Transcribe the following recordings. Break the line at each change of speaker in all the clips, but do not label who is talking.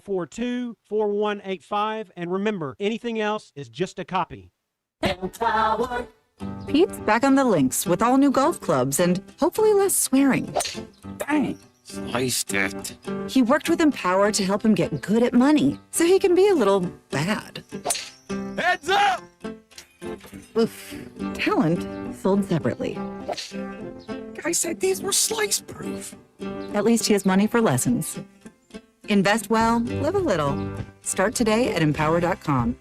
442-4185. And remember, anything else is just a copy.
Pete's back on the links with all new golf clubs and hopefully less swearing.
Dang, sliced it.
He worked with Empower to help him get good at money so he can be a little bad.
Heads up!
Oof. Talent sold separately.
Guy said these were slice-proof.
At least he has money for lessons. Invest well, live a little. Start today at empower.com.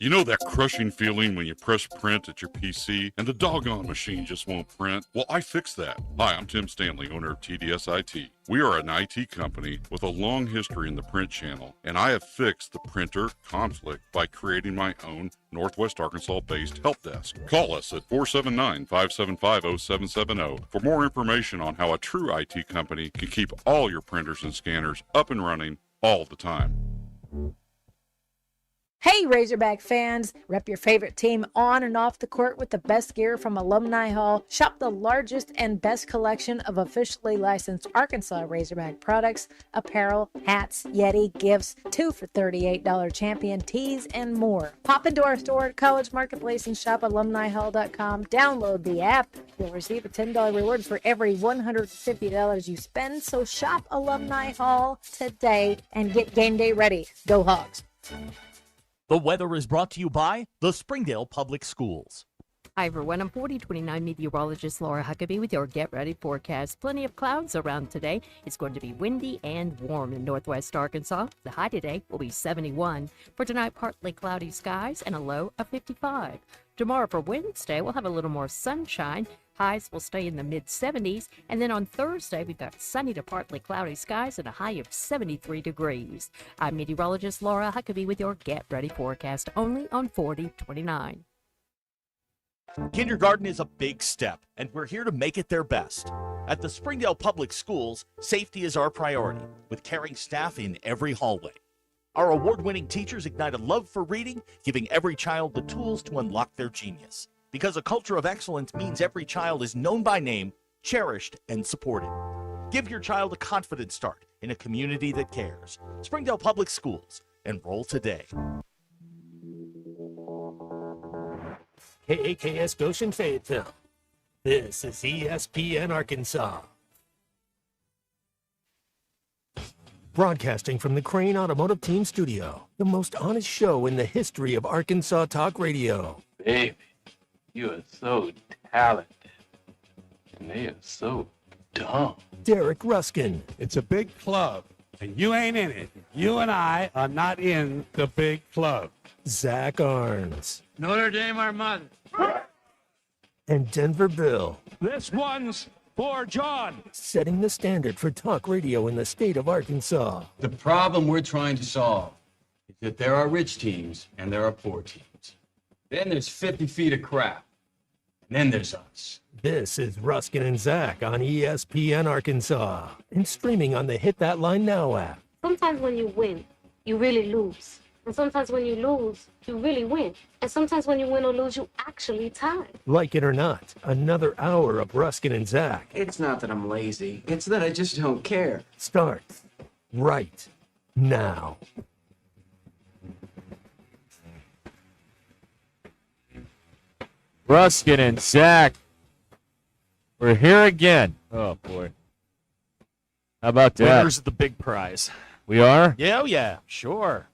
You know that crushing feeling when you press print at your PC and the doggone machine just won't print? Well, I fixed that. Hi, I'm Tim Stanley, owner of TDS IT. We are an IT company with a long history in the print channel, and I have fixed the printer conflict by creating my own Northwest Arkansas-based help desk. Call us at 479-575-0770 for more information on how a true IT company can keep all your printers and scanners up and running all the time.
Hey Razorback fans, rep your favorite team on and off the court with the best gear from Alumni Hall. Shop the largest and best collection of officially licensed Arkansas Razorback products, apparel, hats, Yeti, gifts, 2 for $38 champion tees, and more. Pop into our store at College Marketplace and shop alumnihall.com. Download the app. You'll receive a $10 reward for every $150 you spend, so shop Alumni Hall today and get game day ready. Go Hogs!
The weather is brought to you by the Springdale Public Schools.
Hi, everyone. I'm 4029 meteorologist Laura Huckabee with your Get Ready forecast. Plenty of clouds around today. It's going to be windy and warm in northwest Arkansas. The high today will be 71. For tonight, partly cloudy skies and a low of 55. Tomorrow for Wednesday, we'll have a little more sunshine. Highs will stay in the mid-70s. And then on Thursday, we've got sunny to partly cloudy skies and a high of 73 degrees. I'm meteorologist Laura Huckabee with your Get Ready forecast, only on 4029.
Kindergarten is a big step, and we're here to make it their best. At the Springdale Public Schools, safety is our priority, with caring staff in every hallway. Our award-winning teachers ignite a love for reading, giving every child the tools to unlock their genius. Because a culture of excellence means every child is known by name, cherished, and supported. Give your child a confident start in a community that cares. Springdale Public Schools. Enroll today.
KAKS Goshen Fayetteville. This is ESPN Arkansas. Broadcasting from the Crane Automotive Team Studio, the most honest show in the history of Arkansas Talk Radio.
Baby, you are so talented, and they are so dumb.
Derek Ruskin.
It's a big club, and you ain't in it. You and I are not in the big club.
Zach Arns.
Notre Dame, our mother.
And Denver Bill.
This one's for John.
Setting the standard for talk radio in the state of Arkansas.
The problem we're trying to solve is that there are rich teams and there are poor teams. Then there's 50 feet of crap. And then there's us.
This is Ruskin and Zach on ESPN Arkansas and streaming on the Hit That Line Now app.
Sometimes when you win, you really lose. And sometimes when you lose, you really win. And sometimes when you win or lose, you actually tie.
Like it or not, another hour of Ruskin and Zach.
It's not that I'm lazy. It's that I just don't care.
Starts right now.
Ruskin and Zach, we're here again. Oh, boy. How about that?
Winners of the big prize.
We are?
Yeah, oh yeah, sure.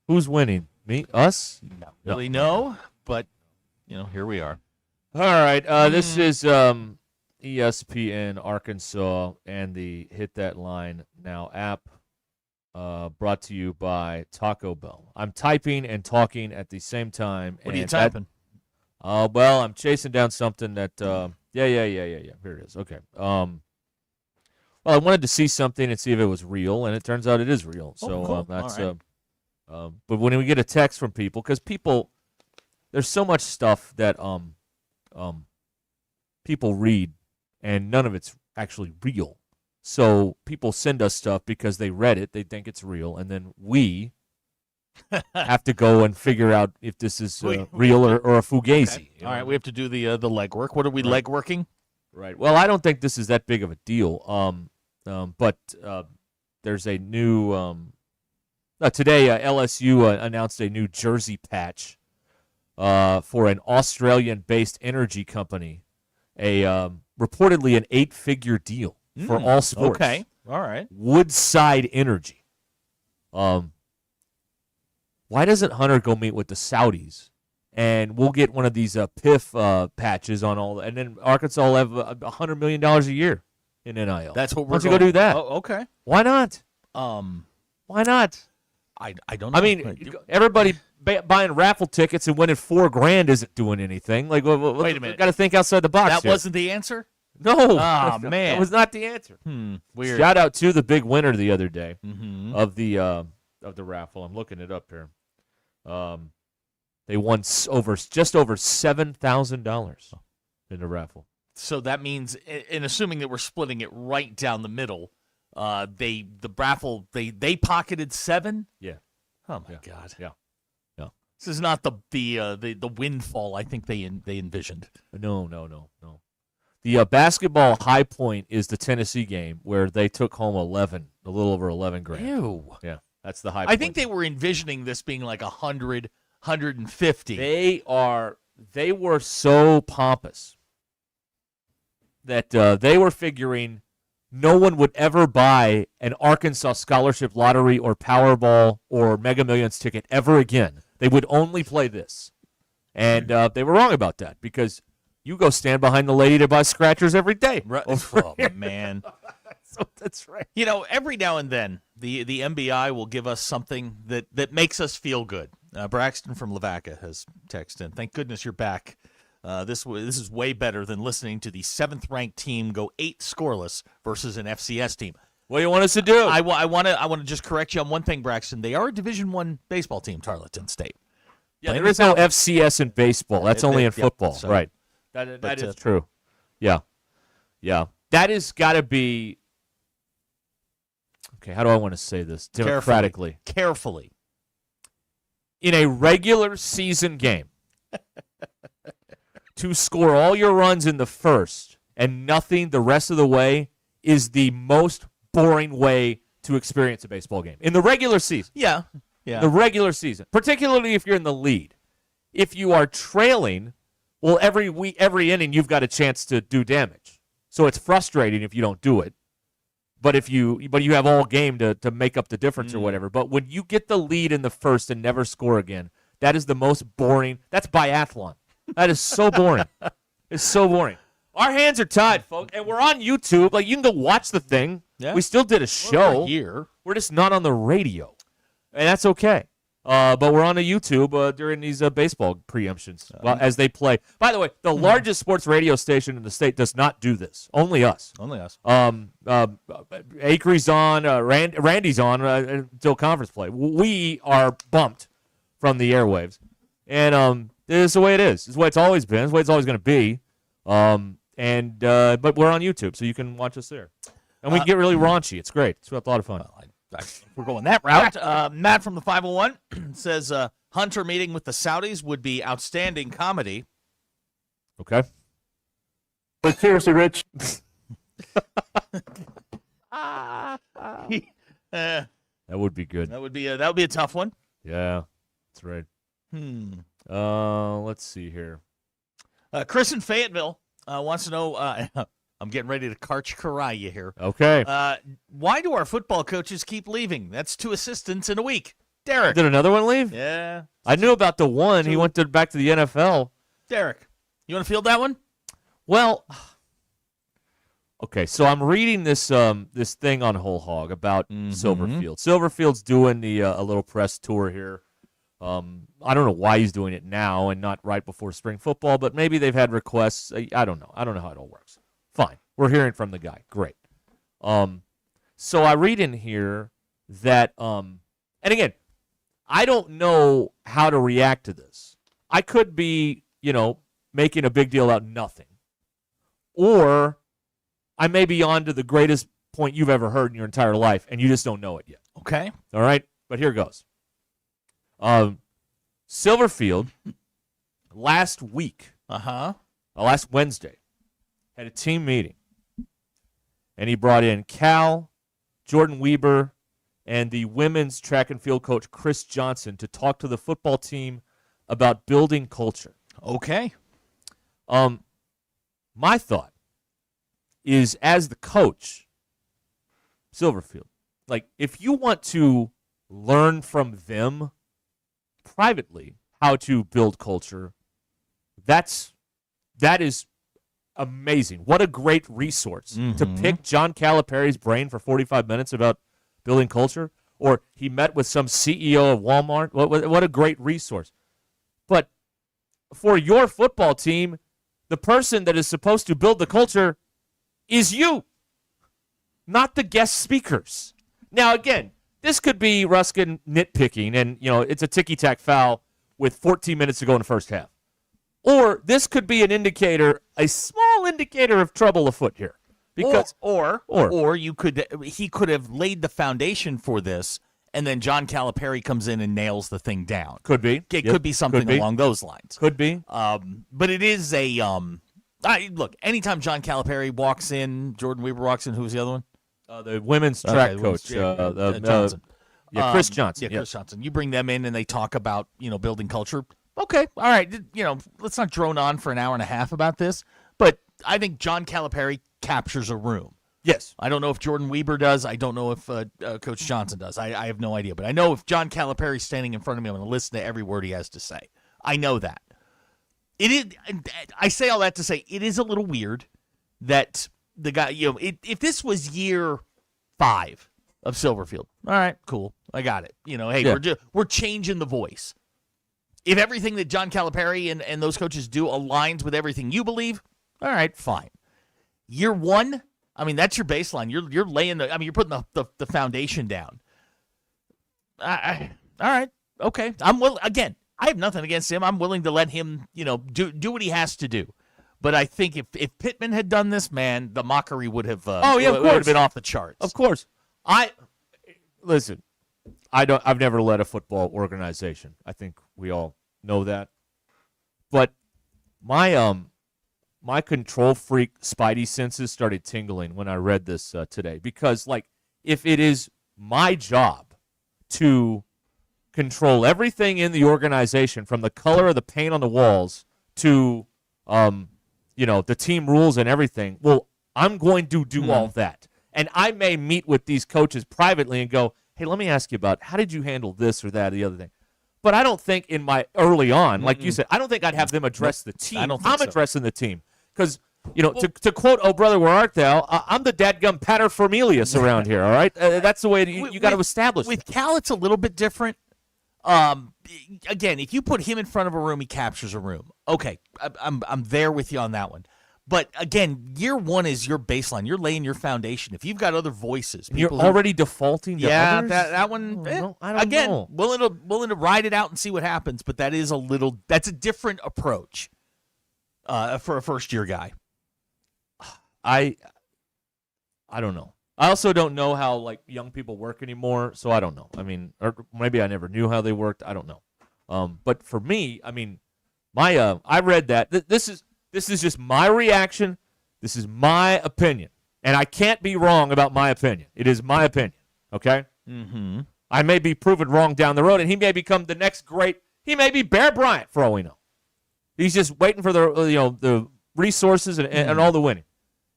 Who's winning? Me? Us?
Not really, no. But, you know, here we are.
All right. This is ESPN Arkansas and the Hit That Line Now app, brought to you by Taco Bell. I'm typing and talking at the same time.
What are you typing?
Well, I'm chasing down something that, yeah. Here it is. Okay. Well, I wanted to see something and see if it was real, and it turns out it is real. So
cool.
that's,
right.
But when we get a text from people, because people, there's so much stuff that people read, and none of it's actually real. So people send us stuff because they read it, they think it's real, and then we have to go and figure out if this is real or a fugazi.
Okay. All right, we have to do the legwork. What are we legworking?
Right. Well, I don't think this is that big of a deal. But there's a new today LSU announced a new jersey patch for an Australian-based energy company, reportedly an 8-figure deal for all sports.
Okay, all right.
Woodside Energy. Why doesn't Hunter go meet with the Saudis? And we'll get one of these PIF patches on all, and then Arkansas will have $100 million a year in NIL.
That's what we're
Why don't you go do that?
Oh, okay.
Why not? Why not?
I don't know.
I mean, everybody buying raffle tickets and winning $4,000 isn't doing anything. Like,
wait a minute.
Got to think outside the box.
That
here.
wasn't the answer?
No.
Oh,
that
man.
was not the answer.
Weird.
Shout out to the big winner the other day
Mm-hmm.
of the raffle. I'm looking it up here. They won just over $7,000 in the raffle.
So that means, in assuming that we're splitting it right down the middle, the raffle they pocketed 7.
Yeah.
Oh my God.
Yeah. Yeah.
This is not the windfall I think they envisioned.
No. The basketball high point is the Tennessee game where they took home a little over $11,000.
Ew.
Yeah, that's the high.
I
point.
think they were envisioning this being like 100, 150.
They were so pompous that they were figuring no one would ever buy an Arkansas scholarship lottery or Powerball or Mega Millions ticket ever again. They would only play this. And they were wrong about that because you go stand behind the lady to buy scratchers every day.
Right. Oh, man.
That's right.
You know, every now and then, the MBI will give us something that makes us feel good. Braxton from Lavaca has texted in. Thank goodness you're back. This is way better than listening to the 7th-ranked team go 8 scoreless versus an FCS team.
What do you want us to do?
I want to just correct you on one thing, Braxton. They are a Division I baseball team, Tarleton State.
Yeah, there is no FCS in baseball. That's only in football.
so-
Right. That is true. Yeah. Yeah. That has got to be. Okay, how do I want to say this democratically?
Carefully.
In a regular season game, to score all your runs in the first and nothing the rest of the way is the most boring way to experience a baseball game. In the regular season.
Yeah. Yeah.
The regular season, particularly if you're in the lead. If you are trailing, well, every inning you've got a chance to do damage. So it's frustrating if you don't do it. But you have all game to make up the difference or whatever. But when you get the lead in the first and never score again, that is the most boring. That's biathlon. That is so boring. It's so boring. Our hands are tied, folks, and we're on YouTube. Like, you can go watch the thing.
Yeah.
We still did a show.
We're here.
We're just not on the radio, and that's okay. But we're on the YouTube during these baseball preemptions as they play. By the way, the largest sports radio station in the state does not do this. Only us.
Only us.
Acree's on. Randy's on until conference play. We are bumped from the airwaves, and this is the way it is. This is the way it's always been. This is the way it's always going to be. But we're on YouTube, so you can watch us there, and we can get really raunchy. It's great. It's a lot of fun.
We're going that route. Matt from the 501 says Hunter meeting with the Saudis would be outstanding comedy.
Okay.
But seriously, Rich.
That would be good.
That would be a tough one.
Yeah, that's right. Let's see here.
Chris in Fayetteville wants to know. I'm getting ready to Karch you here.
Okay.
Why do our football coaches keep leaving? That's 2 assistants in a week. Derek.
Did another one leave?
Yeah.
I knew about the one. He went back to the NFL.
Derek, you want to field that one?
Well, okay. So I'm reading this this thing on Whole Hog about Silverfield. Silverfield's doing a little press tour here. I don't know why he's doing it now and not right before spring football, but maybe they've had requests. I don't know. I don't know how it all works. Fine. We're hearing from the guy. Great. So I read in here that, and again, I don't know how to react to this. I could be, making a big deal out of nothing. Or I may be on to the greatest point you've ever heard in your entire life, and you just don't know it yet.
Okay.
All right? But here goes. Silverfield, last week, last Wednesday, had a team meeting. And he brought in Cal, Jordan Weber, and the women's track and field coach, Chris Johnson, to talk to the football team about building culture.
Okay.
My thought is, as the coach, Silverfield, like, if you want to learn from them privately how to build culture, that is amazing. What a great resource to pick John Calipari's brain for 45 minutes about building culture. Or he met with some CEO of Walmart. What a great resource. But for your football team, the person that is supposed to build the culture is you, not the guest speakers. Now, again, this could be Ruscin nitpicking, and it's a ticky-tack foul with 14 minutes to go in the first half. Or this could be an indicator, a small indicator of trouble afoot here. Because
or he could have laid the foundation for this, and then John Calipari comes in and nails the thing down.
Could be.
It could be something along those lines.
Could be.
But it is a look. Anytime John Calipari walks in, Jordan Weber walks in. Who's the other one?
The women's track coach,
Johnson.
Chris Johnson.
Chris Johnson. You bring them in and they talk about building culture. Okay, all right. Let's not drone on for an hour and a half about this. But I think John Calipari captures a room.
Yes.
I don't know if Jordan Weber does. I don't know if Coach Johnson does. I have no idea. But I know if John Calipari's standing in front of me, I'm going to listen to every word he has to say. I know that. It is. I say all that to say it is a little weird that the guy. If this was year 5 of Silverfield, all right, cool, I got it. Hey, we're changing the voice. If everything that John Calipari and those coaches do aligns with everything you believe, all right, fine. Year 1, that's your baseline. You're laying you're putting the foundation down. All right, okay. Again, I have nothing against him. I'm willing to let him, do what he has to do. But I think if Pittman had done this, man, the mockery would have would have been off the charts.
Of course. Listen, I've never led a football organization. I think we all know that. But my control freak spidey senses started tingling when I read this today, because if it is my job to control everything in the organization, from the color of the paint on the walls to the team rules and everything, well, I'm going to do all that. And I may meet with these coaches privately and go, hey, let me ask you about how did you handle this or that or the other thing. But I don't think in my early on, like you said, I don't think I'd have them address the team. I'm addressing the team. Because, to quote, "Oh, brother, where art thou?" I'm the dadgum paterfamilias around here, all right? That's the way you got to establish
With Cal, it's a little bit different. Again, if you put him in front of a room, he captures a room. Okay, I'm there with you on that one. But again, year 1 is your baseline. You're laying your foundation. If you've got other voices,
you're already deforting to others?
that one.
I don't know.
Willing to ride it out and see what happens. But that's a different approach for a first year guy.
I don't know. I also don't know how young people work anymore, so I don't know. Or maybe I never knew how they worked. I don't know. But for me, I read that. This is just my reaction. This is my opinion. And I can't be wrong about my opinion. It is my opinion, okay?
Mm-hmm.
I may be proven wrong down the road, and he may become the next great. He may be Bear Bryant, for all we know. He's just waiting for the resources and all the winning.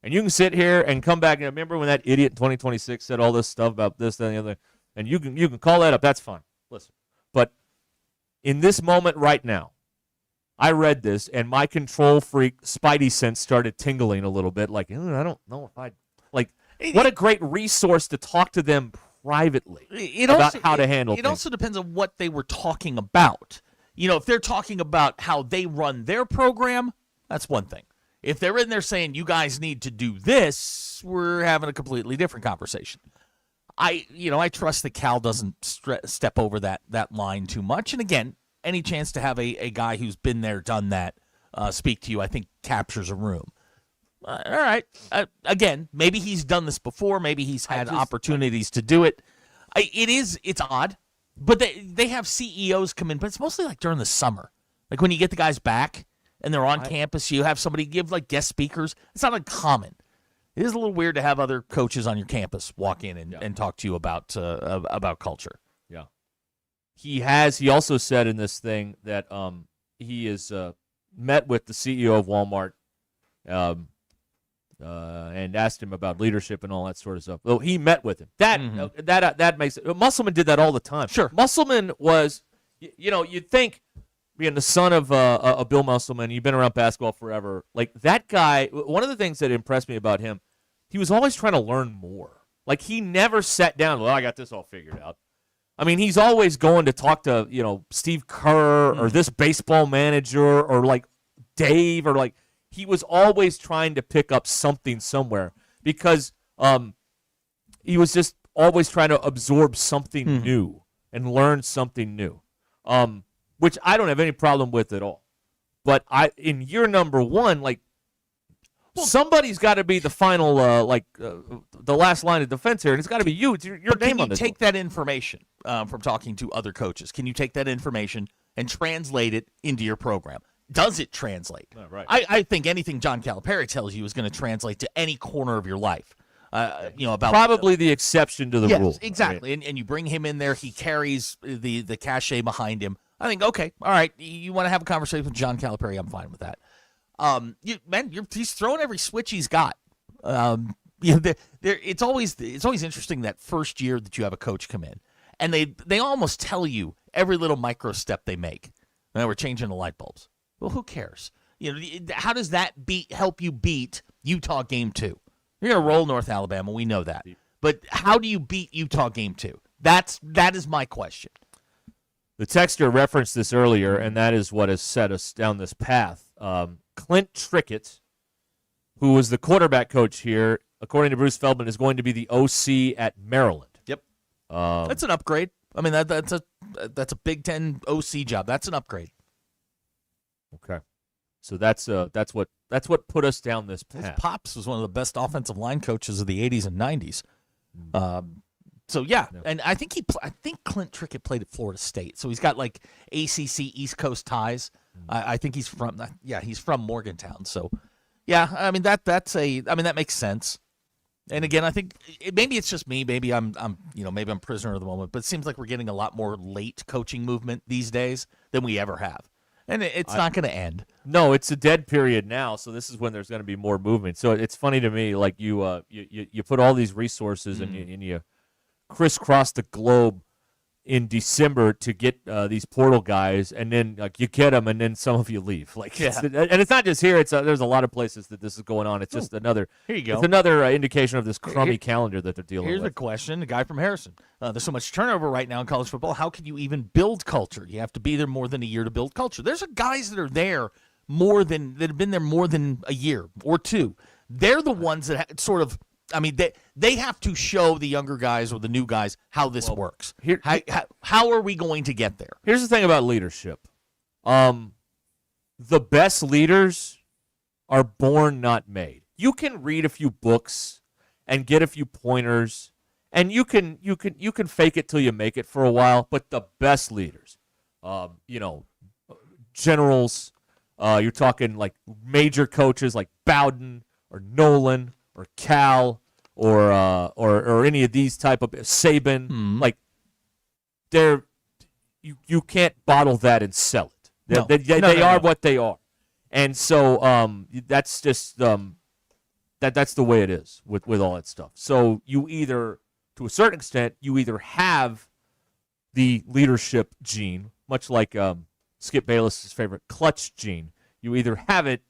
And you can sit here and come back and remember when that idiot in 2026 said all this stuff about this, that, and the other, and you can call that up. That's fine. Listen. But in this moment right now, I read this, and my control freak spidey sense started tingling a little bit. I don't know if I'd what a great resource to talk to them privately about how to handle things.
It also depends on what they were talking about. If they're talking about how they run their program, that's one thing. If they're in there saying you guys need to do this, we're having a completely different conversation. I trust that Cal doesn't step over that line too much. And again, any chance to have a guy who's been there, done that, speak to you, I think captures a room. All right. Again, maybe he's done this before. Maybe he's had opportunities to do it. It's odd, but they have CEOs come in, but it's mostly during the summer. When you get the guys back and they're on campus, you have somebody give guest speakers. It's not uncommon. it is a little weird to have other coaches on your campus walk in and talk to you about culture.
Yeah. He also said in this thing that he is met with the CEO of Walmart and asked him about leadership and all that sort of stuff. Well, he met with him. That makes it. Musselman did that all the time.
Sure.
Musselman was, you'd think, being the son of Bill Musselman, you've been around basketball forever. Like that guy, one of the things that impressed me about him, he was always trying to learn more. Like he never sat down, well, I got this all figured out. I mean, he's always going to talk to, Steve Kerr or this baseball manager or like Dave or like, he was always trying to pick up something somewhere because he was just always trying to absorb something new and learn something new, which I don't have any problem with at all. But in year number one, like, somebody's got to be the final, the last line of defense here, and it's got to be you. It's your name on this.
Can you take that information from talking to other coaches? Can you take that information and translate it into your program? Does it translate?
Oh, right.
I think anything John Calipari tells you is going to translate to any corner of your life. About
probably the exception to the rule.
Yes, exactly. Right. And you bring him in there, he carries the cachet behind him. I think, okay, all right, you want to have a conversation with John Calipari, I'm fine with that. He's throwing every switch he's got. It's always interesting that first year that you have a coach come in, and they almost tell you every little micro step they make. We're changing the light bulbs. Well, who cares? How does that help you beat Utah game 2? You're going to roll North Alabama. We know that. But how do you beat Utah game 2? That is my question.
The texter referenced this earlier, and that is what has set us down this path. Clint Trickett, who was the quarterback coach here, according to Bruce Feldman, is going to be the OC at Maryland.
Yep. That's an upgrade. I mean, that's a Big Ten OC job. That's an upgrade.
Okay. So that's what put us down this path.
His pops was one of the best offensive line coaches of the 80s and 90s. So yeah, and I think Clint Trickett played at Florida State, so he's got like ACC East Coast ties. I think he's from Morgantown. So yeah, I mean that makes sense. And again, I think maybe it's just me. Maybe I'm prisoner of the moment. But it seems like we're getting a lot more late coaching movement these days than we ever have. And it's not going to end.
No, it's a dead period now, so this is when there's going to be more movement. So it's funny to me, like you put all these resources and you crisscross the globe in December to get these portal guys, and then like you get them, and then some of you leave. Like, and it's not just here. There's a lot of places that this is going on. It's just another.
Here you go.
It's another indication of this crummy calendar that they're dealing
with.
Here's
a question: the guy from Harrison. There's so much turnover right now in college football. How can you even build culture? You have to be there more than a year to build culture. There's guys that are there that have been there more than a year or two. They're the ones that sort of. I mean, they have to show the younger guys or the new guys how this works. How are we going to get there?
Here's the thing about leadership. The best leaders are born, not made. You can read a few books and get a few pointers, and you can fake it till you make it for a while. But the best leaders, generals, you're talking like major coaches like Bowden or Nolan or Cal or any of these type of Saban, like you can't bottle that and sell it. They are what they are, and so that's just that's the way it is with all that stuff. So you either, to a certain extent, you either have the leadership gene, much like Skip Bayless's favorite clutch gene. You either have it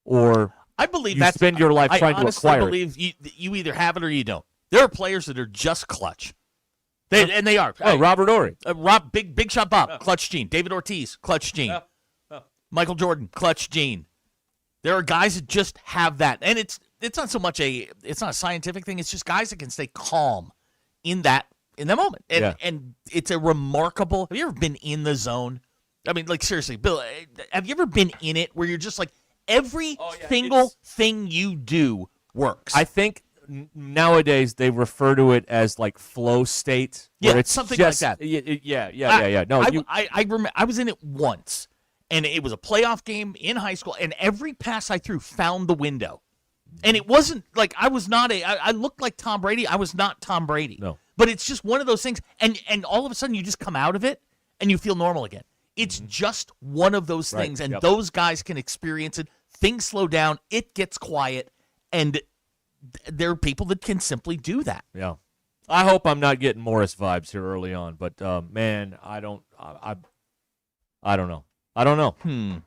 or
I believe
you spend your life trying to acquire
it. I believe you either have it or you don't. There are players that are just clutch. They are.
Robert Ory.
Big Shot Bob, clutch gene. David Ortiz, clutch gene. Michael Jordan, clutch gene. There are guys that just have that. And it's not so much it's not a scientific thing. It's just guys that can stay calm in that moment. And it's a remarkable. Have you ever been in the zone? I mean, like, seriously, Bill, have you ever been in it where you're just like, every single thing you do works?
I think nowadays they refer to it as like flow state.
Yeah, it's something like that.
Yeah. No,
I remember I was in it once, and it was a playoff game in high school, and every pass I threw found the window. And it wasn't like I looked like Tom Brady. I was not Tom Brady.
No.
But it's just one of those things. And all of a sudden you just come out of it and you feel normal again. It's just one of those things. And those guys can experience it. Things slow down. It gets quiet. And there are people that can simply do that.
Yeah. I hope I'm not getting Morris vibes here early on. But, man, I don't know. I don't know.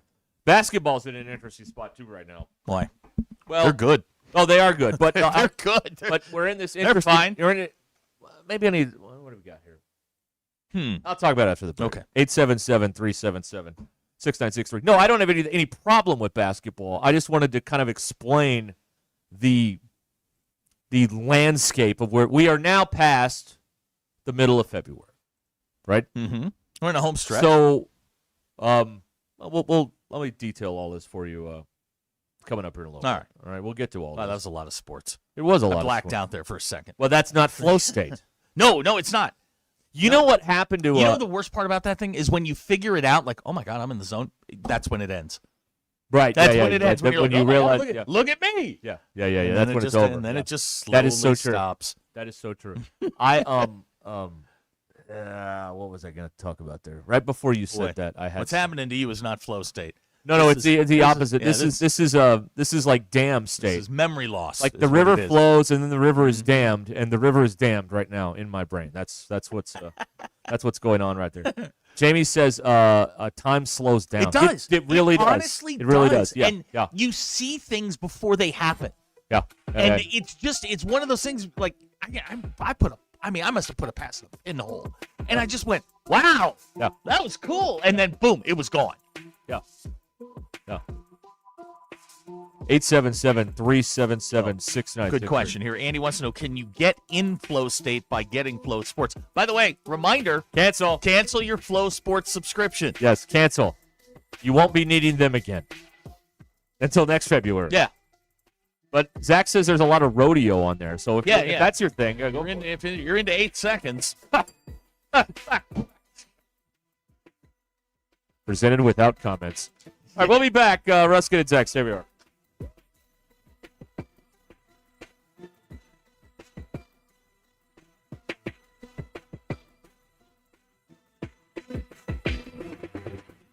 Basketball's in an interesting spot, too, right now.
Why?
Well,
they're good.
Oh, they are good. But
they're good.
But we're in this
They're
interesting.
fine.
Maybe I need. What do we got here? I'll talk about it after the break.
Okay.
877-377-6963. No, I don't have any problem with basketball. I just wanted to kind of explain the landscape of where we are now past the middle of February, right?
Mm-hmm. We're in a home stretch.
So, we'll let me detail all this for you. Coming up here in a little bit. All right, we'll get to all
Wow,
this.
that was a lot of sports.
It was a lot
I
of
blacked
sports.
out there for a second.
Well, that's not flow state.
No, it's not.
You know what happened to
You know the worst part about that thing is when you figure it out, like, oh my God, I'm in the zone. That's when it ends.
Right.
That's when it ends.
When
When,
you
you're like,
realize,
look at me.
Yeah.
And
That's
then
when
it
it's
just,
over.
And then
Yeah.
it just slowly
That is so true.
stops.
That is so true. I what was I going to talk about there? Right before you said that, I had
What's happening to you is not flow state.
No,
This
it's the
is-
opposite.
yeah,
This is like dam state.
This is memory loss.
Like
is
the
what
river
it is.
flows and then the river is dammed, and the river is dammed right now in my brain. That's what's going on right there. Jamie says time slows down.
It does.
It really does.
Honestly
It really does. Yeah.
And
yeah.
you see things before they happen.
Yeah.
And it's one of those things like I must have put a pass in the hole. And I just went, wow,
yeah.
That was cool. And then boom, it was gone.
Yeah. Yeah. 877-377-6963.
Good question here. Andy wants to know, can you get in flow state by getting Flow Sports? By the way, reminder, cancel your Flow Sports subscription.
Yes, cancel. You won't be needing them again until next February.
Yeah.
But Zach says there's a lot of rodeo on there. So if that's your thing, go
if you're into 8 seconds.
Presented without comments. All right, we'll be back. Ruscin and Zach, stay where we are.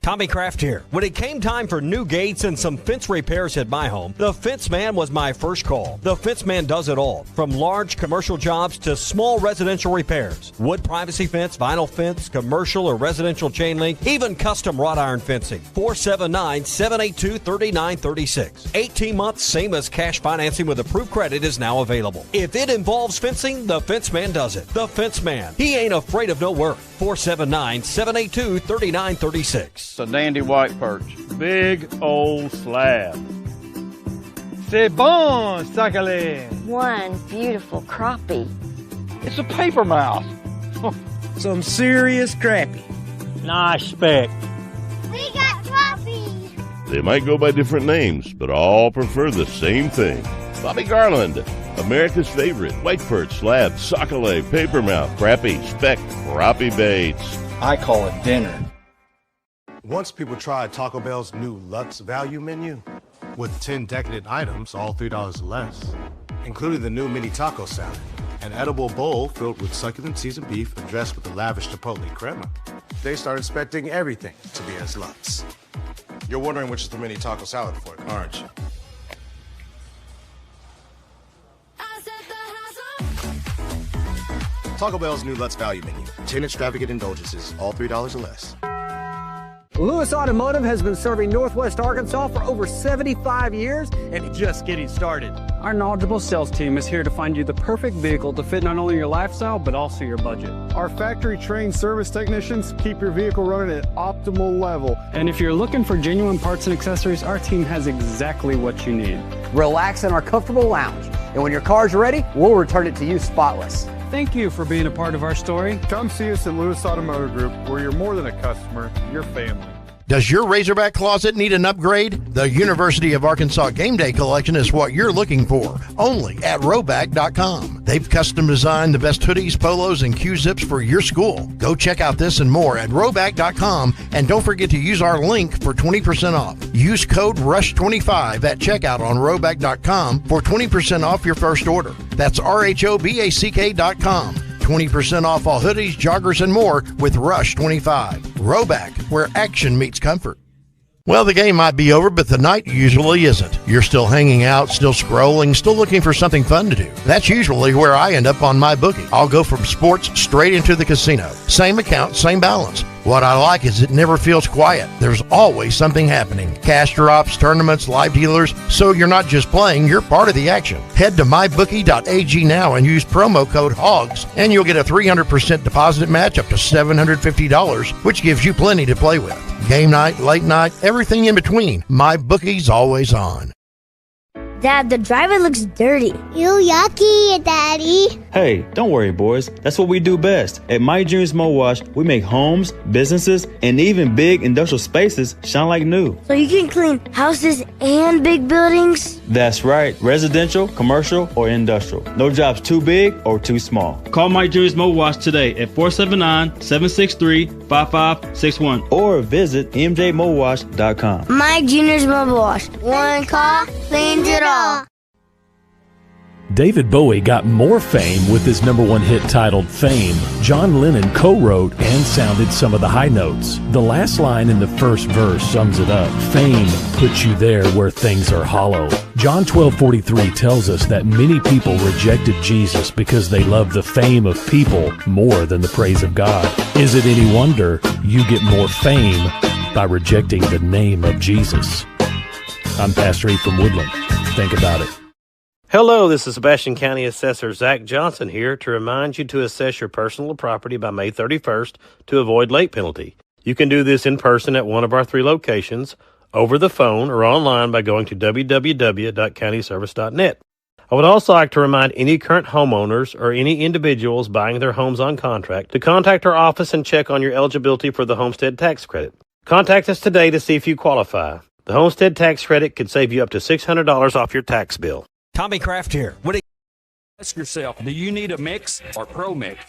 Tommy Kraft here. When it came time for new gates and some fence repairs at my home, the Fence Man was my first call. The Fence Man does it all, from large commercial jobs to small residential repairs. Wood privacy fence, vinyl fence, commercial or residential chain link, even custom wrought iron fencing. 479-782-3936. 18 months, same as cash financing with approved credit is now available. If it involves fencing, the Fence Man does it. The Fence Man. He ain't afraid of no work. 479-782-3936.
It's a dandy white perch. Big old slab. C'est bon, sacalé.
One beautiful crappie.
It's a paper mouth.
Some serious crappie.
Nice speck.
We got crappies.
They might go by different names, but all prefer the same thing. Bobby Garland, America's favorite white perch, slab, sockeye, papermouth, crappie, speck, crappie baits.
I call it dinner.
Once people tried Taco Bell's new Lux value menu with 10 decadent items, all $3 or less, including the new mini taco salad, an edible bowl filled with succulent seasoned beef and dressed with a lavish chipotle crema, they started expecting everything to be as Lux. You're wondering which is the mini taco salad for, aren't you? Taco Bell's new Lux value menu, 10 extravagant indulgences, all $3 or less.
Lewis Automotive has been serving Northwest Arkansas for over 75 years and just getting started.
Our knowledgeable sales team is here to find you the perfect vehicle to fit not only your lifestyle, but also your budget.
Our factory-trained service technicians keep your vehicle running at optimal level.
And if you're looking for genuine parts and accessories, our team has exactly what you need.
Relax in our comfortable lounge. And when your car's ready, we'll return it to you spotless.
Thank you for being a part of our story.
Come see us at Lewis Automotive Group, where you're more than a customer, you're family.
Does your Razorback closet need an upgrade? The University of Arkansas Game Day Collection is what you're looking for, only at Roback.com. They've custom designed the best hoodies, polos, and Q-zips for your school. Go check out this and more at Roback.com, and don't forget to use our link for 20% off. Use code RUSH25 at checkout on Roback.com for 20% off your first order. That's RHOBACK.com. 20% off all hoodies, joggers, and more with Rush25. Roback, where action meets comfort. Well, the game might be over, but the night usually isn't. You're still hanging out, still scrolling, still looking for something fun to do. That's usually where I end up on my bookie. I'll go from sports straight into the casino. Same account, same balance. What I like is it never feels quiet. There's always something happening. Cash drops, tournaments, live dealers. So you're not just playing, you're part of the action. Head to mybookie.ag now and use promo code HOGS, and you'll get a 300% deposit match up to $750, which gives you plenty to play with. Game night, late night, everything in between. MyBookie's always on.
Dad, the driver looks dirty. You yucky, Daddy.
Hey, don't worry, boys. That's what we do best. At My Dreams Mo Wash, we make homes, businesses, and even big industrial spaces shine like new.
So you can clean houses and big buildings?
That's right. Residential, commercial, or industrial. No job's too big or too small. Call My Dreams Mo Wash today at 479-763-5561 or visit mjmowash.com.
My Junior's Mobile Wash. One call cleans it all.
David Bowie got more fame with his #1 hit titled Fame. John Lennon co-wrote and sounded some of the high notes. The last line in the first verse sums it up. Fame puts you there where things are hollow. John 12:43 tells us that many people rejected Jesus because they loved the fame of people more than the praise of God. Is it any wonder you get more fame by rejecting the name of Jesus? I'm Pastor E from Woodland. Think about it.
Hello, this is Sebastian County Assessor Zach Johnson here to remind you to assess your personal property by May 31st to avoid late penalty. You can do this in person at one of our 3 locations, over the phone, or online by going to www.countyservice.net. I would also like to remind any current homeowners or any individuals buying their homes on contract to contact our office and check on your eligibility for the homestead tax credit. Contact us today to see if you qualify. The homestead tax credit could save you up to $600 off your tax bill.
Tommy Kraft here. Ask yourself, do you need a mix or Pro Mix?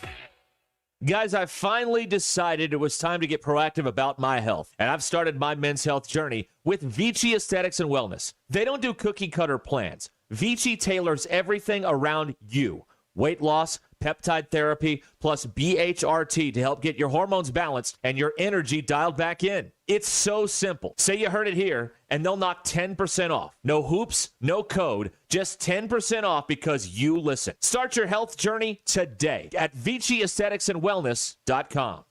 Guys, I finally decided it was time to get proactive about my health, and I've started my men's health journey with Vici Aesthetics and Wellness. They don't do cookie-cutter plans. Vici tailors everything around you. Weight loss, peptide therapy, plus BHRT to help get your hormones balanced and your energy dialed back in. It's so simple. Say you heard it here, and they'll knock 10% off. No hoops, no code, just 10% off because you listen. Start your health journey today at ViciAestheticsandWellness.com.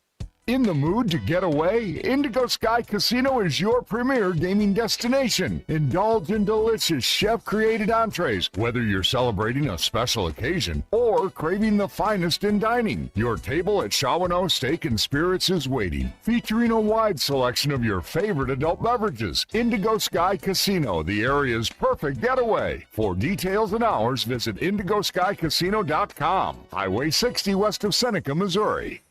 In the mood to get away? Indigo Sky Casino is your premier gaming destination. Indulge in delicious chef-created entrees, whether you're celebrating a special occasion or craving the finest in dining. Your table at Shawano Steak and Spirits is waiting, featuring a wide selection of your favorite adult beverages. Indigo Sky Casino, the area's perfect getaway. For details and hours, visit IndigoSkyCasino.com. Highway 60 west of Seneca, Missouri.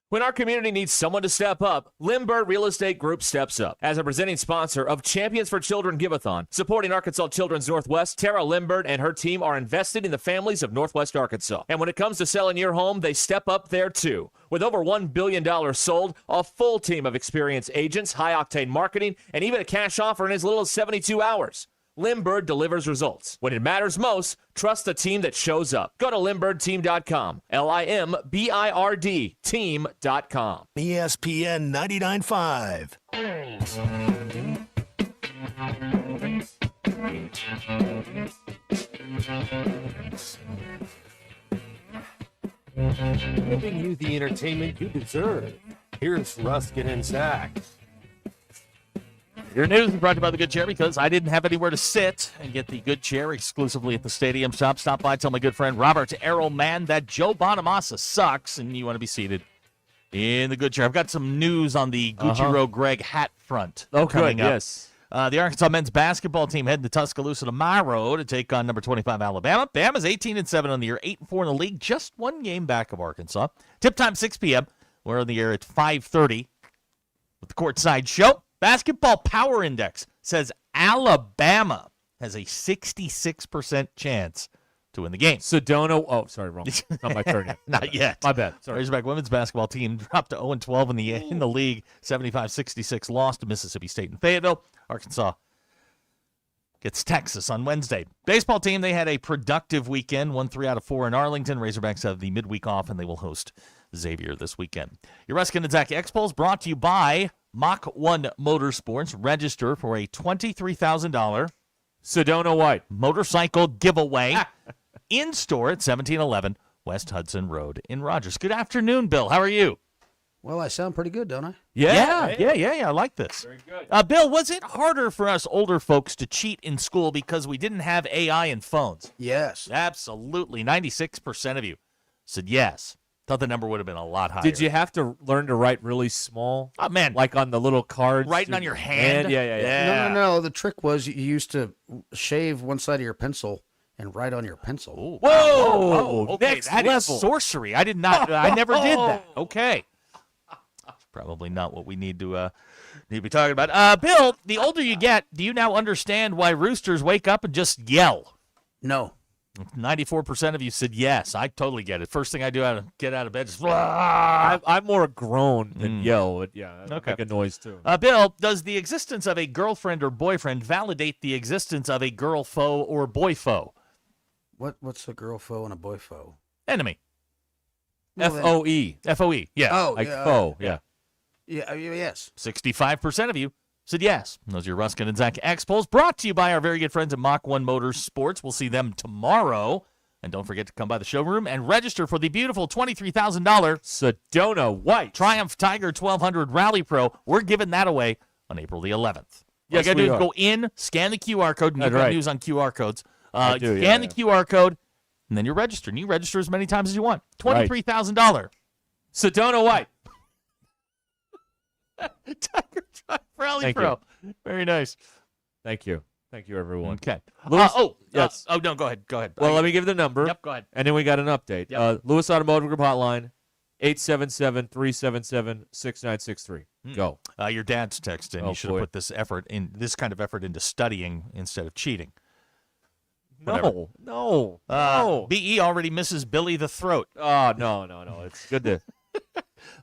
When our community needs someone to step up, Limbird Real Estate Group steps up. As a presenting sponsor of Champions for Children Giveathon, supporting Arkansas Children's Northwest, Tara Limbird and her team are invested in the families of Northwest Arkansas. And when it comes to selling your home, they step up there too. With over $1 billion sold, a full team of experienced agents, high-octane marketing, and even a cash offer in as little as 72 hours. Limbird delivers results. When it matters most, trust the team that shows up. Go to LimbIrdTeam.com. LIMBIRD team.com.
ESPN 99.5. Giving you the entertainment you deserve. Here's Ruscin and Zach.
Your news is brought to you by the Good Chair because I didn't have anywhere to sit and get the Good Chair exclusively at the Stadium Shop. Stop by, tell my good friend Robert Errolman that Joe Bonamassa sucks and you want to be seated in the Good Chair. I've got some news on the Gucci Road Greg hat front coming up.
Yes.
The Arkansas men's basketball team heading to Tuscaloosa tomorrow to take on number 25 Alabama. Bama's 18-7 on the year, 8-4 in the league, just one game back of Arkansas. Tip time 6 p.m. We're on the air at 5:30. with the Courtside Show. Basketball Power Index says Alabama has a 66% chance to win the game.
Sedona. Oh, sorry, wrong. It's not my turn yet.
Not yet.
My bad. Sorry.
Razorback women's basketball team dropped to 0-12 in the league. 75-66 loss to Mississippi State and Fayetteville. Arkansas gets Texas on Wednesday. Baseball team, they had a productive weekend. Won 3 out of 4 in Arlington. Razorbacks have the midweek off, and they will host Xavier this weekend. Your Ruscin and Zach Expos brought to you by Mach 1 Motorsports. Register for a $23,000
Sedona White
motorcycle giveaway in store at 1711 West Hudson Road in Rogers. Good afternoon, Bill. How are you?
Well, I sound pretty good, don't I?
Yeah. I like this.
Very good.
Bill, was it harder for us older folks to cheat in school because we didn't have AI and phones?
Yes.
Absolutely. 96% of you said yes. Thought the number would have been a lot higher.
Did you have to learn to write really small?
Oh, man.
Like on the little cards?
Writing on your hand?
Yeah.
No. The trick was you used to shave one side of your pencil and write on your pencil.
Whoa! Okay,
Next
that
level.
is sorcery. I did not. I never did that. Okay. Probably not what we need to be talking about. Bill, the older you get, do you now understand why roosters wake up and just yell?
No.
94% of you said yes. I totally get it. First thing I do get out of bed is
I'm more groan than yell. But yeah, I make a noise too.
Bill, does the existence of a girlfriend or boyfriend validate the existence of a girl foe or boy foe?
What's a girl foe and a boy foe?
Enemy.
F-O-E.
F-O-E, yeah.
Oh,
like foe, yeah.
Yeah, yes.
65% of you said yes. Those are your Ruscin and Zach Expos, brought to you by our very good friends at Mach 1 Motorsports. We'll see them tomorrow. And don't forget to come by the showroom and register for the beautiful $23,000
Sedona White
Triumph Tiger 1200 Rally Pro. We're giving that away on April the 11th.
Yes,
you got to do is go in, scan the QR code, and you got news on QR codes. Scan the QR code, and then you're registered. And you register as many times as you want. $23,000.
Sedona White.
Tiger Drive Rally Pro. Very nice.
Thank you, everyone.
Okay.
Lewis,
yes. No, go ahead.
Well, let me give the number.
Yep, go ahead.
And then we got an update.
Yep.
Lewis Automotive Group hotline, 877-377-6963. Go.
Your dad's texting. You should have put this kind of effort into studying instead of cheating.
No.
BE already misses Billy the Throat.
Oh, no. It's good to.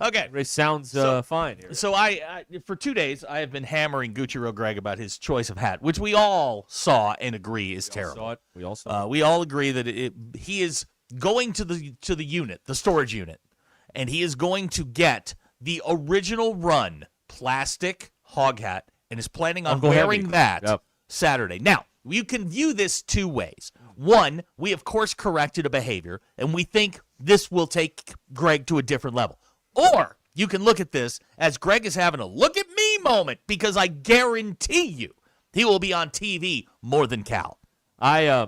Okay.
It sounds fine here.
So I for 2 days, I have been hammering Gucci Greg about his choice of hat, which we all saw and agree is terrible.
We all saw it.
We all agree that he is going to the unit, the storage unit, and he is going to get the original run plastic hog hat and is planning on wearing that Saturday. Now, you can view this 2 ways. One, we of course corrected a behavior, and we think this will take Greg to a different level. Or you can look at this as Greg is having a look at me moment, because I guarantee you he will be on TV more than Cal.
I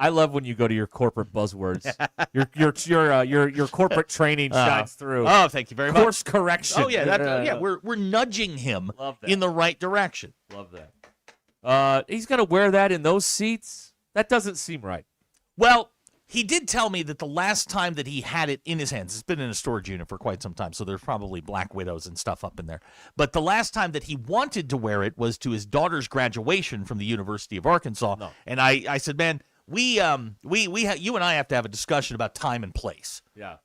love when you go to your corporate buzzwords. your corporate training shines through.
Oh, thank you very much.
Course correction.
Oh yeah, we're nudging him in the right direction.
Love that. He's gonna wear that in those seats? That doesn't seem right.
Well, he did tell me that the last time that he had it in his hands, it's been in a storage unit for quite some time, so there's probably Black Widows and stuff up in there. But the last time that he wanted to wear it was to his daughter's graduation from the University of Arkansas. No. And I said, man, you and I have to have a discussion about time and place.
Yeah.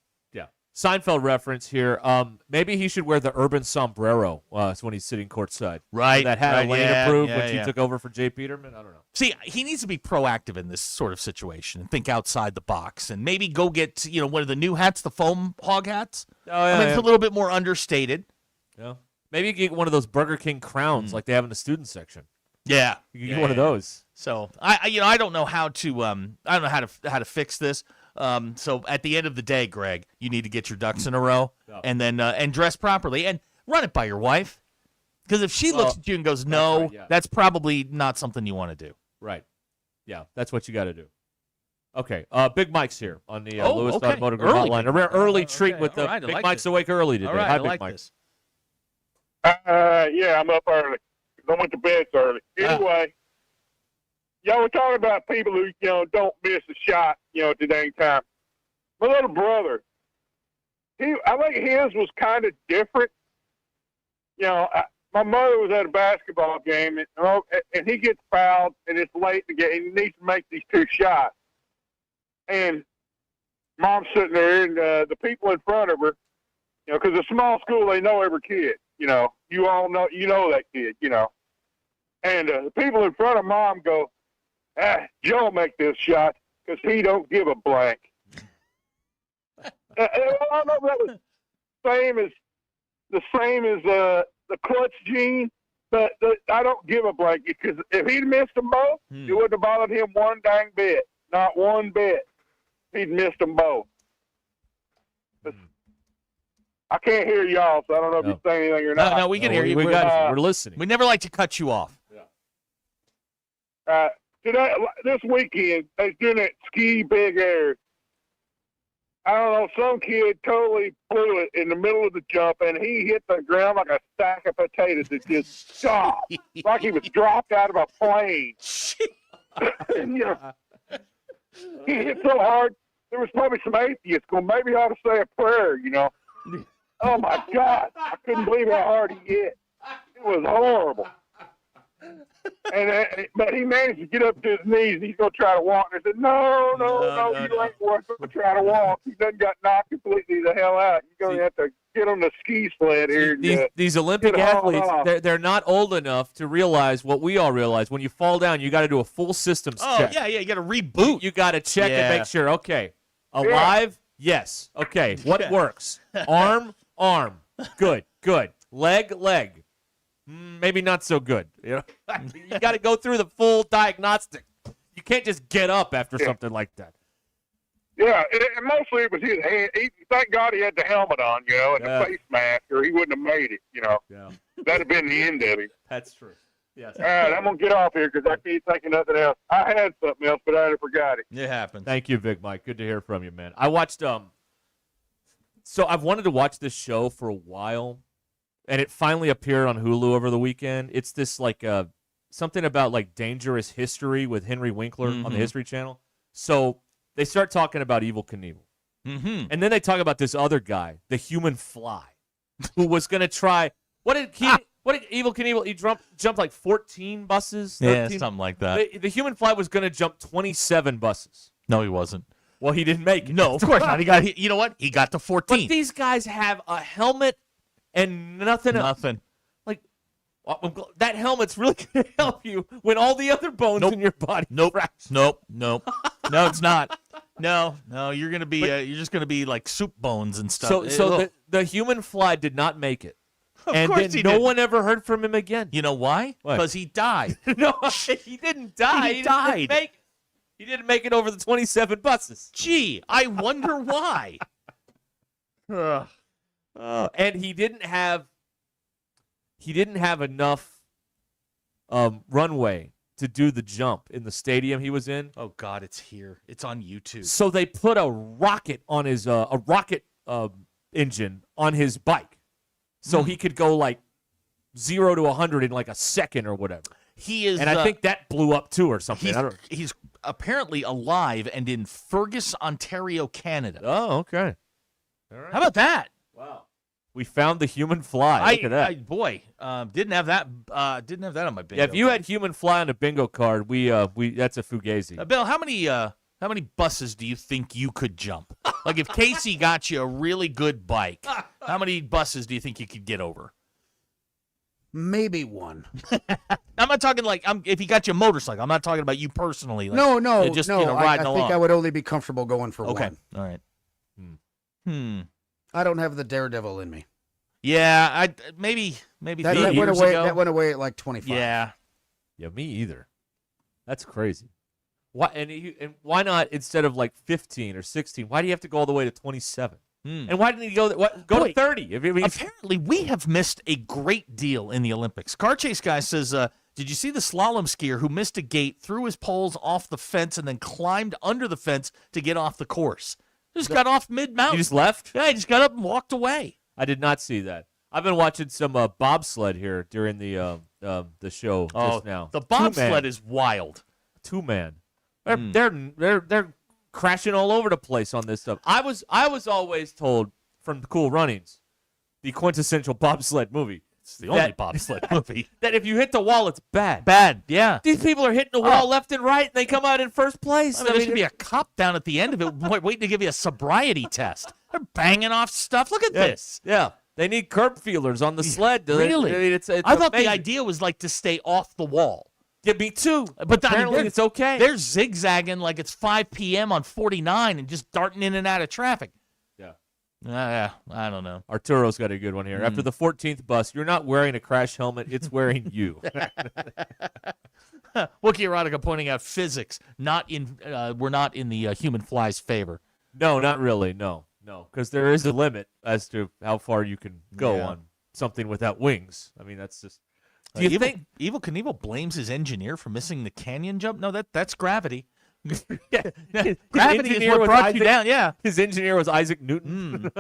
Seinfeld reference here. Maybe he should wear the urban sombrero when he's sitting courtside.
Right.
That had Elaine approved when she took over for Jay Peterman. I don't know.
See, he needs to be proactive in this sort of situation and think outside the box and maybe go get one of the new hats, the foam hog hats. It's a little bit more understated.
Yeah. Maybe you can get one of those Burger King crowns like they have in the student section.
Yeah.
You can get one of those.
So I don't know how to fix this. So at the end of the day, Greg, you need to get your ducks in a row and then and dress properly and run it by your wife. Because if she looks at you and goes, no, that's probably not something you want to do.
Right. Yeah, that's what you got to do. Okay. Big Mike's here on the Lewis Automotive Group hotline. A rare early treat with the Big Mike's awake early today. Hi, Big Mike.
Yeah, I'm up early. I went to bed early. Anyway, y'all were talking about people who, don't miss a shot, at the dang time. My little brother, I think his was kind of different. my mother was at a basketball game, and he gets fouled, and it's late in the game. He needs to make these 2 shots. And Mom's sitting there, and the people in front of her, because it's a small school, they know every kid. You all know, that kid, And the people in front of Mom go, Joe make this shot because he don't give a blank. I don't know if that was the same as the clutch gene, but I don't give a blank because if he'd missed them both, it wouldn't have bothered him one dang bit. Not one bit. He'd missed them both. I can't hear y'all, so I don't know if you're saying anything or not.
No, we can hear you.
We're listening.
We never like to cut you off.
This weekend, they're doing that ski big air. I don't know, some kid totally blew it in the middle of the jump, and he hit the ground like a stack of potatoes. It just stopped, like he was dropped out of a plane. And, he hit so hard, there was probably some atheists going, maybe I ought to say a prayer, Oh, my God. I couldn't believe how hard he hit. It was horrible. But he managed to get up to his knees, and he's going to try to walk. And I said, no, you ain't going to try to walk. He done got knocked completely the hell out. You're going to have to get on the ski sled here.
These Olympic athletes, they're not old enough to realize what we all realize. When you fall down, you got to do a full systems check.
Yeah, you got to reboot.
You got to check and make sure, okay, alive? Yes. Okay, what works? Arm? Good. Leg? Maybe not so good. You got to go through the full diagnostic. You can't just get up after something like that.
Yeah, and mostly it was his hand. Thank God he had the helmet on, and the face mask, or he wouldn't have made it.
Yeah.
That'd have been the end of him.
That's true. Yes.
All right, I'm gonna get off here because I can't think of nothing else. I had something else, but I forgot it.
It happens.
Thank you, Big Mike. Good to hear from you, man. I watched So I've wanted to watch this show for a while, and it finally appeared on Hulu over the weekend. It's this something about dangerous history with Henry Winkler on the History Channel. So they start talking about Evel Knievel. And then they talk about this other guy, the Human Fly, who was going to try. What did Evel Knievel? He jumped like 14 buses? 13?
Yeah, something like that.
The Human Fly was going to jump 27 buses.
No, he wasn't.
Well, he didn't make it.
No, of course not. You know what? He got to 14.
But these guys have a helmet and nothing else. That helmet's really going to help you when all the other bones in your body fracture.
Nope. No, it's not. No, you're gonna be. You're just gonna be like soup bones and stuff.
So the Human Fly did not make it,
of course
then no one ever heard from him again.
You know why? Because he died.
No, he didn't die.
He died.
He didn't make it over the 27 buses.
Gee, I wonder why.
And he didn't have enough runway to do the jump in the stadium he was in.
Oh God, it's here. It's on YouTube.
So they put a rocket on his engine on his bike, so he could go 0 to 100 in a second or whatever.
He is,
and I think that blew up too or something.
He's apparently alive and in Fergus, Ontario, Canada.
Oh, okay. All right.
How about that?
Wow. We found the Human Fly. Look at that.
Didn't have that on my bingo.
Yeah, if you had Human Fly on a bingo card, we that's a fugazi.
Bill, how many buses do you think you could jump? Like if Casey got you a really good bike, how many buses do you think you could get over?
Maybe one.
I'm not talking if he got you a motorcycle. I'm not talking about you personally.
No.
Just
riding
along.
I think I would only be comfortable going for one.
Okay. All right.
I don't have the daredevil in me.
Yeah, maybe
that went away. That went away at 25.
Yeah,
me either. That's crazy. Why and why not instead of 15 or 16? Why do you have to go all the way to 27? And why didn't he go to 30?
Apparently, we have missed a great deal in the Olympics. Car Chase Guy says, did you see the slalom skier who missed a gate, threw his poles off the fence, and then climbed under the fence to get off the course? Just got off mid-mountain.
He just left?
Yeah, he just got up and walked away.
I did not see that. I've been watching some bobsled here during the show just now.
The bobsled is wild.
2-man. They're crashing all over the place on this stuff. I was always told from Cool Runnings, the quintessential bobsled movie,
It's the only bobsled movie.
That if you hit the wall, it's bad.
Bad, yeah.
These people are hitting the wall left and right, and they come out in first place.
I mean, there should be a cop down at the end of it waiting to give you a sobriety test. They're banging off stuff. Look at this.
Yeah. They need curb feelers on the sled.
Really?
It's
I thought the
amazing.
idea was like to stay off the wall.
Yeah, me too.
But
apparently it's okay.
They're zigzagging like it's 5 p.m. on 49 and just darting in and out of traffic.
Yeah.
I don't know.
Arturo's got a good one here. After the 14th bus, you're not wearing a crash helmet. It's wearing you.
Wookie Erotica pointing out physics. We're not in the human fly's favor.
No, not really. No, because there is a limit as to how far you can go on something without wings. I mean, that's just. Do you think
Evel Knievel blames his engineer for missing the canyon jump? No, that's gravity. Gravity is what brought you down. Yeah,
his engineer was Isaac Newton.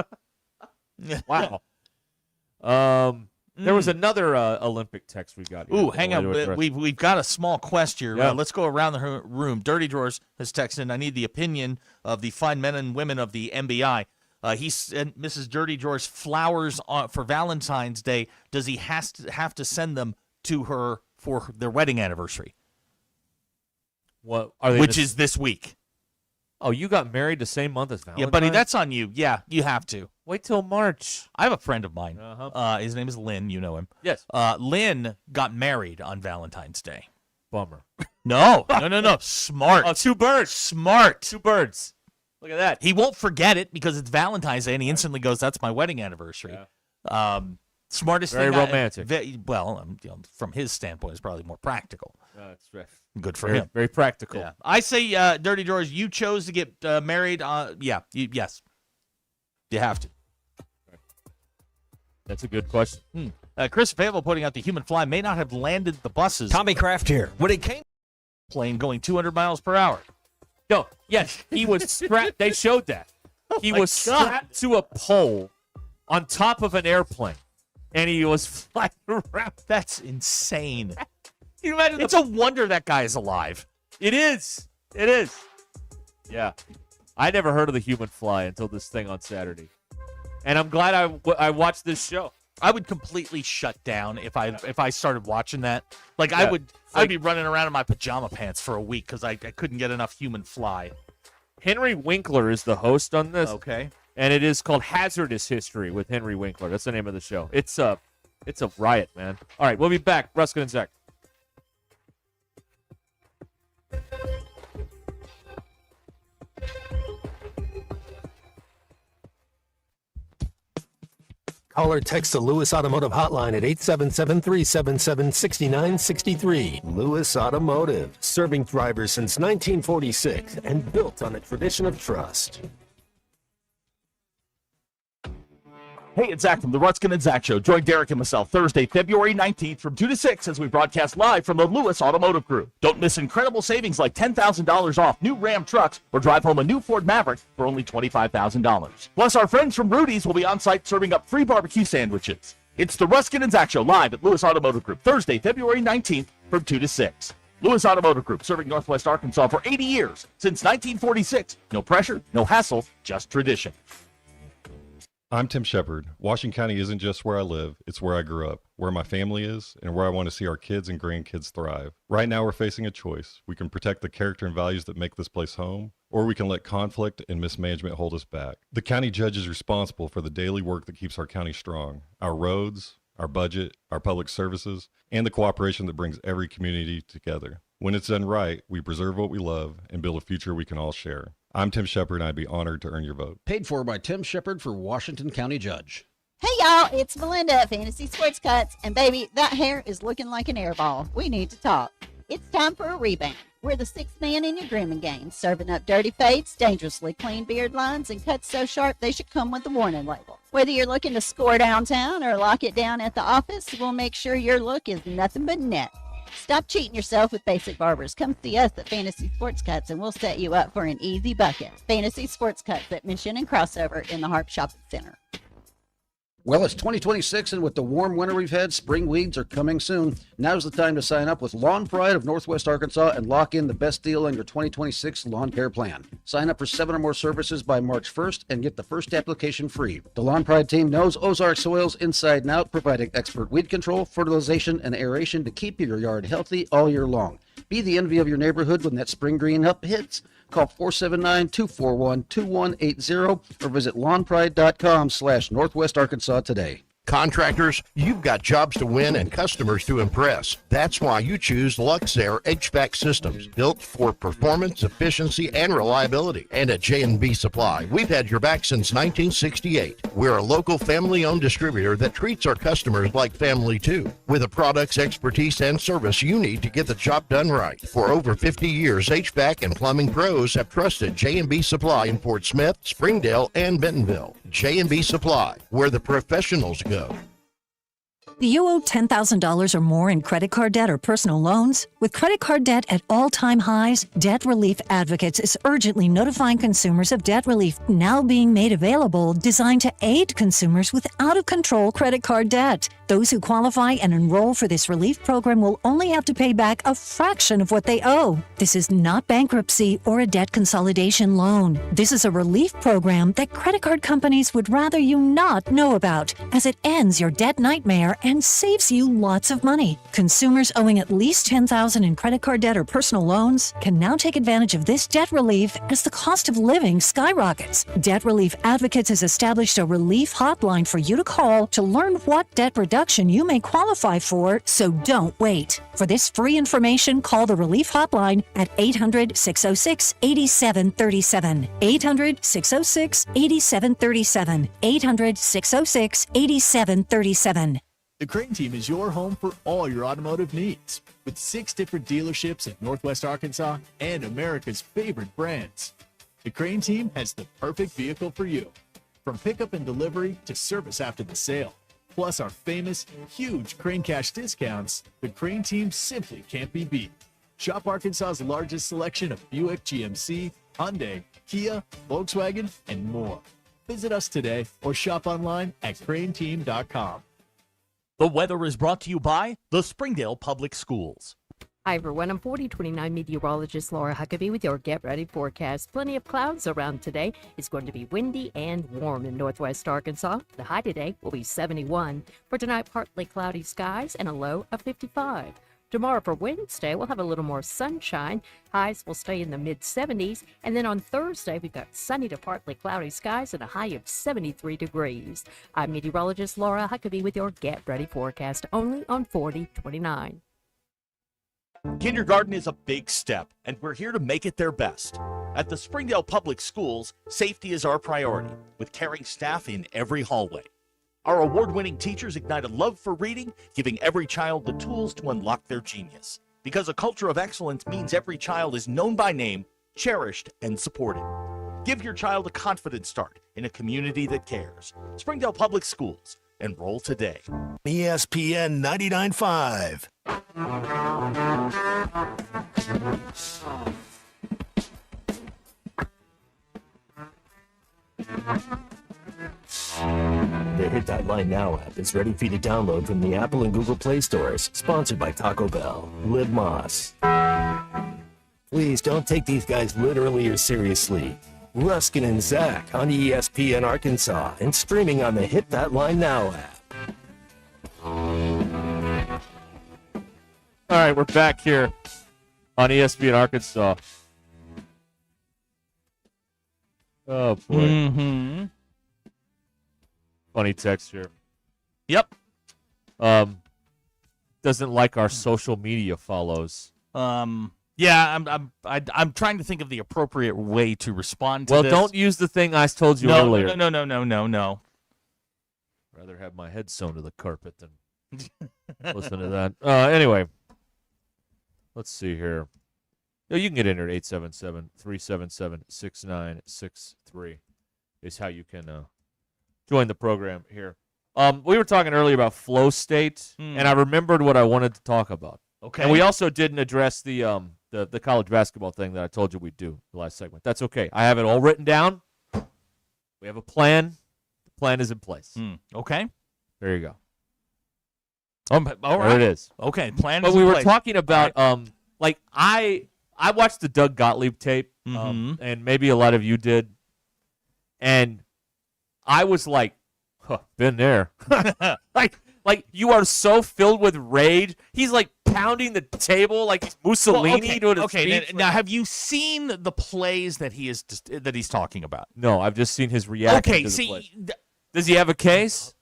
Wow. There was another Olympic text we got here.
Ooh, hang on. We've got a small quest here.
Yeah.
Let's go around the room. Dirty Drawers has texted, I need the opinion of the fine men and women of the MBI. He sent Mrs. Dirty Drawers flowers for Valentine's Day. Does he have to send them to her for their wedding anniversary?
What are they?
Which is this week.
Oh, you got married the same month as Valentine's?
Yeah, buddy, that's on you. Yeah, you have to.
Wait till March.
I have a friend of mine. His name is Lynn. You know him.
Yes.
Lynn got married on Valentine's Day.
Bummer.
No. Smart.
Oh, two birds.
Smart.
Two birds. Look at that.
He won't forget it because it's Valentine's Day, and he instantly goes, "That's my wedding anniversary."
Yeah.
Smartest
Very
thing.
romantic.
From his standpoint, it's probably more practical.
That's right.
Good for him.
Very practical.
Yeah. I say, Dirty Drawers, you chose to get married. Yes. You have to.
That's a good question.
Chris Favel pointing out the human fly may not have landed the buses.
Tommy Kraft here. When it came
plane going 200 miles per hour.
No, yes, he was strapped. They showed that. He was strapped to a pole on top of an airplane, and he was flying around.
That's insane.
Can you imagine?
It's a wonder that guy is alive.
It is. It is. Yeah. I never heard of the human fly until this thing on Saturday. And I'm glad I watched this show.
I would completely shut down if I started watching that. I'd be running around in my pajama pants for a week because I couldn't get enough human fly.
Henry Winkler is the host on this.
Okay.
And it is called Hazardous History with Henry Winkler. That's the name of the show. It's a riot, man. All right, we'll be back. Ruscin and Zach.
Call or text the Lewis Automotive Hotline at 877-377-6963. Lewis Automotive, serving drivers since 1946 and built on a tradition of trust.
Hey, it's Zach from the Ruscin and Zach Show. Join Derek and myself Thursday, February 19th from 2 to 6 as we broadcast live from the Lewis Automotive Group. Don't miss incredible savings like $10,000 off new Ram trucks or drive home a new Ford Maverick for only $25,000. Plus, our friends from Rudy's will be on site serving up free barbecue sandwiches. It's the Ruscin and Zach Show live at Lewis Automotive Group Thursday, February 19th from 2 to 6. Lewis Automotive Group, serving Northwest Arkansas for 80 years, since 1946. No pressure, no hassle, just tradition.
I'm Tim Shepard. Washington County isn't just where I live, it's where I grew up, where my family is, and where I want to see our kids and grandkids thrive. Right now we're facing a choice. We can protect the character and values that make this place home, or we can let conflict and mismanagement hold us back. The county judge is responsible for the daily work that keeps our county strong. Our roads, our budget, our public services, and the cooperation that brings every community together. When it's done right, we preserve what we love and build a future we can all share. I'm Tim Shepard, and I'd be honored to earn your vote.
Paid for by Tim Shepard for Washington County Judge.
Hey y'all, it's Melinda at Fantasy Sports Cuts, and baby, that hair is looking like an air ball. We need to talk. It's time for a rebound. We're the sixth man in your grooming game, serving up dirty fades, dangerously clean beard lines, and cuts so sharp they should come with a warning label. Whether you're looking to score downtown or lock it down at the office, we'll make sure your look is nothing but net. Stop cheating yourself with basic barbers. Come see us at Fantasy Sports Cuts, and we'll set you up for an easy bucket. Fantasy Sports Cuts at Mission and Crossover in the Harp Shopping Center.
Well, it's 2026, and with the warm winter we've had, spring weeds are coming soon. Now's the time to sign up with Lawn Pride of Northwest Arkansas and lock in the best deal on your 2026 lawn care plan. Sign up for 7 or more services by March 1st and get the first application free. The Lawn Pride team knows Ozark soils inside and out, providing expert weed control, fertilization, and aeration to keep your yard healthy all year long. Be the envy of your neighborhood when that spring green up hits. Call 479-241-2180 or visit lawnpride.com/Northwest Arkansas today.
Contractors, you've got jobs to win and customers to impress. That's why you choose Luxair HVAC systems, built for performance, efficiency, and reliability. And at J&B Supply, we've had your back since 1968. We're a local family-owned distributor that treats our customers like family too, with the products, expertise, and service you need to get the job done right. For over 50 years, HVAC and plumbing pros have trusted J&B Supply in Fort Smith, Springdale, and Bentonville. J&B Supply, where the professionals go.
Do you owe $10,000 or more in credit card debt or personal loans? With credit card debt at all-time highs, Debt Relief Advocates is urgently notifying consumers of debt relief now being made available, designed to aid consumers with out-of-control credit card debt. Those who qualify and enroll for this relief program will only have to pay back a fraction of what they owe. This is not bankruptcy or a debt consolidation loan. This is a relief program that credit card companies would rather you not know about, as it ends your debt nightmare and saves you lots of money. Consumers owing at least $10,000 in credit card debt or personal loans can now take advantage of this debt relief as the cost of living skyrockets. Debt Relief Advocates has established a relief hotline for you to call to learn what debt reduction you may qualify for, so don't wait. For this free information, call the relief hotline at 800-606-8737. 800-606-8737. 800-606-8737.
The Crane Team is your home for all your automotive needs, with 6 different dealerships in Northwest Arkansas and America's favorite brands. The Crane Team has the perfect vehicle for you, from pickup and delivery to service after the sale. Plus our famous, huge Crane Cash discounts, the Crane Team simply can't be beat. Shop Arkansas's largest selection of Buick, GMC, Hyundai, Kia, Volkswagen, and more. Visit us today or shop online at craneteam.com.
The weather is brought to you by the Springdale Public Schools.
Hi, everyone. I'm 4029 meteorologist Laura Huckabee with your Get Ready forecast. Plenty of clouds around today. It's going to be windy and warm in northwest Arkansas. The high today will be 71. For tonight, partly cloudy skies and a low of 55. Tomorrow for Wednesday, we'll have a little more sunshine. Highs will stay in the mid-70s. And then on Thursday, we've got sunny to partly cloudy skies and a high of 73 degrees. I'm meteorologist Laura Huckabee with your Get Ready forecast, only on 4029.
Kindergarten is a big step, and we're here to make it their best. At the Springdale Public Schools, safety is our priority, with caring staff in every hallway. Our award-winning teachers ignite a love for reading, giving every child the tools to unlock their genius. Because a culture of excellence means every child is known by name, cherished, and supported. Give your child a confident start in a community that cares. Springdale Public Schools. Enroll today.
ESPN 99.5.
The Hit That Line Now app is ready for you to download from the Apple and Google Play stores. Sponsored by Taco Bell. Live Moss. Please don't take these guys literally or seriously. Ruscin and Zach on ESPN Arkansas and streaming on the Hit That Line Now app.
All right, we're back here on ESPN Arkansas. Oh, boy.
Mm-hmm.
Funny text here.
Yep.
Doesn't like our social media follows.
Yeah, I'm trying to think of the appropriate way to respond to
well,
this.
don't use the thing I told you earlier.
No.
Rather have my head sewn to the carpet than listen to that. Anyway, let's see here. You can get in here at 877-377-6963 is how you can join the program here. We were talking earlier about flow state, and I remembered what I wanted to talk about.
Okay.
And we also didn't address the college basketball thing that I told you we'd do the last segment. That's okay. I have it all written down. We have a plan. The Plan is in place.
Okay.
There you go.
All right.
There it is.
Okay, plan
But
is
we
in
were
place.
talking about
All right.
I watched the Doug Gottlieb tape, and maybe a lot of you did, and I was like, been there. like you are so filled with rage. He's like pounding the table like he's Mussolini doing a speech.
Now, have you seen the plays that he's talking about?
No, I've just seen his reaction.
Okay,
to the
see,
play. Does he have a case?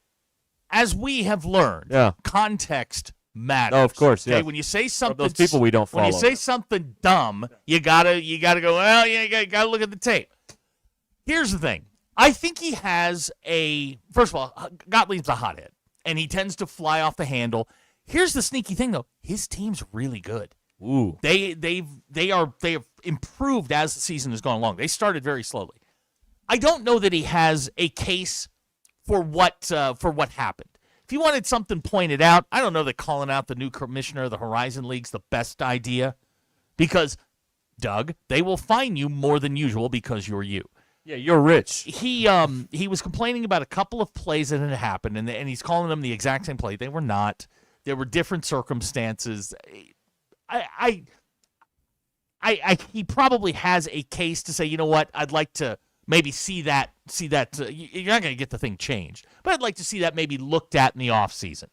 As we have learned, context matters.
Oh, of course.
Okay,
Yeah.
when you say something,
those people we don't
When you
follow.
say something dumb, you gotta go. Well, you gotta look at the tape. Here's the thing. I think he has first of all, Gottlieb's a hothead, and he tends to fly off the handle. Here's the sneaky thing, though. His team's really good.
Ooh.
They have improved as the season has gone along. They started very slowly. I don't know that he has a case for what happened. If he wanted something pointed out, I don't know that calling out the new commissioner of the Horizon League's the best idea, because Doug, they will fine you more than usual because you're you.
Yeah, you're rich.
He was complaining about a couple of plays that had happened, and he's calling them the exact same play. They were not. There were different circumstances. He probably has a case to say, you know what, I'd like to maybe see that. You're not going to get the thing changed, but I'd like to see that maybe looked at in the offseason.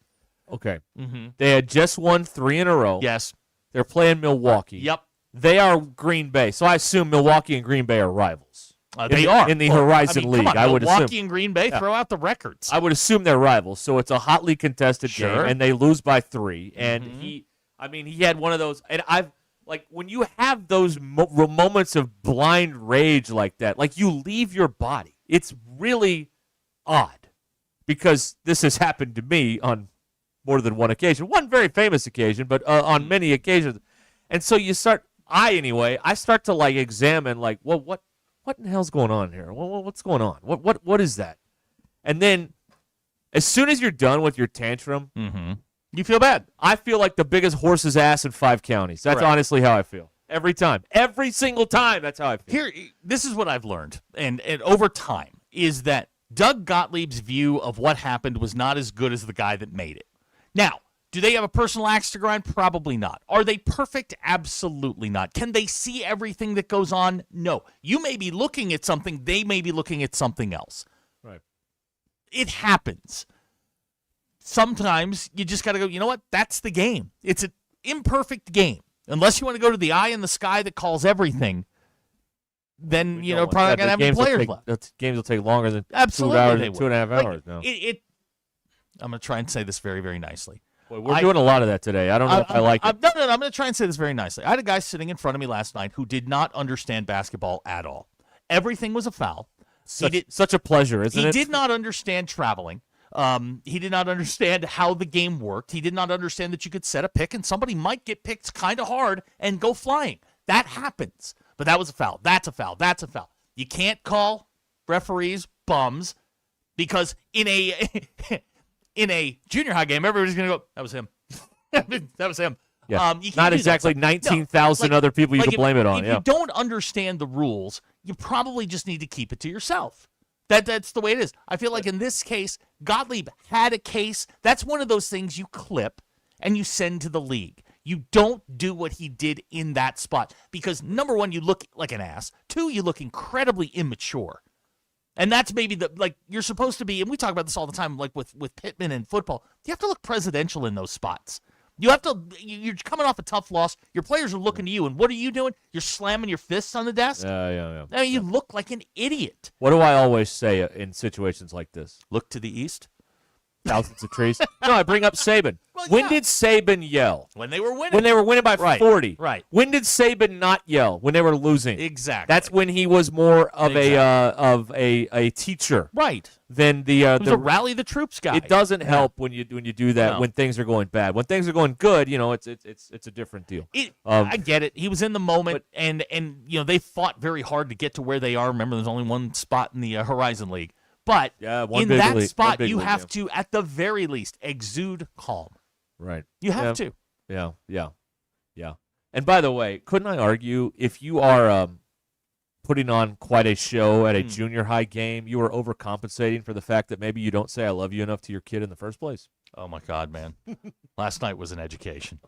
Okay.
Mm-hmm.
They had just won 3 in a row.
Yes.
They're playing Milwaukee.
Yep.
They are Green Bay, so I assume Milwaukee and Green Bay are rivals.
They are
in the Horizon League.
Come on,
I would
Milwaukee
assume.
and Green Bay, throw out the records.
I would assume they're rivals, so it's a hotly contested game, and they lose by 3. And he had one of those, and when you have those moments of blind rage like that, like you leave your body. It's really odd, because this has happened to me on more than one occasion. One very famous occasion, but on many occasions. And so I start to examine what in the hell's going on here? What's going on? What is that? And then as soon as you're done with your tantrum,
you feel bad.
I feel like the biggest horse's ass in 5 counties. That's honestly how I feel. Every time. Every single time, that's how I feel.
This is what I've learned, and over time, is that Doug Gottlieb's view of what happened was not as good as the guy that made it. Now, do they have a personal axe to grind? Probably not. Are they perfect? Absolutely not. Can they see everything that goes on? No. You may be looking at something, they may be looking at something else.
Right.
It happens. Sometimes you just got to go, you know what? That's the game. It's an imperfect game. Unless you want to go to the eye in the sky that calls everything, then, probably not going to have any players left.
The games will take longer than
Absolutely
2 hours,
they will.
2.5 hours now.
I'm going to try and say this very, very nicely.
Boy, we're doing a lot of that today. I don't know if I like it.
No, I'm going to try and say this very nicely. I had a guy sitting in front of me last night who did not understand basketball at all. Everything was a foul.
Such a pleasure, isn't it?
He did not understand traveling. He did not understand how the game worked. He did not understand that you could set a pick and somebody might get picked kind of hard and go flying. That happens. But that was a foul. That's a foul. That's a foul. You can't call referees bums, because in a junior high game, everybody's going to go, that was him. That was him.
Yeah.
You can't
Not
do
exactly
that.
19,000 other people you can blame it on.
If you don't understand the rules, you probably just need to keep it to yourself. That's the way it is. I feel like in this case, Gottlieb had a case. That's one of those things you clip and you send to the league. You don't do what he did in that spot, because, number one, you look like an ass. 2, you look incredibly immature. And that's maybe you're supposed to be, and we talk about this all the time, like with Pittman and football, you have to look presidential in those spots. You're coming off a tough loss. Your players are looking to you, and what are you doing? You're slamming your fists on the desk?
Yeah.
I mean, you look like an idiot.
What do I always say in situations like this?
Look to the east.
Thousands of trees. No, I bring up Saban. When did Saban yell?
When they were winning.
When they were winning by 40.
Right.
When did Saban not yell? When they were losing.
Exactly.
That's when he was more of a teacher.
Right.
Than
he was a rally the troops guy.
It doesn't help when you do that when things are going bad. When things are going good, it's a different deal.
I get it. He was in the moment, and they fought very hard to get to where they are. Remember, there's only one spot in the Horizon League. But in that spot, you have to, at the very least, exude calm.
Right.
You have to.
Yeah. And by the way, couldn't I argue, if you are putting on quite a show at a junior high game. You are overcompensating for the fact that maybe you don't say I love you enough to your kid in the first place.
Oh, my God, man. Last night was an education.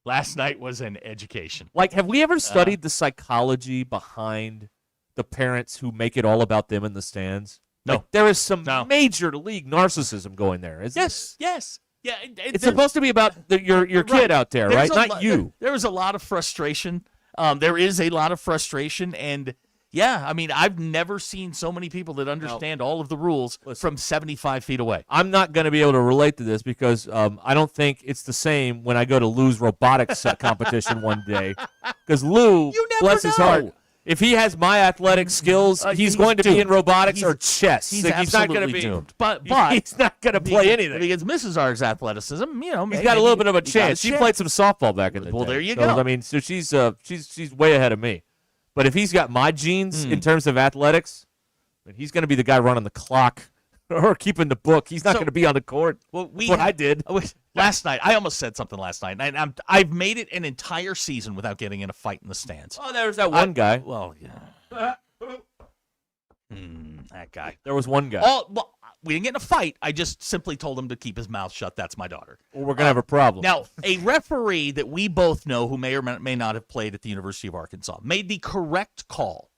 Last night was an education.
Like, have we ever studied the psychology behind the parents who make it all about them in the stands?
No.
Like, there is some major league narcissism going there, isn't
Yes, yes. Yeah,
It's supposed to be about your kid out there, right? Not you.
There was a lot of frustration. There is a lot of frustration, and yeah, I mean, I've never seen so many people that understand all of the rules from 75 feet away.
I'm not going to be able to relate to this because I don't think it's the same when I go to Lou's robotics competition one day. Because Lou, bless his heart, if he has my athletic skills, he's going to be in robotics or chess.
He's
Like,
absolutely
not going to be
doomed. But
he's not going to play anything.
If he gets Mrs. R's athleticism, you know,
He's got a little bit of a chance. She played some softball back in the day.
Well, there you
So,
go.
I mean, so she's way ahead of me. But if he's got my genes in terms of athletics, then he's going to be the guy running the clock or keeping the book. He's not going to be on the court.
Well,
That's what I did.
Last night, I almost said something last night. And I've made it an entire season without getting in a fight in the stands.
Oh, there was that one guy.
Well, yeah. That guy.
There was one guy.
Well, we didn't get in a fight. I just simply told him to keep his mouth shut. That's my daughter.
Well, we're going to have a problem.
Now, a referee that we both know who may or may not have played at the University of Arkansas made the correct call.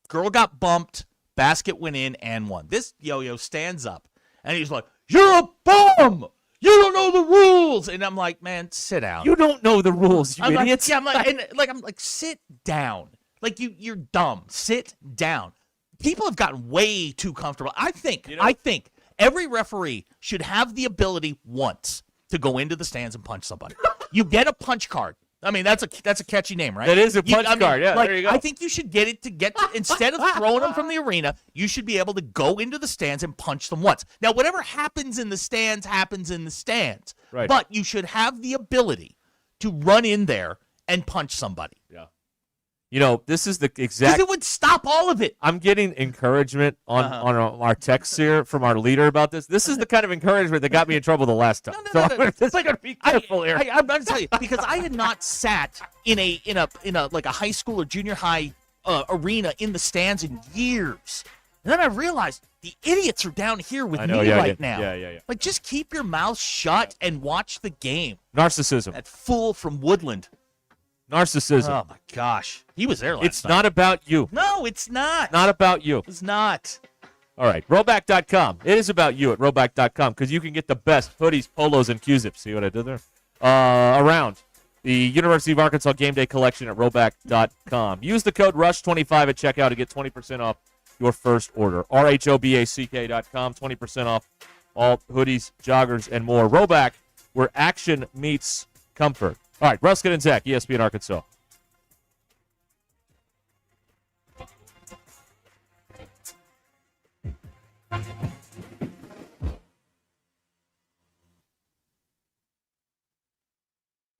Girl got bumped, basket went in, and won. This yo-yo stands up, and he's like, "You're a bum! You don't know the rules!" And I'm like, "Man, sit down.
You don't know the rules, you idiots."
I'm like, sit down. Like, you're dumb. Sit down. People have gotten way too comfortable. I think every referee should have the ability once to go into the stands and punch somebody. You get a punch card. I mean, that's a catchy name, right?
That is a punch card. Yeah,
like,
there you go.
I think you should get it instead of throwing them from the arena, you should be able to go into the stands and punch them once. Now, whatever happens in the stands happens in the stands.
Right.
But you should have the ability to run in there and punch somebody.
Yeah. You know, this is the exact.
Because it would stop all of it.
I'm getting encouragement on our texts here from our leader about this. This is the kind of encouragement that got me in trouble the last time. So I'm going to be careful here.
I'm going to tell you, because I had not sat in a like a high school or junior high arena in the stands in years. And then I realized the idiots are down here with me right now.
Yeah.
Like, just keep your mouth shut and watch the game.
Narcissism.
That fool from Woodland.
Narcissism.
Oh, my gosh. He was there last
It's
night.
not about you.
No, it's not.
Not about you.
It's not.
All right, Roback.com. It is about you at Roback.com because you can get the best hoodies, polos, and Q-zips. See what I did there? Around the University of Arkansas Game Day collection at Roback.com. Use the code RUSH25 at checkout to get 20% off your first order. RHOBACK.com, 20% off all hoodies, joggers, and more. Roback, where action meets comfort. All right, Ruscin and Zach, ESPN Arkansas.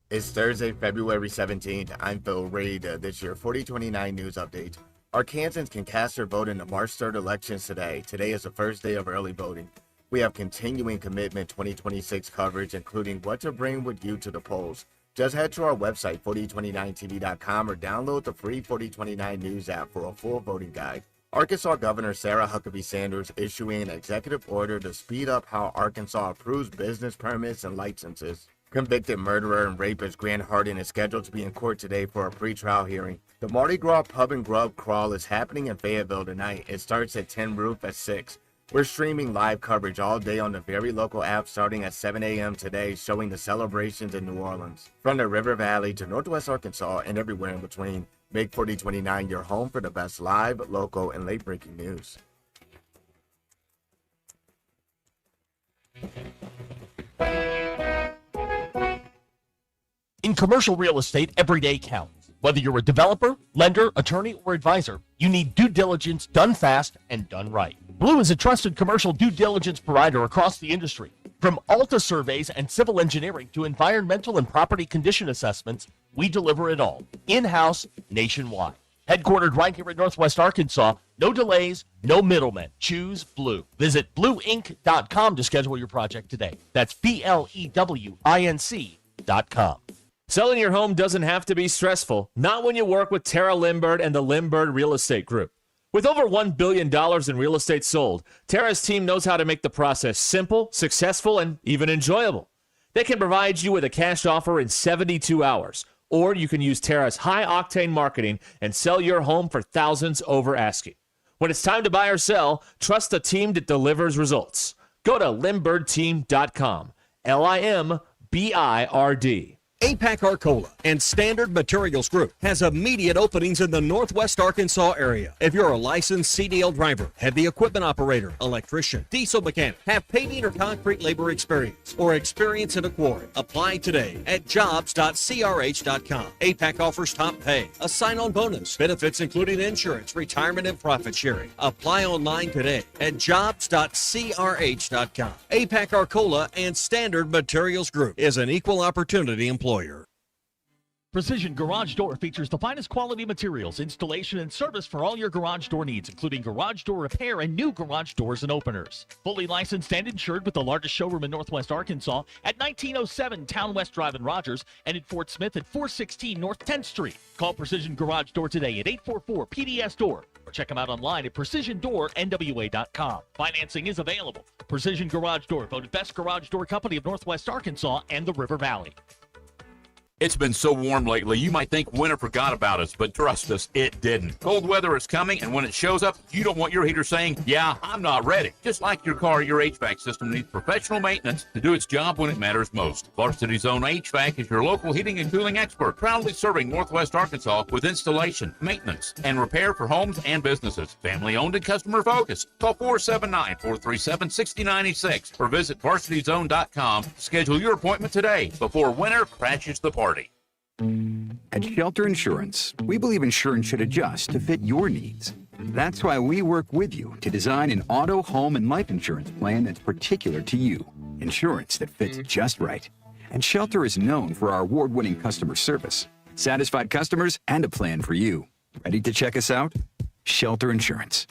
It's Thursday, February 17th. I'm Phil Reed. This year 4029 News Update. Arkansans can cast their vote in the March 3rd elections today. Today is the first day of early voting. We have continuing commitment 2026 coverage, including what to bring with you to the polls. Just head to our website, 4029tv.com, or download the free 4029 News app for a full voting guide. Arkansas Governor Sarah Huckabee Sanders issuing an executive order to speed up how Arkansas approves business permits and licenses. Convicted murderer and rapist Grant Hardin is scheduled to be in court today for a pretrial hearing. The Mardi Gras Pub and Grub Crawl is happening in Fayetteville tonight. It starts at 10 Roof at 6. We're streaming live coverage all day on the very local app starting at 7 a.m. today, showing the celebrations in New Orleans. From the River Valley to Northwest Arkansas and everywhere in between, make 4029 your home for the best live, local, and late-breaking news.
In commercial real estate, every day counts. Whether you're a developer, lender, attorney, or advisor, you need due diligence done fast and done right. Blue is a trusted commercial due diligence provider across the industry. From Alta surveys and civil engineering to environmental and property condition assessments, we deliver it all, in-house, nationwide. Headquartered right here in Northwest Arkansas, no delays, no middlemen. Choose Blue. Visit blueinc.com to schedule your project today. That's BLEWINC.com.
Selling your home doesn't have to be stressful, not when you work with Tara Limbird and the Limbird Real Estate Group. With over $1 billion in real estate sold, Tara's team knows how to make the process simple, successful, and even enjoyable. They can provide you with a cash offer in 72 hours, or you can use Tara's high-octane marketing and sell your home for thousands over asking. When it's time to buy or sell, trust the team that delivers results. Go to LimbIrdTeam.com, LIMBIRD.
APAC Arcola and Standard Materials Group has immediate openings in the Northwest Arkansas area. If you're a licensed CDL driver, heavy equipment operator, electrician, diesel mechanic, have paving or concrete labor experience, or experience in a quarry, apply today at jobs.crh.com. APAC offers top pay, a sign-on bonus, benefits including insurance, retirement, and profit sharing. Apply online today at jobs.crh.com. APAC Arcola and Standard Materials Group is an equal opportunity employer.
Precision Garage Door features the finest quality materials, installation, and service for all your garage door needs, including garage door repair and new garage doors and openers. Fully licensed and insured with the largest showroom in Northwest Arkansas at 1907 Town West Drive in Rogers and in Fort Smith at 416 North 10th Street. Call Precision Garage Door today at 844-PDS-DOOR or check them out online at PrecisionDoorNWA.com. Financing is available. Precision Garage Door, voted best garage door company of Northwest Arkansas and the River Valley.
It's been so warm lately, you might think winter forgot about us, but trust us, it didn't. Cold weather is coming, and when it shows up, you don't want your heater saying, yeah, I'm not ready. Just like your car, your HVAC system needs professional maintenance to do its job when it matters most. Varsity Zone HVAC is your local heating and cooling expert, proudly serving Northwest Arkansas with installation, maintenance, and repair for homes and businesses. Family-owned and customer-focused. Call 479-437-6096 or visit varsityzone.com to schedule your appointment today before winter crashes the party.
At Shelter Insurance, we believe insurance should adjust to fit your needs. That's why we work with you to design an auto, home, and life insurance plan that's particular to you. Insurance that fits just right. And Shelter is known for our award-winning customer service, satisfied customers, and a plan for you. Ready to check us out? Shelter Insurance.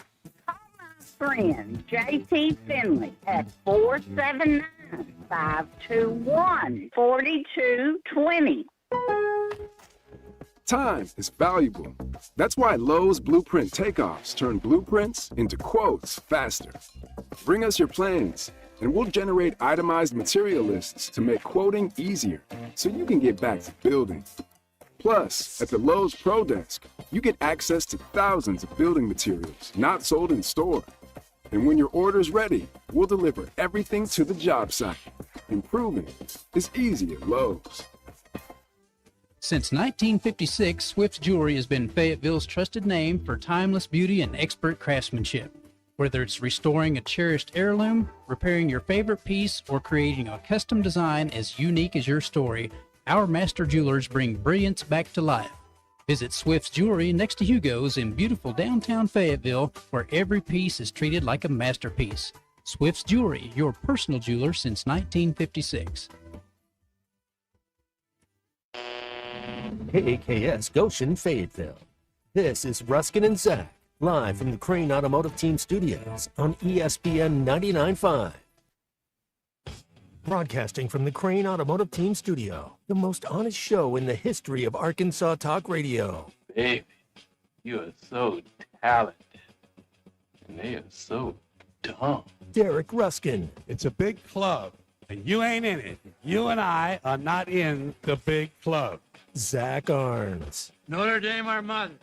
Friend, J.T. Finley at 479-521-4220.
Time is valuable. That's why Lowe's Blueprint Takeoffs turn blueprints into quotes faster. Bring us your plans, and we'll generate itemized material lists to make quoting easier so you can get back to building. Plus, at the Lowe's Pro Desk, you get access to thousands of building materials not sold in store. And when your order's ready, we'll deliver everything to the job site. Improving is easy at Lowe's.
Since 1956, Swift's Jewelry has been Fayetteville's trusted name for timeless beauty and expert craftsmanship. Whether it's restoring a cherished heirloom, repairing your favorite piece, or creating a custom design as unique as your story, our master jewelers bring brilliance back to life. Visit Swift's Jewelry next to Hugo's in beautiful downtown Fayetteville, where every piece is treated like a masterpiece. Swift's Jewelry, your personal jeweler since 1956.
KAKS Goshen, Fayetteville. This is Ruscin and Zach, live from the Crane Automotive Team Studios on ESPN 99.5. Broadcasting from the Crane Automotive Team Studio, the most honest show in the history of Arkansas Talk Radio.
Baby, you are so talented, and they are so dumb.
Derek Ruscin.
It's a big club, and you ain't in it. You and I are not in the big club.
Zach Arns.
Notre Dame Armand.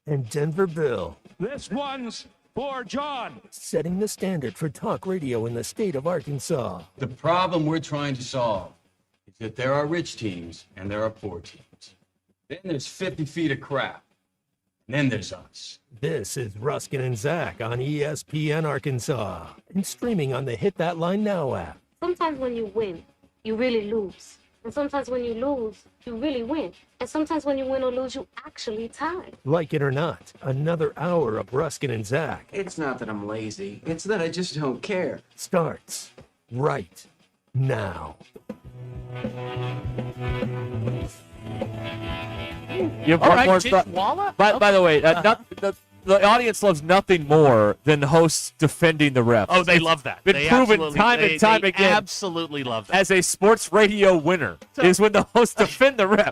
And Denver Bill.
This one's for John.
Setting the standard for talk radio in the state of Arkansas.
The problem we're trying to solve is that there are rich teams and there are poor teams. Then there's 50 feet of crap. And then there's us.
This is Ruscin and Zach on ESPN Arkansas and streaming on the Hit That Line Now app.
Sometimes when you win, you really lose. And sometimes when you lose, you really win. And sometimes when you win or lose, you actually tie.
Like it or not, another hour of Ruscin and Zach.
It's not that I'm lazy. It's that I just don't care.
Starts right now.
You have
All right,
more
Ginwala?
By the way, the audience loves nothing more than the hosts defending the refs.
Oh, they love that.
Been
They
proven
absolutely-
time
they-
and time
they
again.
absolutely love that.
As a sports radio winner is when the hosts defend the ref.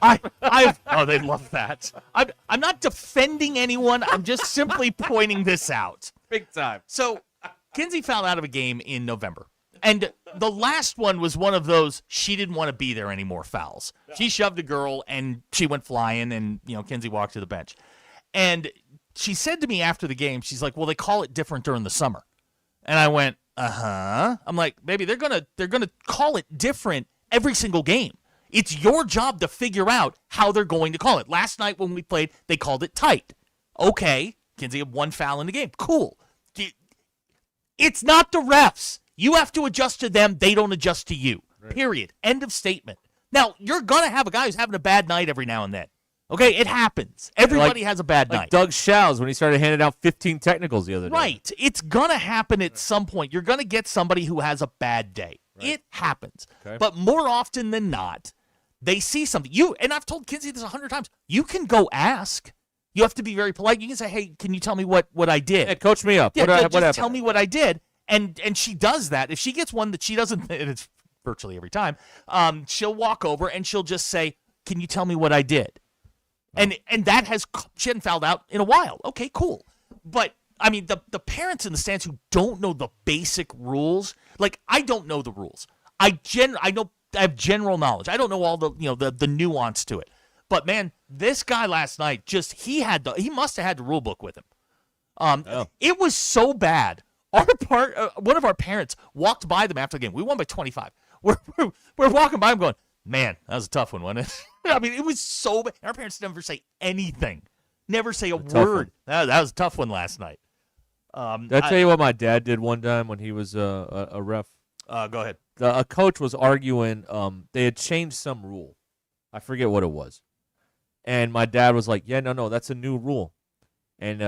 Oh, they love that. I'm not defending anyone. I'm just simply pointing this out.
Big time.
So, Kinsey fouled out of a game in November. And the last one was one of those she didn't want to be there anymore fouls. She shoved a girl, and she went flying, and, Kinsey walked to the bench. And she said to me after the game, she's like, well, they call it different during the summer. And I went, uh-huh. I'm like, baby, they're gonna call it different every single game. It's your job to figure out how they're going to call it. Last night when we played, they called it tight. Okay, Kinsey had one foul in the game. Cool. It's not the refs. You have to adjust to them. They don't adjust to you. Right. Period. End of statement. Now, you're going to have a guy who's having a bad night every now and then. Okay, it happens. Everybody has a bad night.
Doug Shows when he started handing out 15 technicals the other day.
Right. It's going to happen at some point. You're going to get somebody who has a bad day. Right. It happens. Okay. But more often than not, they see something. And I've told Kinsey this 100 times. You can go ask. You have to be very polite. You can say, hey, can you tell me what I did?
Yeah, coach me up.
Yeah,
what
just tell me what I did. And she does that. If she gets one that she doesn't, and it's virtually every time, she'll walk over and she'll just say, can you tell me what I did? Oh. And that she hadn't fouled out in a while. Okay, cool. But, I mean, the parents in the stands who don't know the basic rules, like, I don't know the rules. I have general knowledge. I don't know all the nuance to it. But, man, this guy last night, he must have had the rule book with him. It was so bad. One of our parents walked by them after the game. We won by 25. We're walking by them going, man, that was a tough one, wasn't it? I mean, it was so bad. Our parents never say anything. Never say a word. That was a tough one last night.
Did I tell you what my dad did one time when he was a ref?
Go ahead.
A coach was arguing. They had changed some rule. I forget what it was. And my dad was like, yeah, no, that's a new rule. And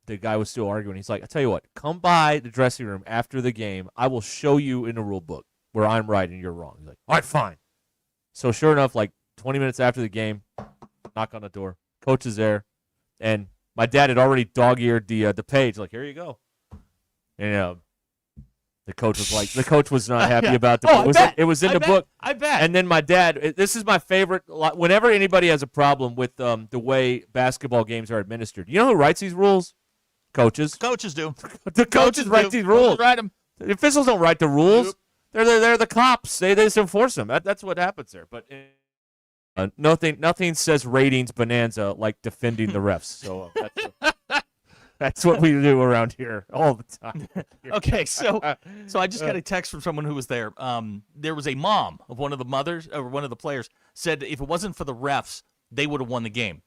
the guy was still arguing. He's like, I tell you what, come by the dressing room after the game. I will show you in the rule book where I'm right and you're wrong. He's like, all right, fine. So sure enough, like 20 minutes after the game, knock on the door. Coach is there. And my dad had already dog-eared the page. Like, here you go. And the coach was not happy about the book. It was in the book.
I bet.
And then my dad, this is my favorite. Whenever anybody has a problem with the way basketball games are administered, you know who writes these rules? Coaches.
Coaches do.
The coaches write these rules.
Write them.
The officials don't write the rules. Nope. They're the cops. They just enforce them. That's what happens there. But nothing says ratings bonanza like defending the refs. So that's what we do around here all the time.
Okay, so I just got a text from someone who was there. There was a mom of one of the mothers or one of the players said if it wasn't for the refs, they would have won the game.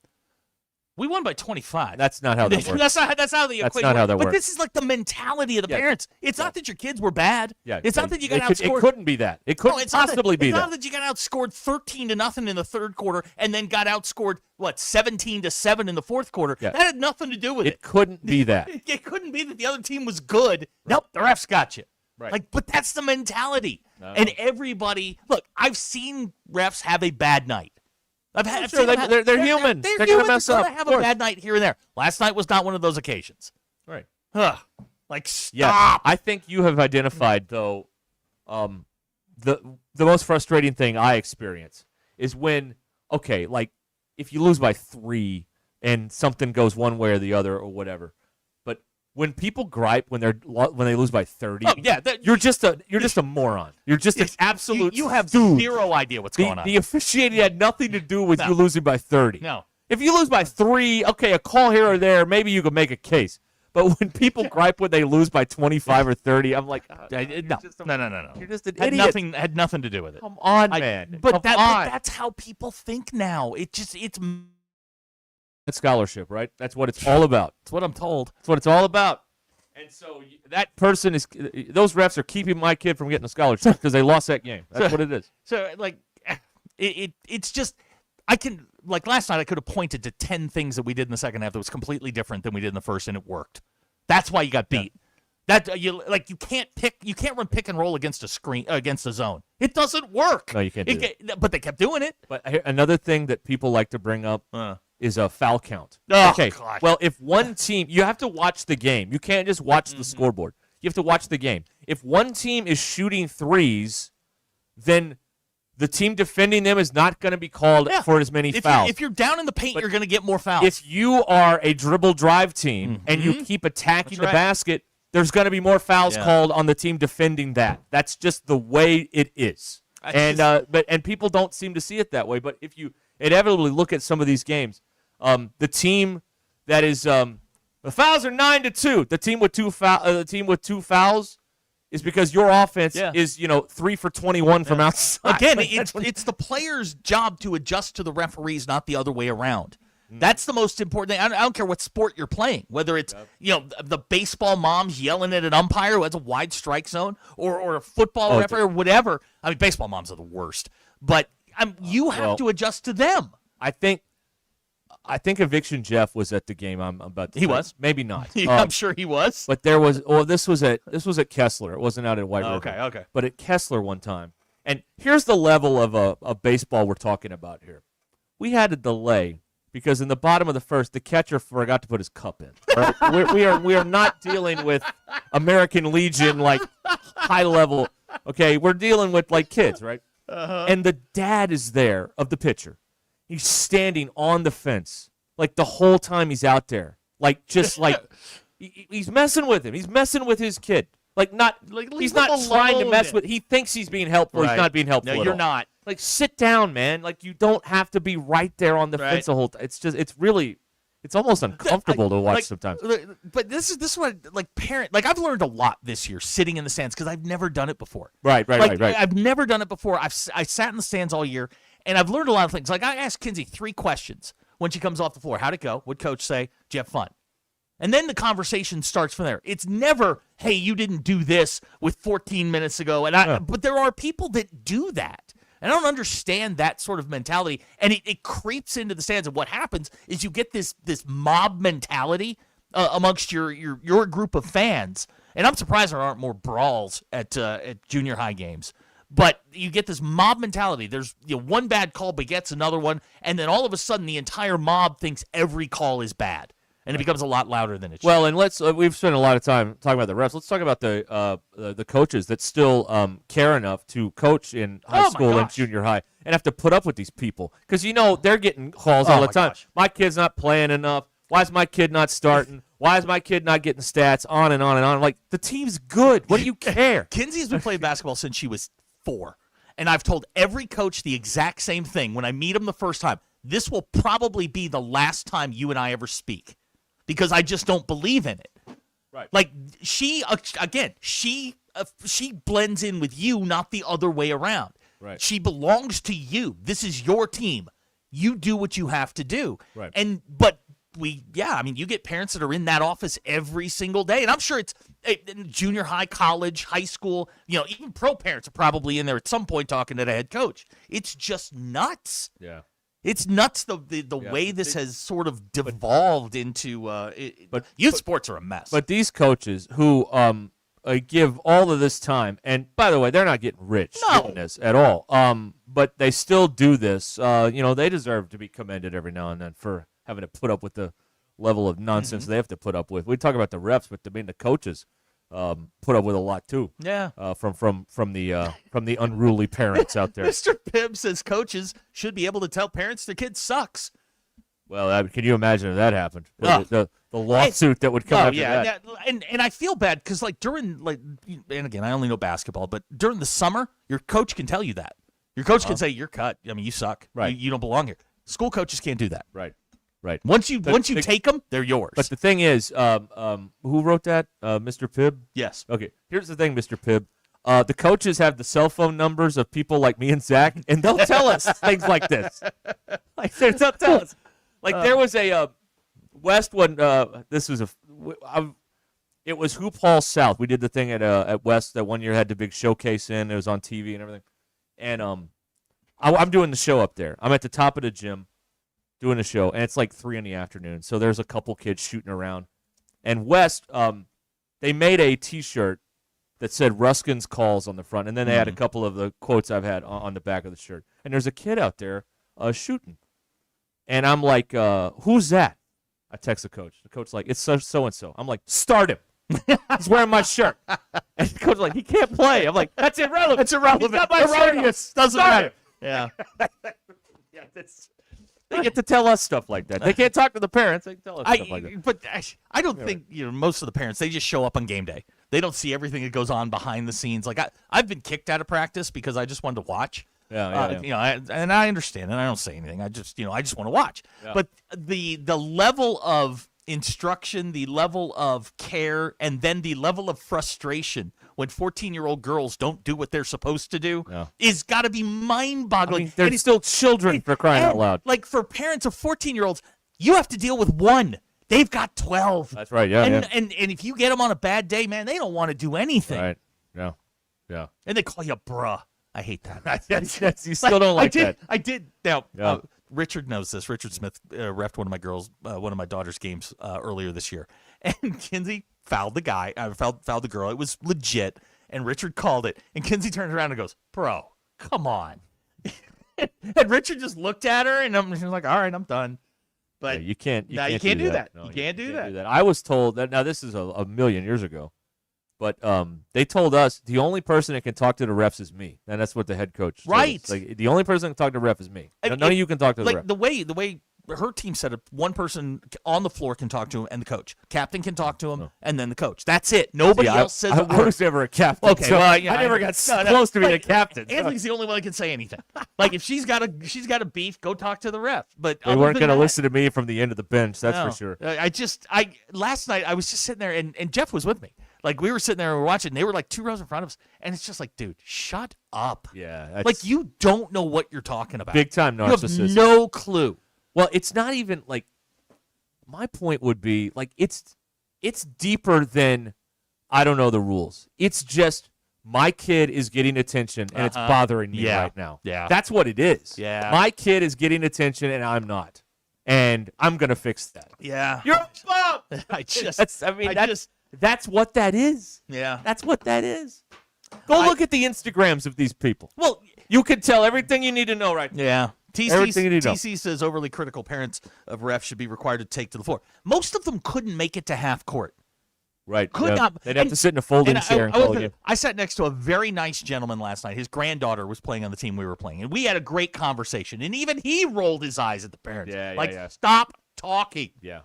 We won by 25.
That's not how that works.
That's how the equation
That's not how that works.
But this is like the mentality of the parents. It's not that your kids were bad.
Yeah,
it's not that you got outscored.
It couldn't be that. It couldn't possibly be that.
It's not that you got outscored 13-0 in the third quarter and then got outscored 17-7 in the fourth quarter.
Yeah.
That had nothing to do with it.
It couldn't be that.
It couldn't be that the other team was good. Nope, the refs got you.
Right.
But that's the mentality. No. And everybody, look, I've seen refs have a bad night. I've
sure, they're human. They're going to mess up.
They're going to have a bad night here and there. Last night was not one of those occasions.
Right.
Stop.
Yeah, I think you have identified, though, the most frustrating thing I experience is when, if you lose by 3 and something goes one way or the other or whatever, but when people gripe when they lose by 30, you're just a moron. You're just an absolute.
You have
dude.
zero idea what's going on.
The officiating had nothing to do with you losing by 30.
No.
If you lose by 3, okay, a call here or there, maybe you could make a case. But when people gripe when they lose by 25 or 30, I'm like,
no.
You're just an
idiot. Had nothing to do with it.
Come on, man.
But that's how people think now. It's
scholarship, right? That's what it's all about.
That's what I'm told.
That's what it's all about. And so that person those refs are keeping my kid from getting a scholarship because they lost that game. That's what it is.
So, it's just, last night I could have pointed to 10 things that we did in the second half that was completely different than we did in the first, and it worked. That's why you got beat. Yeah. You can't run pick and roll against a zone. It doesn't work.
No, you can't do that.
But they kept doing it.
But another thing that people like to bring up is a foul count.
Oh,
okay.
God.
Well, if one team, you have to watch the game. You can't just watch the scoreboard. You have to watch the game. If one team is shooting threes, then the team defending them is not going to be called for as many fouls.
If you're down in the paint, you're going to get more fouls.
If you are a dribble drive team and you keep attacking the basket, there's going to be more fouls called on the team defending that. That's just the way it is. And people don't seem to see it that way. But if you inevitably look at some of these games, the team that is the fouls are 9-2. The team with two fouls is because your offense is 3 for 21 from outside.
Again, it's the player's job to adjust to the referees, not the other way around. That's the most important thing. I don't care what sport you're playing, whether it's the baseball moms yelling at an umpire who has a wide strike zone, or a football referee or whatever. I mean, baseball moms are the worst, but you have to adjust to them.
I think Eviction Jeff was at the game I'm about to
He
say.
was?
Maybe not.
I'm sure he was.
But there was this was at Kessler. It wasn't out at White River.
Okay.
But at Kessler one time. And here's the level of baseball we're talking about here. We had a delay because in the bottom of the first, the catcher forgot to put his cup in. Right? we are not dealing with American Legion like high level. Okay, we're dealing with like kids, right? And the dad is there of the pitcher. He's standing on the fence like the whole time he's out there, like just like he's messing with him. He's messing with his kid. Like he's not trying to mess with. He thinks he's being helpful. Right. He's not being helpful.
No, you're not.
Like sit down, man. Like you don't have to be right there on the fence the whole time. It's almost uncomfortable to watch sometimes.
But this is what I've learned a lot this year sitting in the stands because I've never done it before.
Right.
I've never done it before. I sat in the stands all year. And I've learned a lot of things. Like I asked Kinsey 3 questions when she comes off the floor. How'd it go? What'd coach say? Did you have fun? And then the conversation starts from there. It's never, hey, you didn't do this with 14 minutes ago. But there are people that do that. And I don't understand that sort of mentality. And it creeps into the stands. And what happens is you get this mob mentality amongst your group of fans. And I'm surprised there aren't more brawls at junior high games. But you get this mob mentality. There's one bad call begets another one, and then all of a sudden the entire mob thinks every call is bad, and it becomes a lot louder than it should.
Well, and we've spent a lot of time talking about the refs. Let's talk about the coaches that still care enough to coach in high school and junior high and have to put up with these people because they're getting calls all the time. Gosh. My kid's not playing enough. Why is my kid not starting? Why is my kid not getting stats? On and on and on. Like the team's good. What do you care?
Kinsey's been playing basketball since she was 4. And I've told every coach the exact same thing when I meet him the first time. This will probably be the last time you and I ever speak because I just don't believe in it.
Right.
Like she blends in with you, not the other way around.
Right.
She belongs to you. This is your team. You do what you have to do.
Right.
But you get parents that are in that office every single day. And I'm sure it's junior high, college, high school, even pro parents are probably in there at some point talking to the head coach. It's just nuts.
Yeah.
It's nuts the way this has sort of devolved into youth sports are a mess.
But these coaches who give all of this time, and by the way, they're not getting rich doing this at all. But they still do this. They deserve to be commended every now and then for having to put up with the level of nonsense they have to put up with. We talk about the refs, but the coaches put up with a lot too.
Yeah.
From the unruly parents out there.
Mr. Pibb says coaches should be able to tell parents their kid sucks.
Well, can you imagine if that happened? The lawsuit that would come after that.
And I feel bad because during and again I only know basketball, but during the summer your coach can tell you that. Your coach can say you're cut. I mean you suck.
Right.
You don't belong here. School coaches can't do that.
Right.
Once you take them, they're yours.
But the thing is, who wrote that? Mr. Pibb?
Yes.
Okay. Here's the thing, Mr. Pibb. The coaches have the cell phone numbers of people like me and Zach, and they'll tell us things like this. They'll tell us. There was a West one. It was Hoop Hall South. We did the thing at West that one year had the big showcase in. It was on TV and everything. And I'm doing the show up there. I'm at the top of the gym doing a show, and it's like 3 p.m. So there's a couple kids shooting around. And West, they made a T-shirt that said Ruskin's calls on the front, and then they had a couple of the quotes I've had on the back of the shirt. And there's a kid out there shooting. And I'm like, who's that? I text the coach. The coach's like, it's so-and-so. I'm like, start him. He's wearing my shirt. And the coach's like, he can't play. I'm like, that's irrelevant.
It's irrelevant.
He's got my shirt.
Doesn't matter. Yeah.
Yeah, they get to tell us stuff like that. They can't talk to the parents. They can tell us stuff like that.
But I don't think most of the parents, they just show up on game day. They don't see everything that goes on behind the scenes. Like I've been kicked out of practice because I just wanted to watch.
Yeah.
And I understand, and I don't say anything. I just want to watch.
Yeah.
But the level of instruction, the level of care, and then the level of frustration when 14-year-old girls don't do what they're supposed to do is got to be mind-boggling.
I mean, they're still children, for crying out loud.
Like, for parents of 14-year-olds, you have to deal with one. They've got 12.
That's right, yeah.
And if you get them on a bad day, man, they don't want to do anything.
Right, yeah.
And they call you bruh. I hate that.
You still don't like that.
I did. Now, Richard knows this. Richard Smith reffed one of my daughter's games earlier this year, and Kinsey fouled the guy. Fouled the girl. It was legit, and Richard called it. And Kinsey turns around and goes, "Bro, come on." And Richard just looked at her, and she was like, "All right, I'm done." But
you can't.
You can't do that.
No,
you can't do that.
I was told that. Now this is a million years ago. But they told us the only person that can talk to the refs is me, and that's what the head coach told
right.
us. Like, the only person that can talk to the ref is me. None of you can talk to the ref.
The way her team set up, one person on the floor can talk to him, and the coach. Captain can talk to him, and then the coach. That's it. Nobody else says a word.
I was never a captain.
Okay,
so
well,
I never got close to being a captain.
Anthony's the only one that can say anything. Like if she's got a beef, go talk to the ref. But
they weren't going to listen to me from the end of the bench. That's for sure.
Last night I was just sitting there, and Jeff was with me. Like, we were sitting there and we were watching, and they were like 2 rows in front of us, and it's just like, dude, shut up.
Yeah.
Like, you don't know what you're talking about.
Big time narcissist.
You have no clue.
Well, it's not even, like, my point would be, like, it's deeper than I don't know the rules. It's just my kid is getting attention, and it's bothering me right now.
Yeah.
That's what it is.
Yeah.
My kid is getting attention, and I'm not. And I'm going to fix that.
Yeah.
You're a bum! That's what that is.
Yeah.
That's what that is. Go look at the Instagrams of these people.
Well,
you can tell everything you need to know right now.
Yeah.
TC
says overly critical parents of refs should be required to take to the floor. Most of them couldn't make it to half court.
Right.
Could not.
They'd have to sit in a folding chair and call a game.
I sat next to a very nice gentleman last night. His granddaughter was playing on the team we were playing, and we had a great conversation. And even he rolled his eyes at the parents. Stop talking.
Yeah.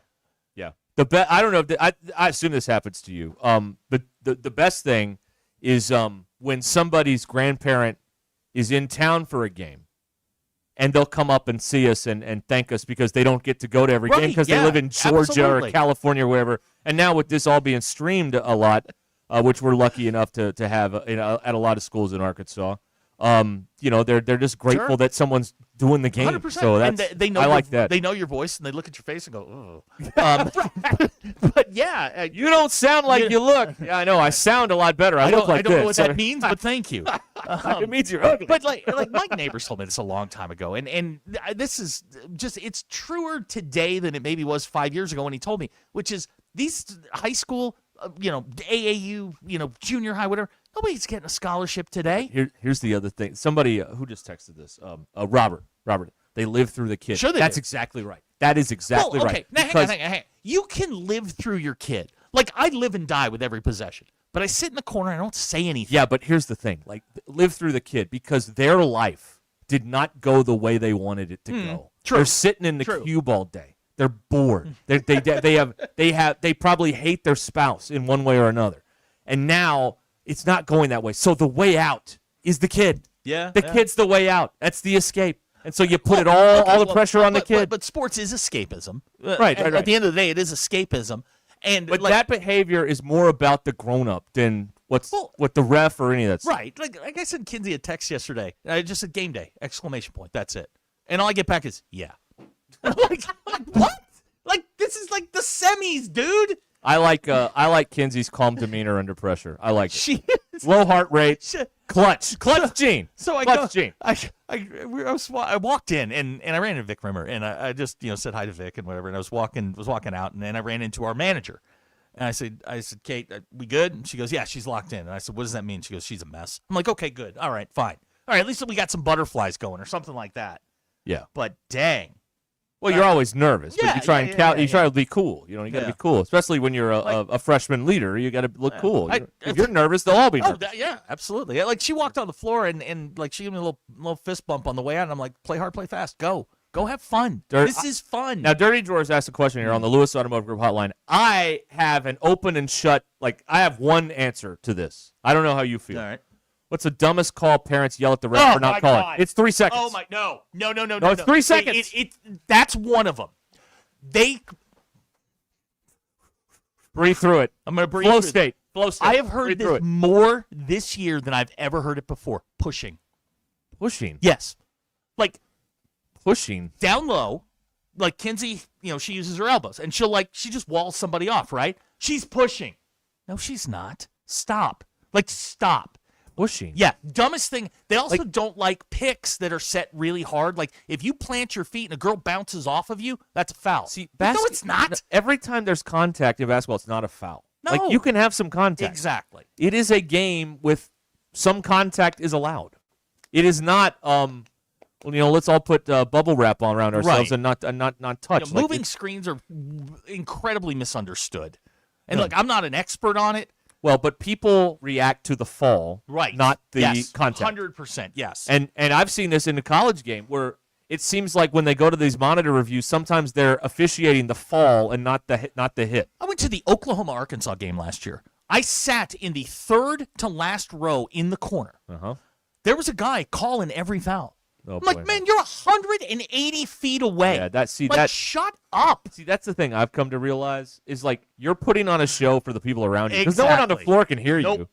I don't know if I assume this happens to you. But the best thing is when somebody's grandparent is in town for a game, and they'll come up and see us and thank us because they don't get to go to every game because they live in Georgia or California or wherever. And now with this all being streamed a lot, which we're lucky enough to have at a lot of schools in Arkansas, they're just grateful that someone's doing the game.
100%.
So that's,
they know
I like that.
They know your voice, and they look at your face and go, "Oh." But yeah,
you don't sound like you look. Yeah, I know. I sound a lot better. I look like
I don't know what
this.
that means, but thank you.
It means you're ugly.
But like my neighbors told me this a long time ago, and this is just, it's truer today than it maybe was 5 years ago when he told me, which is these high school, AAU, junior high, whatever. Nobody's getting a scholarship today.
Here's the other thing. Somebody who just texted this, Robert. They live through the kid.
Sure,
that's exactly right. That is exactly right.
Now, hang on. You can live through your kid. Like, I live and die with every possession, but I sit in the corner and I don't say anything.
Yeah, but here's the thing. Like, live through the kid because their life did not go the way they wanted it to go.
True.
They're sitting in the cube all day. They're bored. They probably hate their spouse in one way or another, and now it's not going that way. So the way out is the kid.
Yeah,
the kid's the way out. That's the escape. And so you put all the pressure on the kid.
But sports is escapism.
Right.
At the end of the day, it is escapism.
But that behavior is more about the grown-up than what the ref or any of that stuff.
Right. Like I sent Kinsey a text yesterday. I just said game day, ! That's it. And all I get back is, yeah. like what? Like, this is like the semis, dude.
I like Kinsey's calm demeanor under pressure. I like it.
She is.
Low heart rate. Clutch Gene.
So
Gene.
I walked in and I ran into Vic Rimmer and I just said hi to Vic and whatever, and I was walking out, and then I ran into our manager, and I said Kate, we good? And she goes, yeah, she's locked in. And I said, what does that mean? She goes, she's a mess. I'm like, okay, good, all right, fine, all right, at least we got some butterflies going or something like that.
Yeah.
But dang,
Well, you're always nervous, but
Yeah,
you try
yeah,
and
yeah,
you try to be cool. You got to be cool, especially when you're a freshman leader. You got to look cool. If you're nervous, they'll all be nervous.
Yeah, absolutely. Yeah, like she walked on the floor and like she gave me a little fist bump on the way out, and I'm like, play hard, play fast, go have fun. This is fun.
Now, Dirty Drawers asked a question here on the Lewis Automotive Group hotline. I have an open and shut. Like I have one answer to this. I don't know how you feel.
All right.
What's the dumbest call parents yell at the ref for not calling?
God.
It's 3 seconds.
Oh my no,
it's 3 seconds.
That's one of them. They
breathe through it.
I'm gonna breathe
Flow
through
state.
it.
Flow state.
I have heard this more this year than I've ever heard it before. Pushing. Yes. Like
pushing
down low. Like Kinsey, she uses her elbows and she just walls somebody off, right? She's pushing. No, she's not. Stop. Stop.
Pushing.
Yeah, dumbest thing. They also don't like picks that are set really hard. Like if you plant your feet and a girl bounces off of you, that's a foul.
See,
no, it's not.
Every time there's contact in basketball, it's not a foul.
No.
Like you can have some contact.
Exactly.
It is a game with some contact is allowed. It is not. Let's all put bubble wrap on around ourselves and not touch.
Moving screens are incredibly misunderstood, and I'm not an expert on it.
Well, but people react to the fall,
right?
Not the
yes,
contact.
100%, yes.
And I've seen this in the college game where it seems like when they go to these monitor reviews, sometimes they're officiating the fall and not the hit.
I went to the Oklahoma-Arkansas game last year. I sat in the third to last row in the corner. There was a guy calling every foul.
Oh,
I'm like, man, you're 180 feet away.
Yeah,
shut up.
See, that's the thing I've come to realize is you're putting on a show for the people around you because no one on the floor can hear you.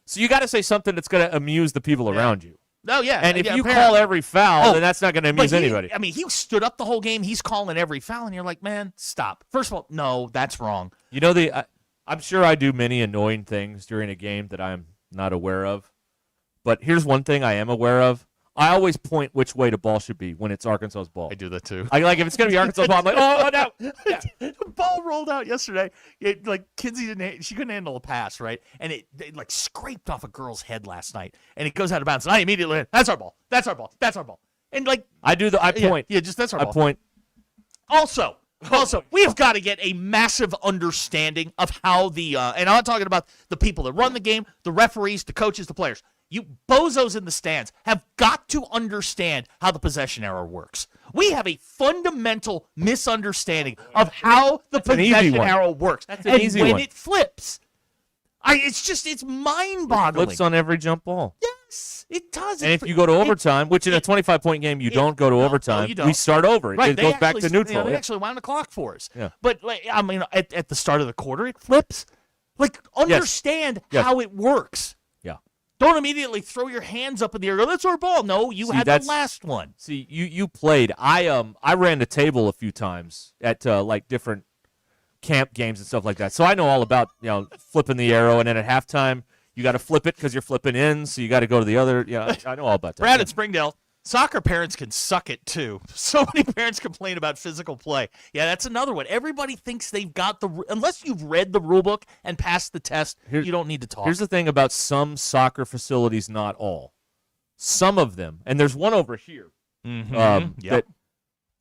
So you got to say something that's going to amuse the people around you.
No, yeah.
And if you
apparently.
call every foul, then that's not going to amuse anybody.
I mean, he stood up the whole game. He's calling every foul, and you're like, man, stop. First of all, no, that's wrong.
I'm sure I do many annoying things during a game that I'm not aware of. But here's one thing I am aware of. I always point which way the ball should be when it's Arkansas's ball.
I do that too.
If it's going to be Arkansas's ball, I'm like, oh, no.
Yeah. The ball rolled out yesterday. Kinsey she couldn't handle a pass, right? And it scraped off a girl's head last night. And it goes out of bounds. And I immediately went, that's our ball. That's our ball. That's our ball. And
I point.
Yeah, just that's our ball.
I point.
Also, we've got to get a massive understanding of how and I'm not talking about the people that run the game, the referees, the coaches, the players. You bozos in the stands have got to understand how the possession error works. We have a fundamental misunderstanding of how the possession arrow works.
That's an easy one.
And when it flips, it's mind-boggling.
It flips on every jump ball.
Yes, it does.
And if you go to overtime, which in a 25-point game you don't go to overtime, we start over.
Right,
it goes back to neutral.
They actually wound the clock for us.
Yeah.
But at the start of the quarter, it flips. Understand how it works.
Yeah.
Don't immediately throw your hands up in the air. That's our ball. No, you had the last one.
See, you played. I ran the table a few times at different camp games and stuff like that. So I know all about flipping the arrow, and then at halftime you got to flip it because you're flipping in. So you got to go to the other. Yeah, I know all about that.
Brad at Springdale. Soccer parents can suck it, too. So many parents complain about physical play. Yeah, that's another one. Everybody thinks they've got unless you've read the rule book and passed the test, you don't need to talk.
Here's the thing about some soccer facilities, not all. Some of them, and there's one over here, that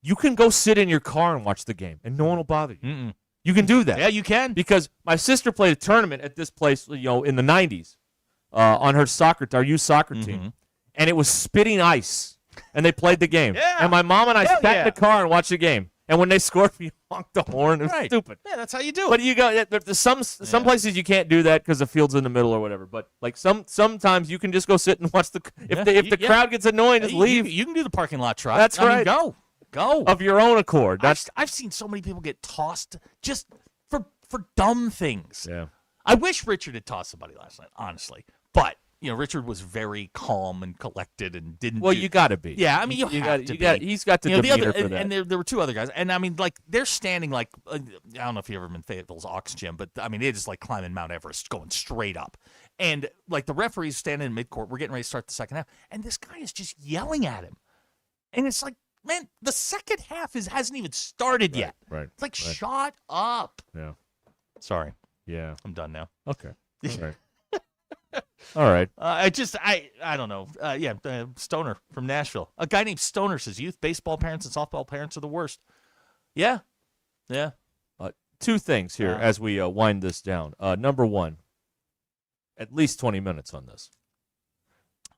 you can go sit in your car and watch the game, and no one will bother you.
Mm-mm.
You can do that.
Yeah, you can.
Because my sister played a tournament at this place, in the 90s, on our youth soccer team, and it was spitting ice. And they played the game.
Yeah.
And my mom and I sat in the car and watched the game. And when they scored, we honked the horn. It was stupid.
Yeah, that's how you do it.
But you go there's some places you can't do that because the field's in the middle or whatever. But sometimes you can just go sit and watch if the crowd gets annoying, just leave.
You can do the parking lot trot.
That's right.
Go
of your own accord.
I've seen so many people get tossed just for dumb things.
Yeah.
I wish Richard had tossed somebody last night, honestly. But Richard was very calm and collected and didn't.
Well, you got to be.
Yeah, I mean, you have to be.
He's got the demeanor for that.
And there were two other guys, and I mean, they're standing I don't know if you've ever been in Fayetteville's Ox Gym, but I mean, they're just climbing Mount Everest, going straight up. And the referee's standing in midcourt. We're getting ready to start the second half, and this guy is just yelling at him, and it's like, man, the second half hasn't even started yet.
Right.
It's shut up.
Yeah.
Sorry.
Yeah.
I'm done now.
Okay. All right. All right.
I don't know. Stoner from Nashville. A guy named Stoner says youth baseball parents and softball parents are the worst. Yeah.
Two things here as we wind this down. Number one, at least 20 minutes on this.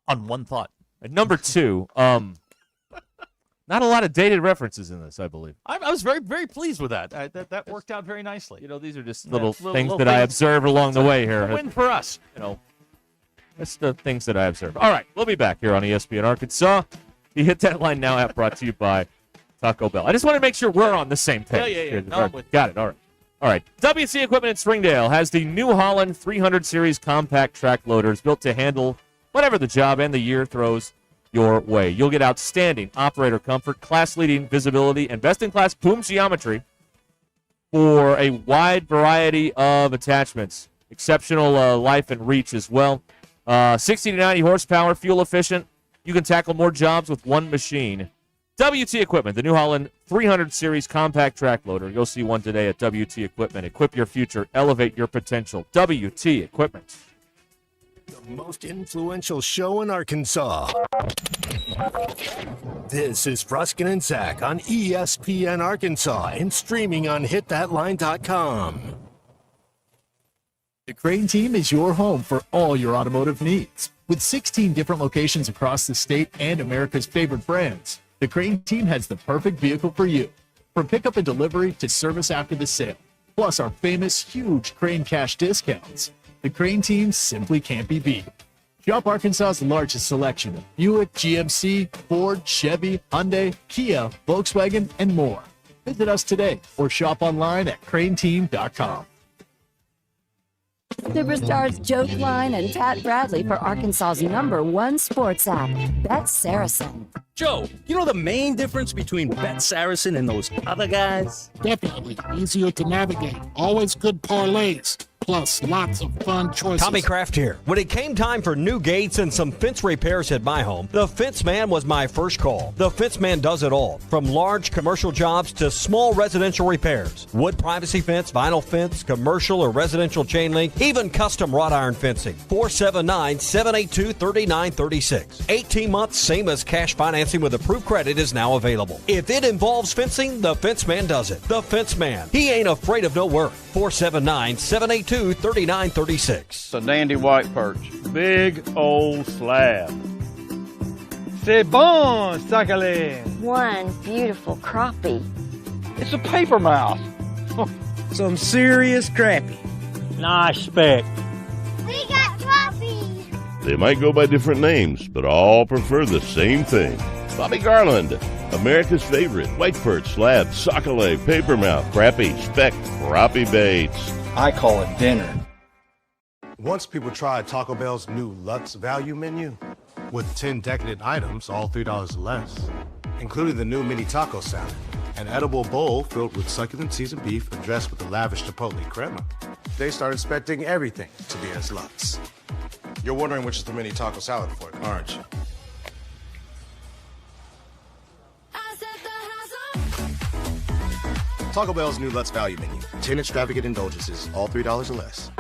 On one thought.
And number two, not a lot of dated references in this, I believe.
I was very, very pleased with that. That worked out very nicely.
These are just little things that I observe along the way here.
A win for us.
That's the things that I observe. All right, we'll be back here on ESPN Arkansas. The Hit That Line Now app brought to you by Taco Bell. I just want to make sure we're on the same page.
Yeah. No,
got it. All right. WC Equipment in Springdale has the New Holland 300 Series compact track loaders built to handle whatever the job and the year throws your way. You'll get outstanding operator comfort, class-leading visibility, and best-in-class boom geometry for a wide variety of attachments. Exceptional life and reach as well. 60 to 90 horsepower, fuel efficient. You can tackle more jobs with one machine. WT Equipment, the New Holland 300 Series compact track loader. Go see one today at WT Equipment. Equip your future. Elevate your potential. WT Equipment.
The most influential show in Arkansas. This is Ruscin and Zach on ESPN Arkansas and streaming on hitthatline.com.
The Crane Team is your home for all your automotive needs. With 16 different locations across the state and America's favorite brands, the Crane Team has the perfect vehicle for you. From pickup and delivery to service after the sale, plus our famous huge Crane Cash discounts. The Crane Team simply can't be beat. Shop Arkansas's largest selection of Buick, GMC, Ford, Chevy, Hyundai, Kia, Volkswagen, and more. Visit us today or shop online at craneteam.com.
Superstars Joe Klein and Pat Bradley for Arkansas's #1 sports app, Bet Saracen.
Joe, you know the main difference between Bet Saracen and those other guys?
Definitely easier to navigate. Always good parlays. Plus, lots of fun choices.
Tommy Kraft here. When it came time for new gates and some fence repairs at my home, the Fence Man was my first call. The Fence Man does it all, from large commercial jobs to small residential repairs. Wood privacy fence, vinyl fence, commercial or residential chain link, even custom wrought iron fencing. 479-782-3936. 18 months, same as cash financing with approved credit is now available. If it involves fencing, the Fence Man does it. The Fence Man. He ain't afraid of no work. 479-782-3936.
It's a dandy white perch. Big old slab. C'est bon, sacalé.
One beautiful crappie.
It's a paper mouth. Some serious crappie. Nice speck.
We got crappies.
They might go by different names, but all prefer the same thing. Bobby Garland, America's favorite white perch, slab, sockeye, papermouth, crappie, speck, crappie baits.
I call it dinner.
Once people tried Taco Bell's new Lux value menu with 10 decadent items, all $3 or less, including the new mini taco salad, an edible bowl filled with succulent seasoned beef and dressed with a lavish chipotle crema, they started expecting everything to be as Lux. You're wondering which is the mini taco salad for, aren't you? Taco Bell's new Lux value menu, 10 extravagant indulgences, all $3 or less.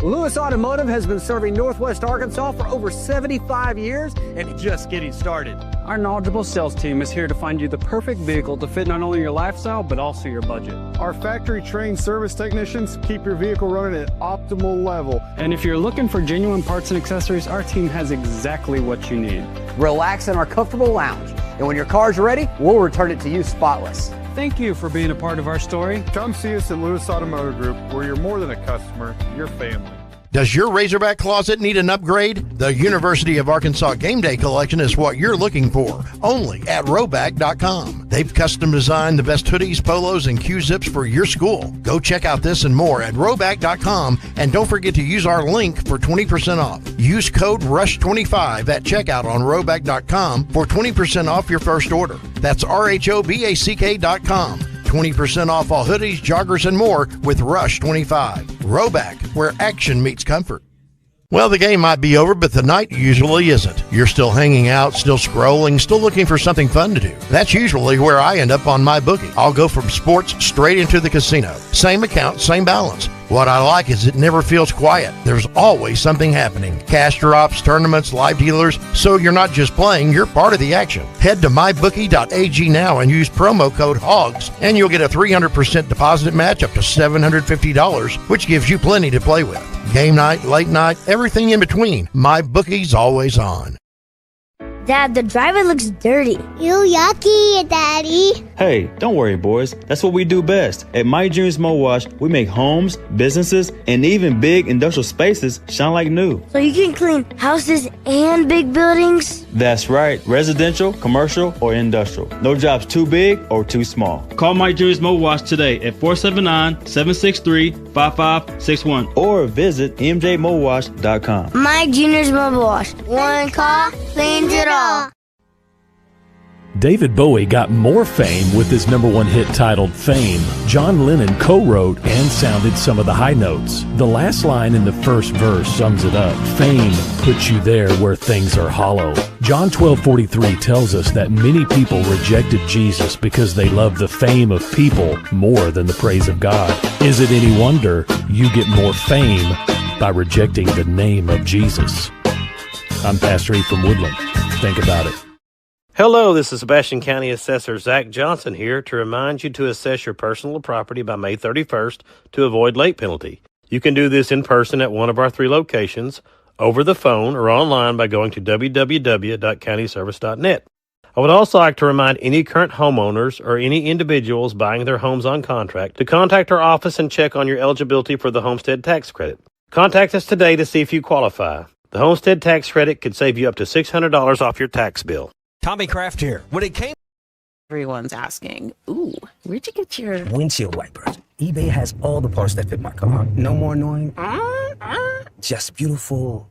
Lewis Automotive has been serving Northwest Arkansas for over 75 years and just getting started.
Our knowledgeable sales team is here to find you the perfect vehicle to fit not only your lifestyle, but also your budget.
Our factory-trained service technicians keep your vehicle running at optimal level.
And if you're looking for genuine parts and accessories, our team has exactly what you need.
Relax in our comfortable lounge, and when your car's ready, we'll return it to you spotless.
Thank you for being a part of our story.
Come see us at Lewis Automotive Group, where you're more than a customer, you're family.
Does your Razorback closet need an upgrade? The University of Arkansas Game Day Collection is what you're looking for, only at Roback.com. They've custom designed the best hoodies, polos, and Q-zips for your school. Go check out this and more at Roback.com, and don't forget to use our link for 20% off. Use code RUSH25 at checkout on Roback.com for 20% off your first order. That's RHOBACK.com. 20% off all hoodies, joggers, and more with Rush25. Roback, where action meets comfort. Well, the game might be over, but the night usually isn't. You're still hanging out, still scrolling, still looking for something fun to do. That's usually where I end up on my bookie. I'll go from sports straight into the casino. Same account, same balance. What I like is it never feels quiet. There's always something happening. Cash drops, tournaments, live dealers. So you're not just playing, you're part of the action. Head to mybookie.ag now and use promo code HOGS, and you'll get a 300% deposit match up to $750, which gives you plenty to play with. Game night, late night, everything in between. MyBookie's always on.
Dad, the driver looks dirty. You yucky, Daddy.
Hey, don't worry, boys. That's what we do best. At My Dreams Mo Wash, we make homes, businesses, and even big industrial spaces shine like new.
So you can clean houses and big buildings?
That's right. Residential, commercial, or industrial. No job's too big or too small. Call My Dreams Mo Wash today at 479-763-5561 or visit mjmowash.com.
My Junior's Mobile Wash. One call cleans it all.
David Bowie got more fame with his #1 hit titled Fame. John Lennon co-wrote and sounded some of the high notes. The last line in the first verse sums it up. Fame puts you there where things are hollow. John 12:43 tells us that many people rejected Jesus because they loved the fame of people more than the praise of God. Is it any wonder you get more fame by rejecting the name of Jesus? I'm Pastor E from Woodland. Think about it.
Hello, this is Sebastian County Assessor Zach Johnson here to remind you to assess your personal property by May 31st to avoid late penalty. You can do this in person at one of our 3 locations, over the phone, or online by going to www.countyservice.net. I would also like to remind any current homeowners or any individuals buying their homes on contract to contact our office and check on your eligibility for the homestead tax credit. Contact us today to see if you qualify. The homestead tax credit could save you up to $600 off your tax bill.
Tommy Kraft here. When it came...
Everyone's asking, ooh, where'd you get your...
Windshield wipers. eBay has all the parts that fit my car. No more annoying. Just beautiful.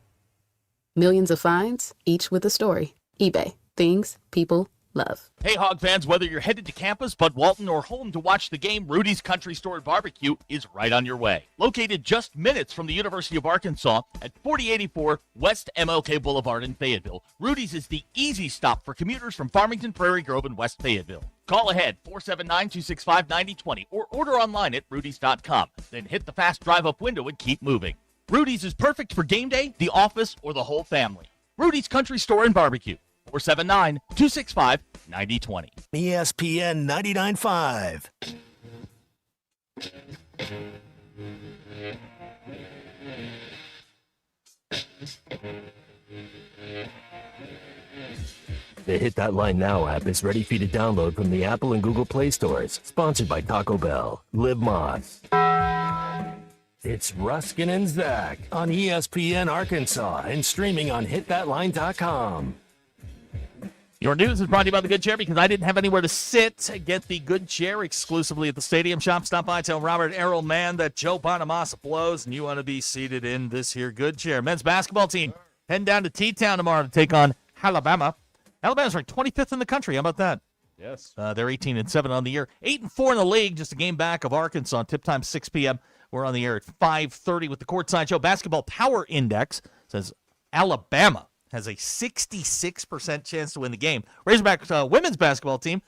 Millions of finds, each with a story. eBay. Things people love.
Hey, Hog fans, whether you're headed to campus, Bud Walton, or home to watch the game, Rudy's Country Store Barbecue is right on your way. Located just minutes from the University of Arkansas at 4084 West MLK Boulevard in Fayetteville, Rudy's is the easy stop for commuters from Farmington, Prairie Grove, and West Fayetteville. Call ahead, 479-265-9020, or order online at rudys.com. Then hit the fast drive-up window and keep moving. Rudy's is perfect for game day, the office, or the whole family. Rudy's Country Store and Barbecue. 479-265-9020.
ESPN 99.5.
The Hit That Line Now app is ready for you to download from the Apple and Google Play stores. Sponsored by Taco Bell. Live Moss. It's Ruscin and Zach
On ESPN Arkansas and streaming on hitthatline.com.
Your news is brought to you by the Good Chair because I didn't have anywhere to sit. Get the Good Chair exclusively at the Stadium Shop. Stop by, tell Robert Errol-Mann that Joe Bonamassa blows, and you want to be seated in this here Good Chair. Men's basketball team heading down to T-Town tomorrow to take on Alabama. Alabama's ranked 25th in the country. How about that?
Yes.
They're 18-7 on the year. 8-4 in the league, just a game back of Arkansas. Tip time 6 p.m. We're on the air at 5:30 with the Courtside Show. Basketball Power Index says Alabama has a 66% chance to win the game. Razorbacks women's basketball team,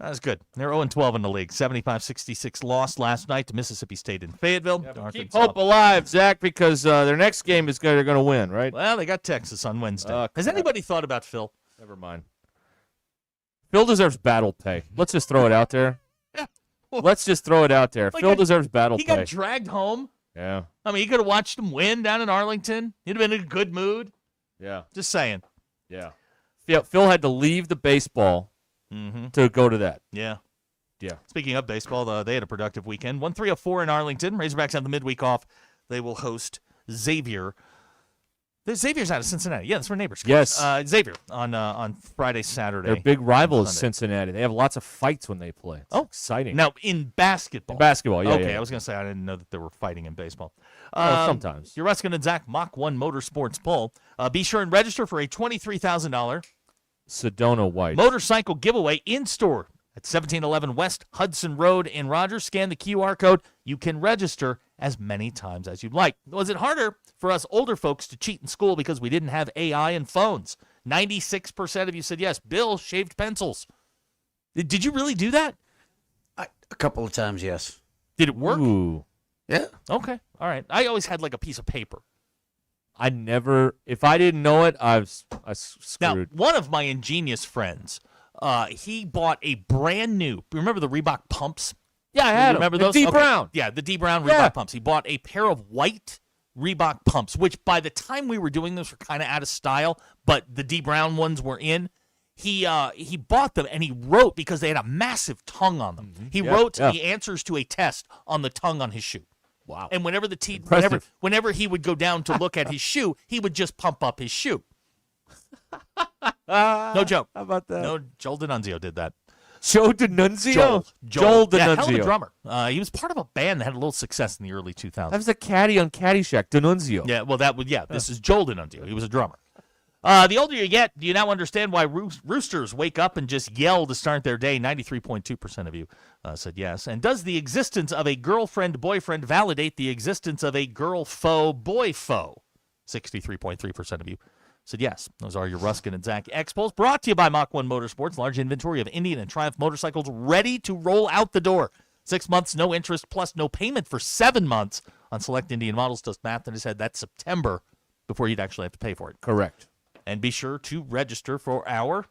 that's good. They're 0-12 in the league. 75-66 loss last night to Mississippi State in Fayetteville.
Keep hope alive, Zach, because their next game is they're going to win, right?
Well, they got Texas on Wednesday. Has anybody thought about Phil?
Never mind. Phil deserves battle pay. Let's just throw it out there.
Yeah.
Let's just throw it out there. Phil deserves battle
He
pay.
got dragged home.
Yeah.
I mean, you could have watched him win down in Arlington. He'd have been in a good mood.
Yeah.
Just saying.
Yeah. Phil had to leave the baseball to go to that.
Yeah.
Yeah.
Speaking of baseball, they had a productive weekend. 1-3-4 in Arlington. Razorbacks have the midweek off. They will host Xavier. Xavier's out of Cincinnati. Yeah, that's where neighbors.
Yes.
Xavier on Friday, Saturday.
Their big rival is
Sunday.
Cincinnati. They have lots of fights when they play. It's exciting.
Now, in basketball.
Yeah.
Okay,
yeah.
I was going to say I didn't know that they were fighting in baseball.
Sometimes.
Your Ruscin and Zach Mach 1 Motorsports poll. Be sure and register for a $23,000
Sedona White
motorcycle giveaway in-store at 1711 West Hudson Road in Rogers. Scan the QR code. You can register as many times as you'd like. Was it harder for us older folks to cheat in school because we didn't have AI and phones? 96% of you said yes. Bill, shaved pencils. Did you really do that?
A couple of times, yes.
Did it work?
Ooh.
Yeah.
Okay. All right. I always had like a piece of paper.
I never, if I didn't know it, I screwed.
Now, one of my ingenious friends, he bought a brand new. Remember the Reebok pumps?
Yeah, I had them.
Remember
The
those?
D Brown.
Yeah, the D Brown Reebok
Yeah.
pumps. He bought a pair of white Reebok pumps, which by the time we were doing this were kind of out of style, but the D Brown ones were in. He bought them and he wrote, because they had a massive tongue on them. He wrote the answers to a test on the tongue on his shoe.
Wow.
And whenever he would go down to look at his shoe, he would just pump up his shoe. No joke.
How about that?
No, Joel D'Annunzio did that.
Joe D'Annunzio?
Joel
D'Annunzio.
Yeah, hell of a drummer. He was part of a band that had a little success in the early 2000s.
That was a caddy on Caddyshack, D'Annunzio.
Yeah, well, this is Joel D'Annunzio. He was a drummer. The older you get, do you now understand why roosters wake up and just yell to start their day? 93.2% of you said yes. And does the existence of a girlfriend-boyfriend validate the existence of a girl-foe-boy foe? 63.3% of you said yes. Those are your Ruscin and Zach Expos, brought to you by Mach 1 Motorsports. Large inventory of Indian and Triumph motorcycles ready to roll out the door. 6 months, no interest, plus no payment for 7 months on select Indian models. Does math in his head. That's September before you'd actually have to pay for it.
Correct.
And be sure to register for our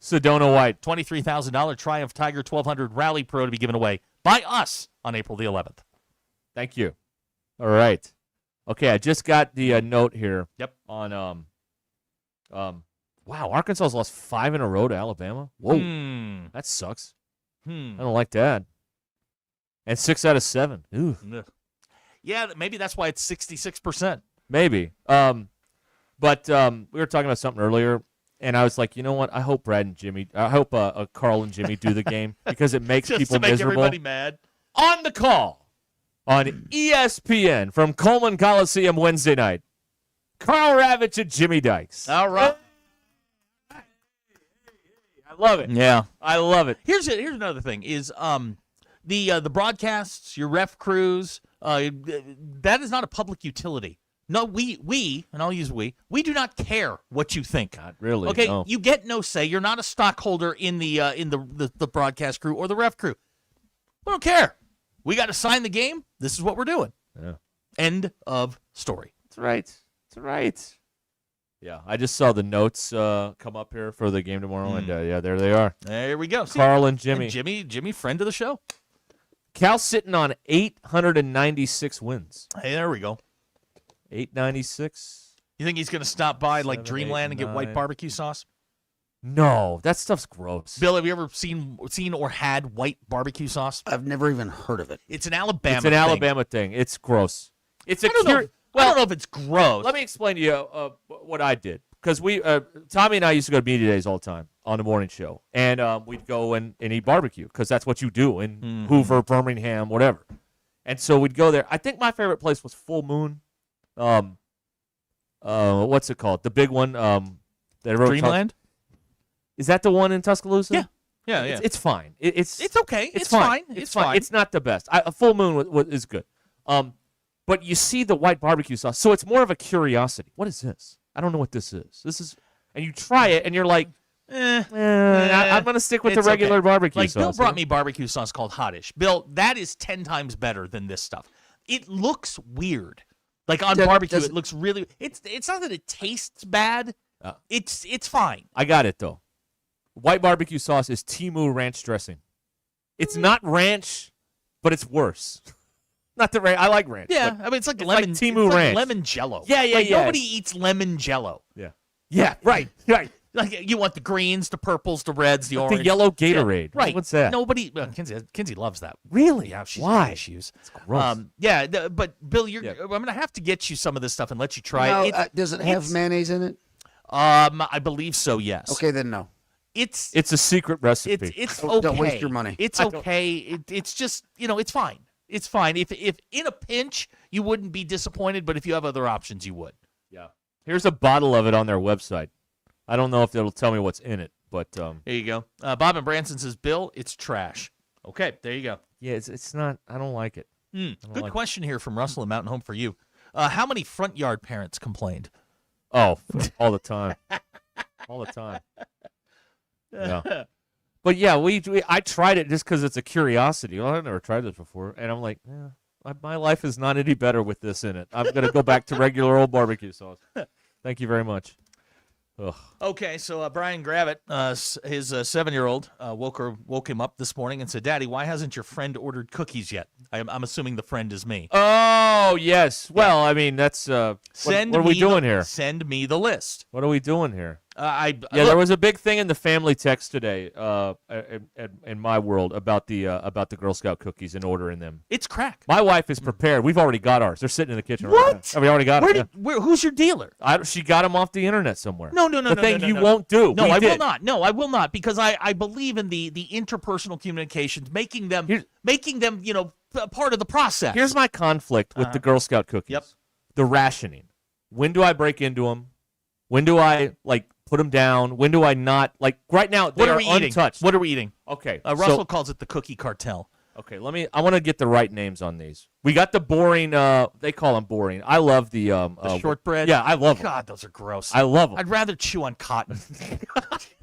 Sedona White
$23,000 Triumph Tiger 1200 Rally Pro to be given away by us on April the 11th.
Thank you. All right. Okay, I just got the note here.
Yep.
On wow, Arkansas's lost 5 in a row to Alabama. Whoa, that sucks. I don't like that. And 6 out of 7. Ooh.
Yeah, maybe that's why it's 66%.
Maybe. But we were talking about something earlier, and I was like, you know what? I hope Carl and Jimmy do the game because it makes
Just
people
to make
miserable.
everybody mad.
On the call on ESPN from Coleman Coliseum Wednesday night, Carl Ravitch and Jimmy Dykes.
All right.
I love it.
Yeah.
I love it.
Here's another thing is the broadcasts, your ref crews, that is not a public utility. No, we, and I'll use we do not care what you think.
Not really.
Okay,
no.
you get no say. You're not a stockholder in the broadcast crew or the ref crew. We don't care. We got to sign the game. This is what we're doing.
Yeah.
End of story.
That's right. That's right. Yeah, I just saw the notes come up here for the game tomorrow, and yeah, there they are.
There we go. See?
Carl and Jimmy.
Jimmy, friend of the show.
Cal sitting on 896 wins.
Hey, there we go.
896.
You think he's going to stop by like
7,
Dreamland
8,
and get white
9.
barbecue sauce?
No, that stuff's gross.
Bill, have you ever seen or had white barbecue sauce?
I've never even heard of it.
It's an Alabama.
It's an Alabama thing. It's gross. It's a
I don't know if it's gross.
Let me explain to you what I did. Because Tommy and I used to go to media days all the time on the morning show. And we'd go and eat barbecue because that's what you do in Hoover, Birmingham, whatever. And so we'd go there. I think my favorite place was Full Moon. What's it called? The big one.
Dreamland?
Is that the one in Tuscaloosa?
Yeah.
It's fine. It's
okay. It's
fine.
fine.
It's fine. It's not the best. A Full Moon is good. But you see the white barbecue sauce, so it's more of a curiosity. What is this? I don't know what this is. And you try it, and you're like, I'm going to stick with the regular barbecue sauce.
Bill brought me barbecue sauce called Hottish. Bill, that is 10 times better than this stuff. It looks weird. Like on barbecue, it looks really. It's not that it tastes bad. It's fine.
I got it though. White barbecue sauce is Timu ranch dressing. It's not ranch, but it's worse. Not the ranch. I like ranch.
Yeah, I mean it's like lemon.
Like Timu ranch.
Like lemon Jello.
Yeah.
Nobody eats lemon Jello.
Yeah. Right.
Like you want the greens, the purples, the reds, the orange,
the yellow Gatorade.
Yeah, right.
What's that?
Nobody. Kinsey loves that.
Really?
Yeah. She's
Why?
Issues.
It's gross.
But Bill, I'm gonna have to get you some of this stuff and let you try it.
Does it have mayonnaise in it?
I believe so. Yes.
Okay, then no.
It's
a secret recipe.
It's okay.
Don't waste your money.
It's okay. It's just it's fine. It's fine. If in a pinch you wouldn't be disappointed, but if you have other options, you would.
Yeah. Here's a bottle of it on their website. I don't know if it'll tell me what's in it, but
there you go. Bob and Branson says, Bill, it's trash. Okay, there you go.
Yeah, it's not. I don't like it.
Good question here from Russell and Mountain Home for you. How many front yard parents complained?
Oh, all the time. All the time. Yeah. But yeah, I tried it just because it's a curiosity. Well, I've never tried this before, and I'm like, My life is not any better with this in it. I'm going to go back to regular old barbecue sauce. Thank you very much. Ugh.
Okay, so Brian Gravitt, his 7-year-old, woke him up this morning and said, "Daddy, why hasn't your friend ordered cookies yet?" I'm assuming the friend is me.
Oh, yes. Well, I mean, that's what are we doing here?
Send me the list.
What are we doing here?
Look,
there was a big thing in the family text today, in my world, about the Girl Scout cookies and ordering them.
It's crack.
My wife is prepared. We've already got ours. They're sitting in the kitchen.
What?
Right now. We already got them.
Who's your dealer?
She got them off the internet somewhere.
No.
The thing you won't do.
No,
We
I
did.
will not. No, I will not, because I believe in the interpersonal communications, making them part of the process.
Here's my conflict with the Girl Scout cookies.
Yep.
The rationing. When do I break into them? When do I put them down? When do I not? Right now, they are untouched.
What are we eating?
Okay.
Russell calls it the cookie cartel.
Okay, I want to get the right names on these. We got the boring, they call them boring. I love the
shortbread?
Yeah, I love them.
God, those are gross.
I love them.
I'd rather chew on cotton.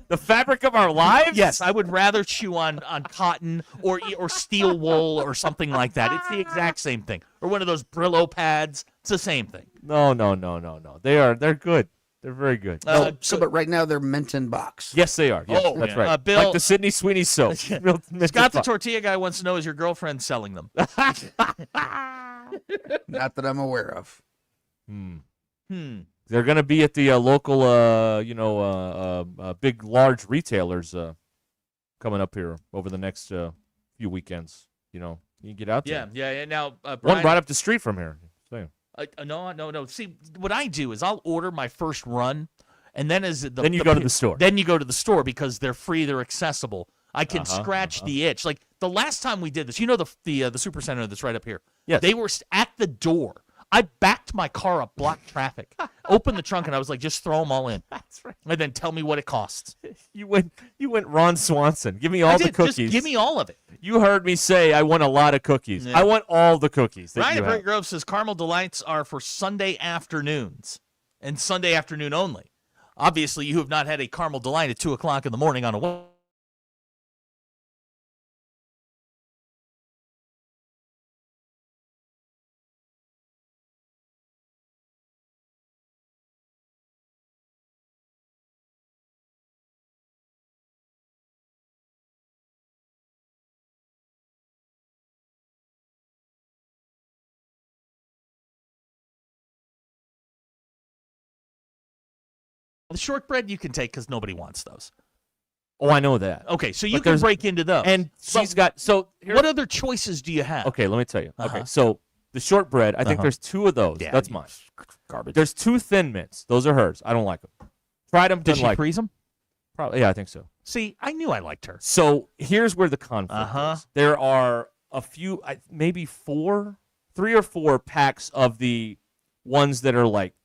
The fabric of our lives?
Yes, I would rather chew on cotton or steel wool or something like that. It's the exact same thing. Or one of those Brillo pads. It's the same thing.
No. They're good. They're very good.
But right now they're mint in box.
Yes, they are. Yes, that's right.
Bill,
like the Sydney Sweeney soap.
Scott the tortilla guy wants to know, is your girlfriend selling them?
Not that I'm aware of.
They're going to be at the local, big, large retailers coming up here over the next few weekends. You can get out there.
Yeah. Now,
one
Brian,
right up the street from here. So.
No. See, what I do is I'll order my first run, and then
then you go to the store.
Then you go to the store because they're free, they're accessible. I can scratch the itch. Like the last time we did this, the super center that's right up here.
Yes.
They were at the door. I backed my car up, blocked traffic, opened the trunk, and I was like, just throw them all in.
That's right.
And then tell me what it costs.
You went Ron Swanson. Give me all the cookies.
Just give me all of it.
You heard me say I want a lot of cookies.
Yeah.
I want all the cookies.
Ryan at Brent Grove says Caramel Delights are for Sunday afternoons and Sunday afternoon only. Obviously, you have not had a Caramel Delight at 2 o'clock in the morning on a Wednesday. The shortbread you can take because nobody wants those.
Oh, I know that.
Okay, so you can break into those.
And she's got
what other choices do you have?
Okay, let me tell you. Okay, so the shortbread, I think there's 2 of those.
Yeah,
That's mine.
Garbage.
There's 2 Thin Mints. Those are hers. I don't like them. Tried them.
Did she freeze them?
Probably. Yeah, I think so.
See, I knew I liked her.
So here's where the conflict is. There are a few, maybe 3 or 4 packs of the ones that are like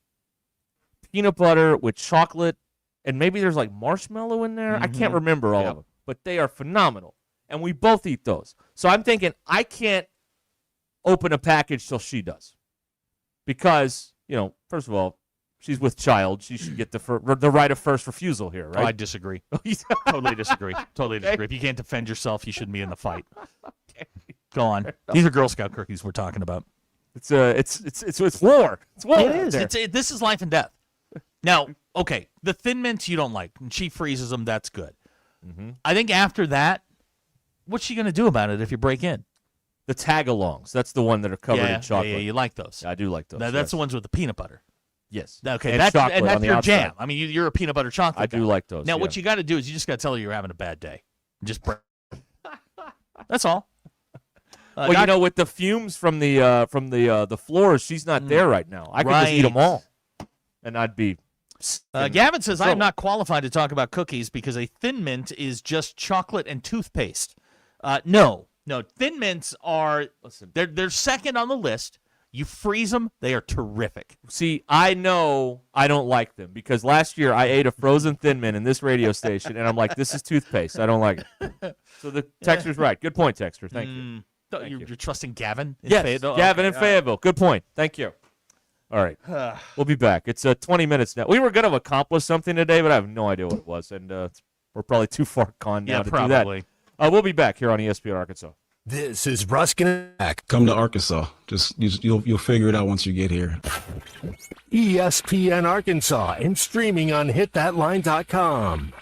peanut butter with chocolate, and maybe there's like marshmallow in there. I can't remember all of them, but they are phenomenal, and we both eat those. So I'm thinking I can't open a package till she does, because first of all, she's with child. She should get the right of first refusal here, right?
Oh, I disagree. Totally disagree. Totally disagree. If you can't defend yourself, you shouldn't be in the fight. Go on. These are Girl Scout cookies we're talking about.
It's war. It's war.
It is. This is life and death. Now, okay, the Thin Mints you don't like, and she freezes them. That's good. I think after that, what's she going to do about it if you break in?
The tag-alongs. That's the one that are covered in chocolate.
Yeah, you like those.
Yeah, I do like those.
That's the ones with the peanut butter.
Yes.
Okay,
and
that's
your
outside. Jam. I mean, you're a peanut butter chocolate
I
guy.
do like those.
Now, what you got to do is you just got to tell her you're having a bad day. Just break. That's all.
Well, with the fumes from the floors, she's not there right now. I could just eat them all, and I'd be.
Gavin says, I am not qualified to talk about cookies because a Thin Mint is just chocolate and toothpaste. No. Thin Mints are, they're second on the list. You freeze them, they are terrific.
See, I know I don't like them because last year I ate a frozen Thin Mint in this radio station, and I'm like, this is toothpaste. I don't like it. So the texter's right. Good point, texter. Thank you.
You're trusting Gavin?
Yes, Gavin in Fayetteville. Good point. Thank you. All right. We'll be back. It's 20 minutes now. We were going to accomplish something today, but I have no idea what it was, and we're probably too far gone now to do that. We'll be back here on ESPN Arkansas.
This is Ruscin.
Come to Arkansas. You'll figure it out once you get here.
ESPN Arkansas and streaming on hitthatline.com.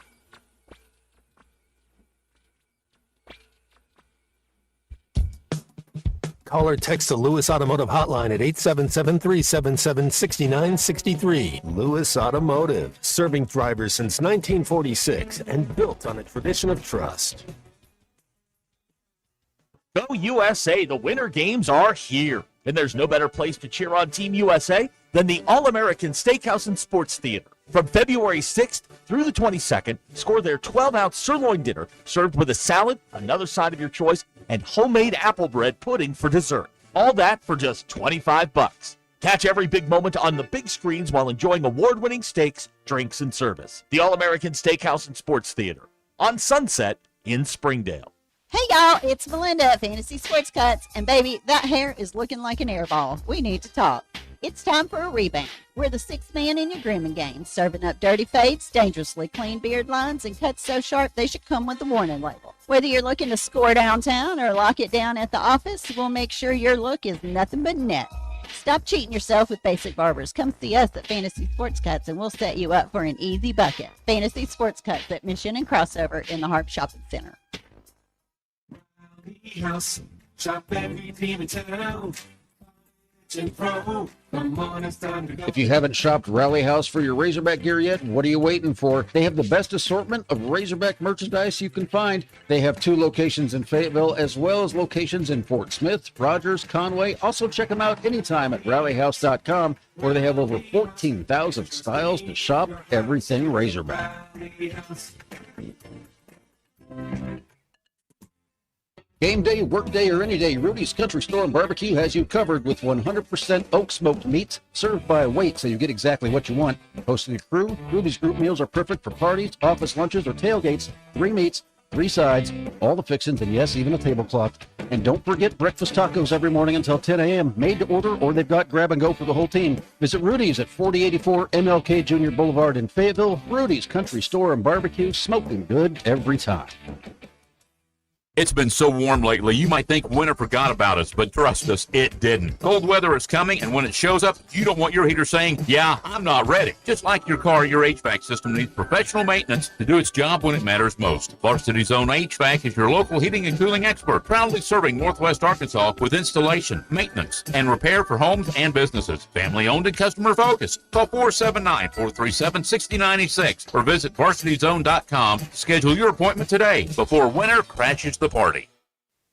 Call or text the Lewis Automotive Hotline at 877-377-6963. Lewis Automotive, serving drivers since 1946 and built on a tradition of trust.
Go USA, the Winter Games are here. And there's no better place to cheer on Team USA than the All-American Steakhouse and Sports Theater. From February 6th through the 22nd, score their 12-ounce sirloin dinner served with a salad, another side of your choice, and homemade apple bread pudding for dessert. All that for just $25. Catch every big moment on the big screens while enjoying award-winning steaks, drinks, and service. The All-American Steakhouse and Sports Theater on Sunset in Springdale.
Hey y'all, it's Melinda at Fantasy Sports Cuts, and baby, that hair is looking like an airball. We need to talk. It's time for a rebound. We're the sixth man in your grooming game, serving up dirty fades, dangerously clean beard lines, and cuts so sharp they should come with a warning label. Whether you're looking to score downtown or lock it down at the office, we'll make sure your look is nothing but net. Stop cheating yourself with basic barbers. Come see us at Fantasy Sports Cuts, and we'll set you up for an easy bucket. Fantasy Sports Cuts at Mission and Crossover in the Harp Shopping Center.
House, shop every team in town.
If you haven't shopped Rally House for your Razorback gear yet, what are you waiting for? They have the best assortment of Razorback merchandise you can find. They have 2 locations in Fayetteville as well as locations in Fort Smith, Rogers, Conway. Also check them out anytime at rallyhouse.com, where they have over 14,000 styles to shop everything Razorback. Game day, work day, or any day, Rudy's Country Store and Barbecue has you covered with 100% oak smoked meats served by weight, so you get exactly what you want. Hosting a crew, Rudy's group meals are perfect for parties, office lunches, or tailgates. 3 meats, 3 sides, all the fixings, and yes, even a tablecloth. And don't forget breakfast tacos every morning until 10 a.m. Made to order, or they've got grab and go for the whole team. Visit Rudy's at 4084 MLK Jr. Boulevard in Fayetteville. Rudy's Country Store and Barbecue, smoking good every time.
It's been so warm lately, you might think winter forgot about us, but trust us, it didn't. Cold weather is coming, and when it shows up, you don't want your heater saying, yeah, I'm not ready. Just like your car, your HVAC system needs professional maintenance to do its job when it matters most. Varsity Zone HVAC is your local heating and cooling expert, proudly serving Northwest Arkansas with installation, maintenance, and repair for homes and businesses. Family-owned and customer-focused. Call 479-437-6096 or visit varsityzone.com. Schedule your appointment today before winter crashes the party.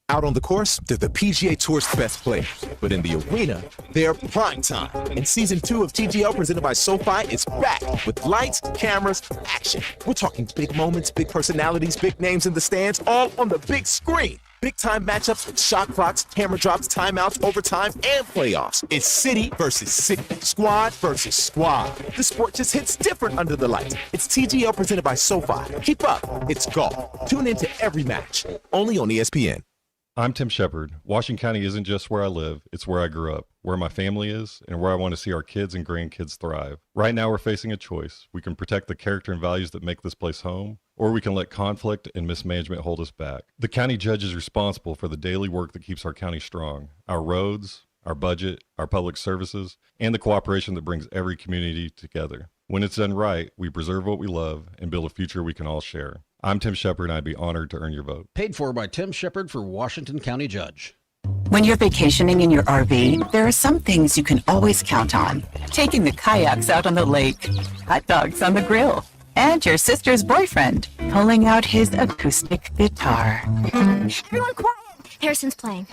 Out on the course, they're the PGA Tour's best players. But in the arena, they're prime time. And Season 2 of TGL presented by SoFi is back with lights, cameras, action. We're talking big moments, big personalities, big names in the stands, all on the big screen. Big-time matchups with shot clocks, camera drops, timeouts, overtime, and playoffs. It's city versus city, squad versus squad. The sport just hits different under the lights. It's TGL presented by SoFi. Keep up. It's golf. Tune into every match. Only on ESPN.
I'm Tim Shepard. Washington County isn't just where I live, it's where I grew up, where my family is, and where I want to see our kids and grandkids thrive. Right now we're facing a choice. We can protect the character and values that make this place home, or we can let conflict and mismanagement hold us back. The county judge is responsible for the daily work that keeps our county strong. Our roads, our budget, our public services, and the cooperation that brings every community together. When it's done right, we preserve what we love and build a future we can all share. I'm Tim Shepard, and I'd be honored to earn your vote.
Paid for by Tim Shepard for Washington County Judge.
When you're vacationing in your RV, there are some things you can always count on. Taking the kayaks out on the lake, hot dogs on the grill, and your sister's boyfriend pulling out his acoustic guitar.
Everyone quiet! Harrison's playing.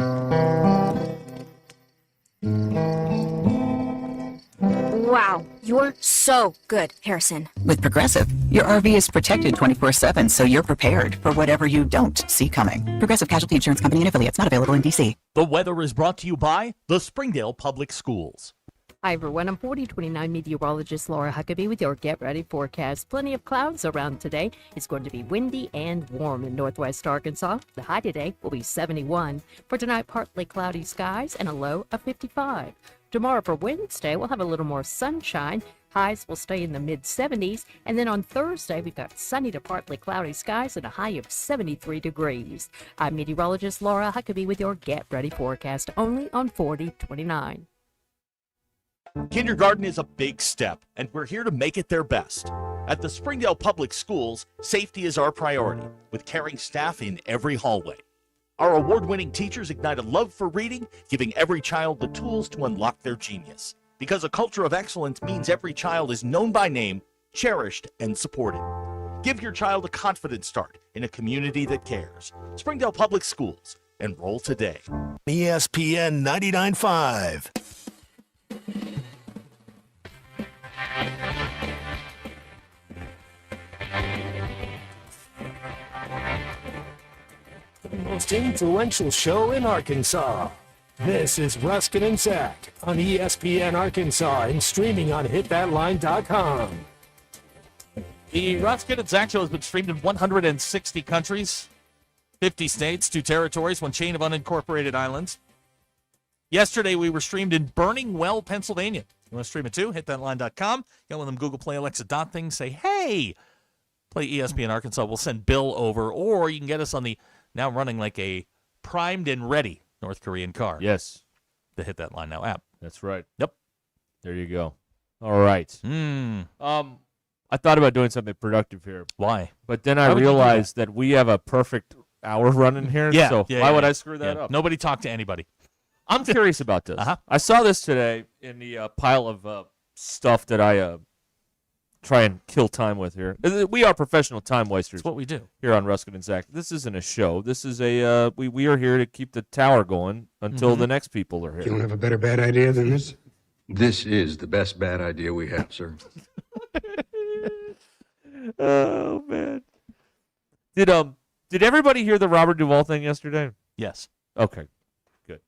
Wow, you're so good, Harrison.
With Progressive, your RV is protected 24/7, so you're prepared for whatever you don't see coming. Progressive Casualty Insurance Company and affiliates, not available in D.C.
The weather is brought to you by the Springdale Public Schools.
Hi everyone, I'm 4029 meteorologist Laura Huckabee with your Get Ready forecast. Plenty of clouds around today. It's going to be windy and warm in northwest Arkansas. The high today will be 71. For tonight, partly cloudy skies and a low of 55. Tomorrow for Wednesday, we'll have a little more sunshine. Highs will stay in the mid 70s, and then on Thursday, we've got sunny to partly cloudy skies and a high of 73 degrees. I'm meteorologist Laura Huckabee with your Get Ready forecast only on 4029.
Kindergarten is a big step, and we're here to make it their best. At the Springdale Public Schools, safety is our priority, with caring staff in every hallway. Our award-winning teachers ignite a love for reading, giving every child the tools to unlock their genius. Because a culture of excellence means every child is known by name, cherished, and supported. Give your child a confident start in a community that cares. Springdale Public Schools. Enroll today.
ESPN 99.5.
The most influential show in Arkansas. This is Ruscin and Zach on ESPN Arkansas and streaming on hitthatline.com.
The Ruscin and Zach show has been streamed in 160 countries, 50 states, 2 territories, 1 chain of unincorporated islands. Yesterday, we were streamed in Burning Well, Pennsylvania. You want to stream it too? Hitthatline.com. Get one of them Google Play Alexa dot things. Say, hey, play ESPN Arkansas. We'll send Bill over. Or you can get us on the now running like a primed and ready North Korean car.
Yes.
The Hit That Line Now app.
That's right.
Yep.
There you go. All right. I thought about doing something productive here.
Why?
But then I realized that we have a perfect hour running here.
Yeah.
So why would I screw that up?
Nobody talk to anybody.
I'm curious about this. I saw this today in the pile of stuff that I try and kill time with here. We are professional time wasters.
That's what we do
here on Ruscin and Zach. This isn't a show. This is a we are here to keep the tower going until the next people are here.
You don't have a better bad idea than this?
This is the best bad idea we have, sir.
Oh man. Did everybody hear the Robert Duvall thing yesterday?
Yes.
Okay. Good.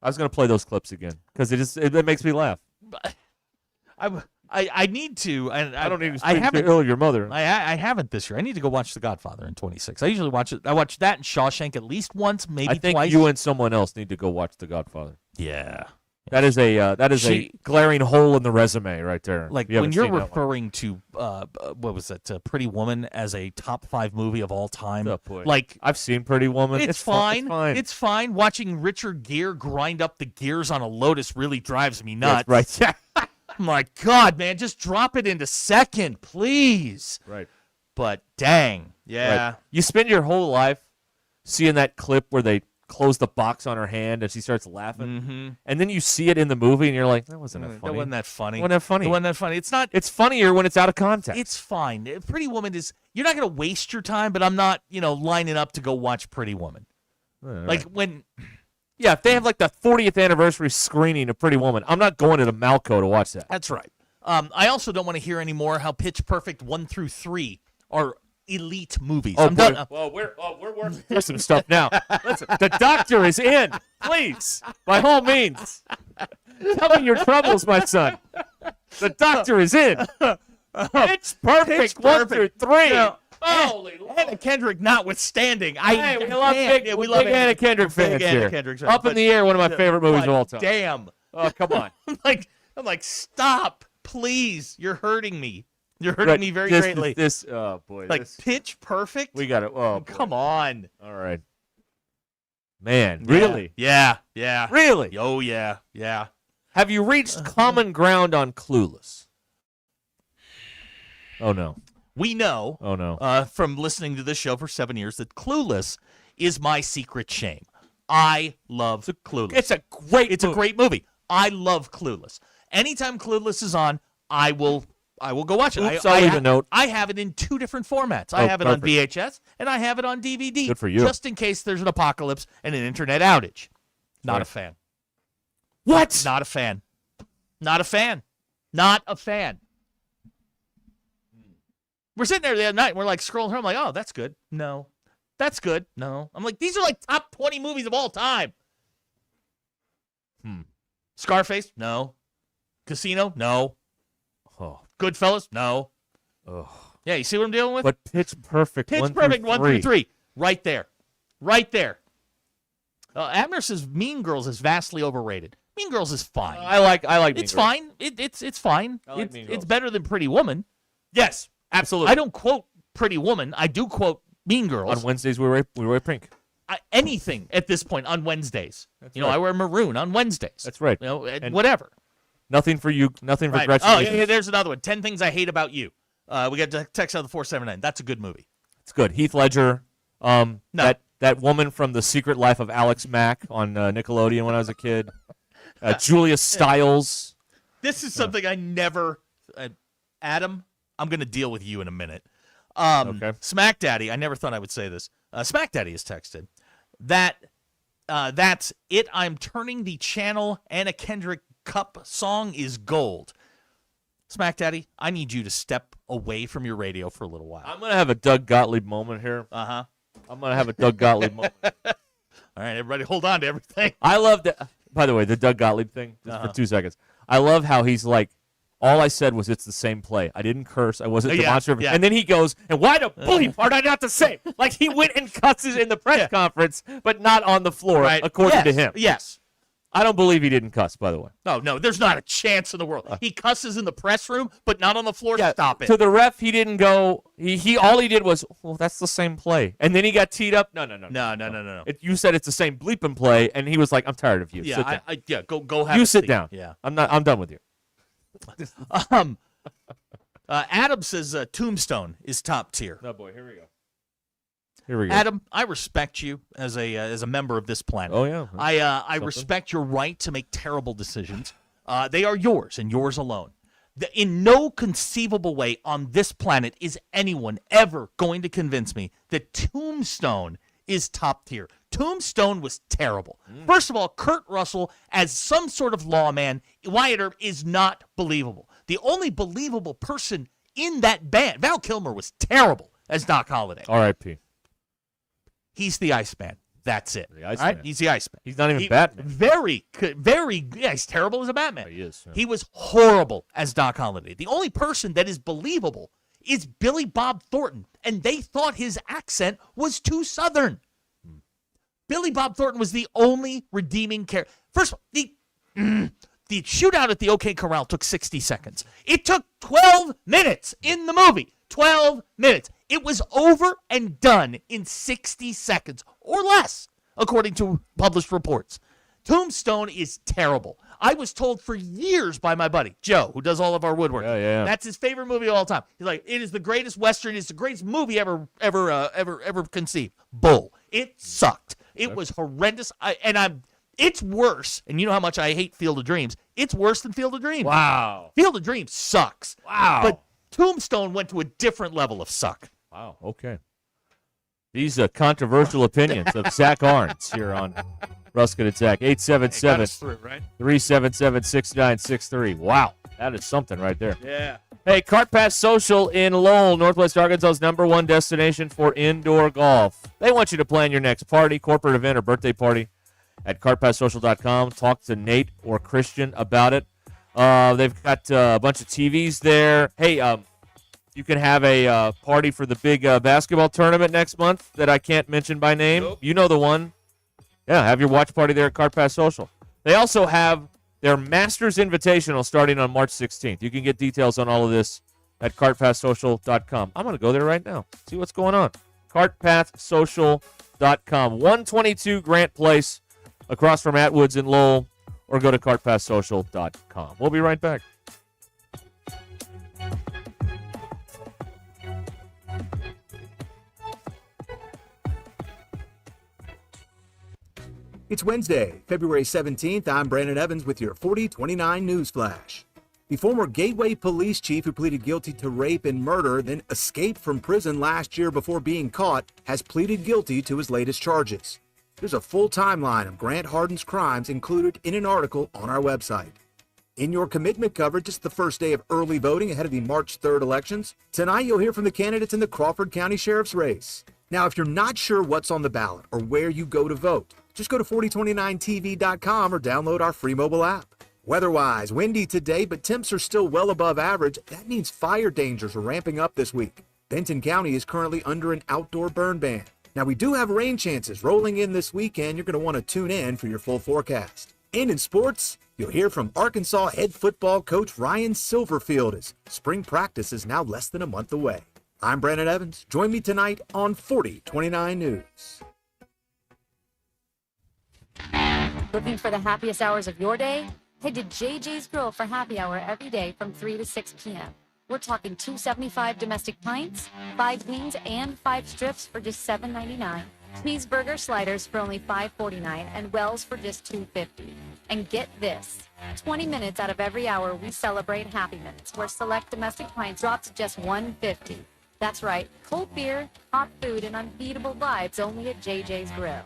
I was going to play those clips again because it makes me laugh.
I need to, and
I don't even
I
speak
haven't.
ill of your mother.
I haven't this year. I need to go watch The Godfather in 26. I usually watch it. I watch that and Shawshank at least once, maybe
I think
twice.
you and someone else need to go watch The Godfather.
Yeah.
That is a glaring hole in the resume right there.
Like
You
when
haven't
you're
seen that one.
referring to what was that Pretty Woman as a top 5 movie of all time.
Oh, boy.
Like
I've seen Pretty Woman.
It's fine. It's fine. Watching Richard Gere grind up the gears on a Lotus really drives me nuts.
That's right.
I'm like, God, man, just drop it into second, please.
Right.
But dang, yeah.
Right. You spend your whole life seeing that clip where they close the box on her hand and she starts laughing, and then you see it in the movie and you're like, that wasn't that funny.
That wasn't that funny.
Wasn't that funny.
It wasn't that funny. It's not.
It's funnier when it's out of context.
It's fine. Pretty Woman is. You're not going to waste your time, but I'm not, lining up to go watch Pretty Woman. Like when.
Yeah, if they have like the 40th anniversary screening of Pretty Woman, I'm not going to the Malco to watch that.
That's right. I also don't want to hear anymore how Pitch Perfect 1 through 3 are elite movies.
Oh,
I'm done.
well, we're working through some stuff now. Listen, the doctor is in. Please, by all means, tell me your troubles, my son. The doctor is in. Pitch Perfect 1 through 3.
No.
Holy Lord.
Anna Kendrick notwithstanding.
Hey, we love big Anna Kendrick fans here. Up in the Air, one of my favorite movies of all time.
Damn.
Oh, come on.
I'm like, stop, please. You're hurting me. You're hurting me very greatly.
Oh boy.
Like Pitch Perfect.
We got it. Oh, boy.
Come on.
All right. Man, really?
Yeah.
Really?
Oh yeah.
Have you reached common ground on Clueless? Oh no.
We know,
oh no,
from listening to this show for 7 years that Clueless is my secret shame. I love Clueless.
It's a
great movie. I love Clueless. Anytime Clueless is on, I will go watch it.
Oops, I'll leave a note.
I have it in 2 different formats. I have it on VHS and I have it on DVD.
Good for you.
Just in case there's an apocalypse and an internet outage. Not a fan.
What?
Not a fan. Not a fan. Not a fan. We're sitting there the other night and we're like scrolling through. I'm like, oh, that's good. No. That's good. No. I'm like, these are like top 20 movies of all time. Scarface? No. Casino? No.
Oh.
Goodfellas? No.
Oh.
Yeah, you see what I'm dealing with?
But Pitch Perfect.
Pitch Perfect 1 through 3. Right there. Right there. Abner says Mean Girls is vastly overrated. Mean Girls is fine.
I like Mean
It's
Girls.
fine. It's fine.
I like Mean
It's
Girls.
better than Pretty Woman.
Yes, absolutely.
I don't quote Pretty Woman. I do quote Mean Girls.
On Wednesdays, we wear pink.
Anything at this point on Wednesdays.
That's
you know,
right.
I wear maroon on Wednesdays.
That's right.
You know,
And
whatever.
Nothing for you. Nothing for
Right.
Gretchen.
Oh,
Wieners.
yeah, there's another one. 10 Things I Hate About You. We got a text out of the 479. That's a good movie.
It's good. Heath Ledger. That woman from The Secret Life of Alex Mack on Nickelodeon when I was a kid. Julia Stiles.
This is something I never. Adam, I'm going to deal with you in a minute. Okay. Smack Daddy. I never thought I would say this. Smack Daddy has texted that's it. I'm turning the channel. Anna Kendrick Cup song is gold. Smack Daddy, I need you to step away from your radio for a little while.
I'm going to have a Doug Gottlieb moment here.
Uh-huh.
I'm going to have a Doug Gottlieb moment.
All right, everybody hold on to everything.
I love that. By the way, the Doug Gottlieb thing, just for 2 seconds. I love how he's like, all I said was it's the same play. I didn't curse. I wasn't demonstrative.
yeah.
And then he goes, and why the bleep are they not the same? Like he went and cusses in the press conference, but not on the floor, according to him.
Yes.
I don't believe he didn't cuss, by the way.
No, there's not a chance in the world. He cusses in the press room, but not on the floor. Stop it.
To the ref, he didn't go. He all he did was, well, that's the same play. And then he got teed up. No.
No.
You said it's the same bleeping play, and he was like, I'm tired of you.
Yeah,
sit down.
go have
You
a
sit
seat.
down.
Yeah.
I'm done with you.
Adam says Tombstone is top tier.
Oh boy, here we go.
Adam, I respect you as a member of this planet.
Oh yeah.
I respect your right to make terrible decisions. They are yours and yours alone. In no conceivable way on this planet is anyone ever going to convince me that Tombstone is top tier. Tombstone was terrible. First of all, Kurt Russell as some sort of lawman, Wyatt Earp, is not believable. The only believable person in that band, Val Kilmer, was terrible as Doc Holliday.
R.I.P.
He's the Iceman. That's it.
The Iceman.
All right? He's the Iceman.
He's not even Batman.
Very, he's terrible as a Batman.
He is. Yeah.
He was horrible as Doc Holliday. The only person that is believable is Billy Bob Thornton, and they thought his accent was too Southern. Billy Bob Thornton was the only redeeming character. First of all, the shootout at the OK Corral took 60 seconds. It took 12 minutes in the movie. 12 minutes. It was over and done in 60 seconds or less, according to published reports. Tombstone is terrible. I was told for years by my buddy, Joe, who does all of our woodworking.
Yeah.
That's his favorite movie of all time. He's like, it is the greatest Western. It's the greatest movie ever conceived. Bull. It sucked. It was horrendous. It's worse. And you know how much I hate Field of Dreams. It's worse than Field of Dreams.
Wow.
Field of Dreams sucks.
Wow.
But Tombstone went to a different level of suck.
Wow. Okay. These controversial opinions of Zach Arns here on Ruscin and Zach. 877-377-6963. Wow. That is something right there.
Yeah.
Hey, Cart Pass Social in Lowell, Northwest Arkansas's #1 destination for indoor golf. They want you to plan your next party, corporate event, or birthday party at cartpasssocial.com. Talk to Nate or Christian about it. They've got a bunch of TVs there. Hey, you can have a party for the big basketball tournament next month that I can't mention by name. Nope. You know the one. Yeah, have your watch party there at Cart Pass Social. They also have their Masters Invitational starting on March 16th. You can get details on all of this at cartpasssocial.com. I'm going to go there right now, see what's going on. cartpasssocial.com. 122 Grant Place, across from Atwoods in Lowell, or go to cartpasssocial.com. We'll be right back.
It's Wednesday, February 17th. I'm Brandon Evans with your 4029 News Flash. The former Gateway police chief who pleaded guilty to rape and murder, then escaped from prison last year before being caught, has pleaded guilty to his latest charges. There's a full timeline of Grant Hardin's crimes included in an article on our website. In your commitment coverage, it's the first day of early voting ahead of the March 3rd elections. Tonight, you'll hear from the candidates in the Crawford County Sheriff's race. Now, if you're not sure what's on the ballot or where you go to vote, just go to 4029tv.com or download our free mobile app. Weather-wise, windy today, but temps are still well above average. That means fire dangers are ramping up this week. Benton County is currently under an outdoor burn ban. Now, we do have rain chances rolling in this weekend. You're going to want to tune in for your full forecast. And in sports, You'll hear from Arkansas head football coach Ryan Silverfield as spring practice is now less than a month away. I'm Brandon Evans. Join me tonight on 4029 News.
Looking for the happiest hours of your day? Head to JJ's Grill for happy hour every day from 3 to 6 p.m. We're talking $2.75 domestic pints, 5 wings, and 5 strips for just $7.99. Cheeseburger sliders for only $5.49 and Wells for just $2.50. And get this, 20 minutes out of every hour we celebrate Happy Minutes, where select domestic pints drop to just $1.50. That's right, cold beer, hot food, and unbeatable vibes only at JJ's Grill.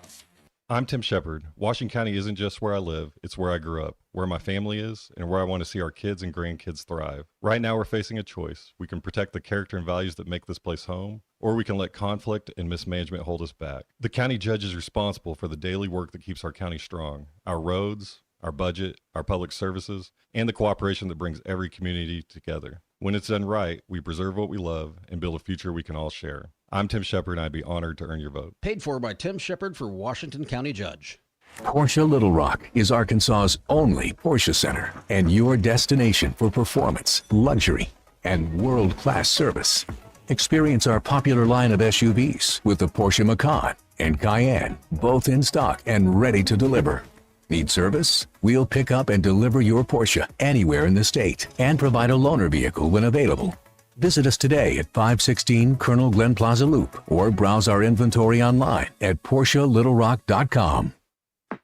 I'm Tim Shepard. Washington County isn't just where I live, it's where I grew up, where my family is, and where I want to see our kids and grandkids thrive. Right now we're facing a choice. We can protect the character and values that make this place home, or we can let conflict and mismanagement hold us back. The county judge is responsible for the daily work that keeps our county strong. Our roads, our budget, our public services, and the cooperation that brings every community together. When it's done right, we preserve what we love and build a future we can all share. I'm Tim Shepard, and I'd be honored to earn your vote.
Paid for by Tim Shepard for Washington County Judge.
Porsche Little Rock is Arkansas's only Porsche center and your destination for performance, luxury, and world-class service. Experience our popular line of SUVs with the Porsche Macan and Cayenne, both in stock and ready to deliver. Need service? We'll pick up and deliver your Porsche anywhere in the state and provide a loaner vehicle when available. Visit us today at 516 Colonel Glenn Plaza Loop or browse our inventory online at PorscheLittleRock.com.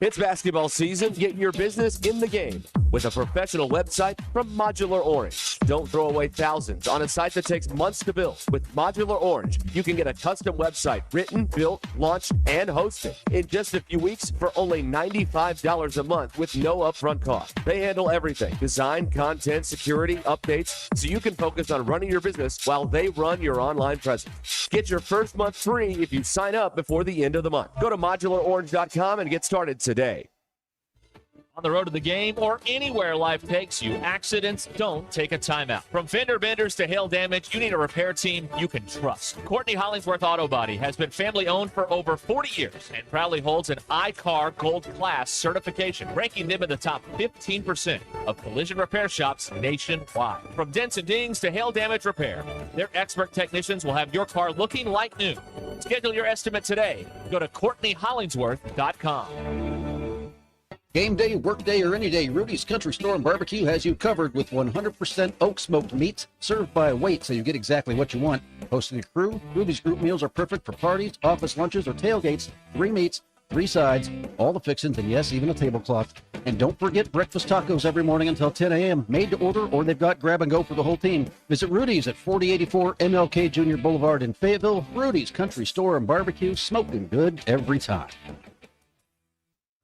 It's basketball season. Get your business in the game with a professional website from Modular Orange. Don't throw away thousands on a site that takes months to build. With Modular Orange, you can get a custom website written, built, launched, and hosted in just a few weeks for only $95 a month with no upfront cost. They handle everything: design, content, security, updates, so you can focus on running your business while they run your online presence. Get your first month free if you sign up before the end of the month. Go to modularorange.com and get started today.
On the road to the game or anywhere life takes you, accidents don't take a timeout. From fender benders to hail damage, you need a repair team you can trust. Courtney Hollingsworth Auto Body has been family owned for over 40 years and proudly holds an iCar Gold Class certification, ranking them in the top 15% of collision repair shops nationwide. From dents and dings to hail damage repair, their expert technicians will have your car looking like new. Schedule your estimate today. Go to CourtneyHollingsworth.com.
Game day, work day, or any day, Rudy's Country Store and Barbecue has you covered with 100% oak smoked meats served by weight so you get exactly what you want. Hosting a crew, Rudy's group meals are perfect for parties, office lunches, or tailgates. 3 meats, 3 sides, all the fixings, and yes, even a tablecloth. And don't forget breakfast tacos every morning until 10 a.m. Made to order, or they've got grab and go for the whole team. Visit Rudy's at 4084 MLK Jr. Boulevard in Fayetteville. Rudy's Country Store and Barbecue, smoking good every time.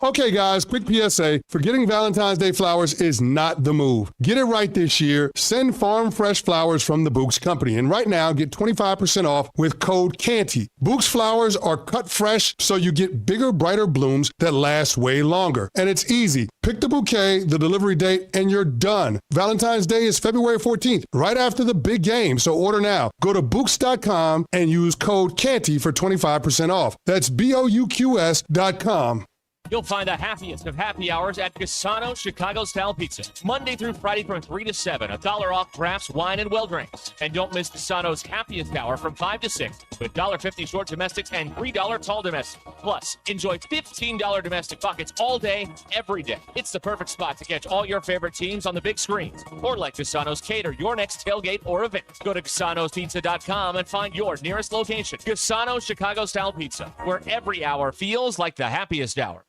Okay, guys, quick PSA. Forgetting Valentine's Day flowers is not the move. Get it right this year. Send farm fresh flowers from the Books Company. And right now, get 25% off with code CANTY. Books flowers are cut fresh, so you get bigger, brighter blooms that last way longer. And it's easy. Pick the bouquet, the delivery date, and you're done. Valentine's Day is February 14th, right after the big game, so order now. Go to Books.com and use code CANTY for 25% off. That's BOUQS.com.
You'll find the happiest of happy hours at Cassano Chicago-style pizza. Monday through Friday from 3 to 7, $1 off drafts, wine, and well drinks. And don't miss Cassano's happiest hour from 5 to 6 with $1.50 short domestics and $3 tall domestics. Plus, enjoy $15 domestic buckets all day, every day. It's the perfect spot to catch all your favorite teams on the big screens. Or let Cassano's cater your next tailgate or event. Go to Cassano'sPizza.com and find your nearest location. Cassano Chicago-style pizza, where every hour feels like the happiest hour.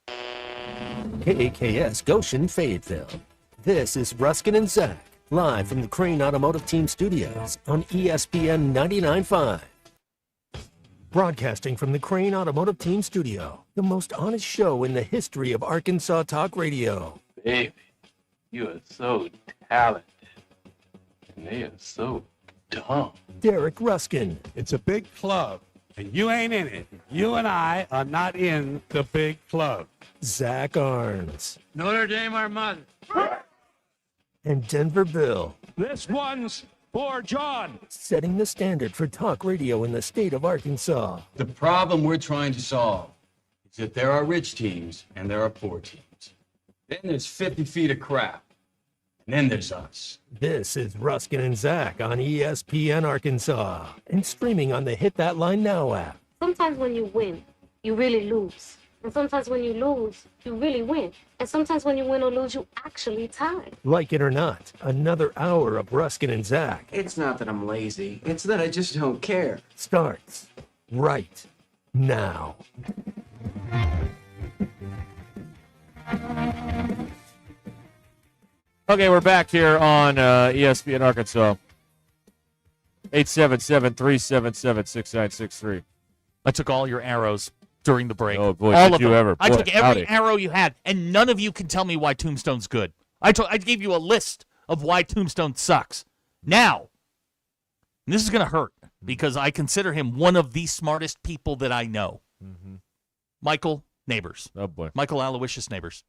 KAKS Goshen, Fayetteville. This is Ruskin and Zach, live from the Crane Automotive Team Studios on ESPN 99.5. Broadcasting from the Crane Automotive Team Studio, the most honest show in the history of Arkansas Talk Radio.
Baby, you are so talented, and they are so dumb.
Derek Ruskin.
It's a big club, and you ain't in it. You and I are not in the big club.
Zach Arns.
Notre Dame Armada.
And Denver Bill.
This one's for John.
Setting the standard for talk radio in the state of Arkansas.
The problem we're trying to solve is that there are rich teams and there are poor teams.
Then there's 50 feet of crap. And then there's us.
This is Ruskin and Zach on ESPN Arkansas and streaming on the Hit That Line Now app.
Sometimes when you win, you really lose. And sometimes when you lose, you really win. And sometimes when you win or lose, you actually tie.
Like it or not, another hour of Ruskin and Zach
It's not that I'm lazy. It's that I just don't care.
starts right now.
Okay, we're back here on ESPN Arkansas. 877-377-6963.
I took all your arrows during the break.
Oh, boy,
all
did
of
you
them.
ever.
I
Boy,
took every
howdy.
arrow you had, and none of you can tell me why Tombstone's good. I gave you a list of why Tombstone sucks. Now, and this is going to hurt because I consider him one of the smartest people that I know.
Mm-hmm.
Michael Neighbors.
Oh, boy.
Michael Aloysius Neighbors.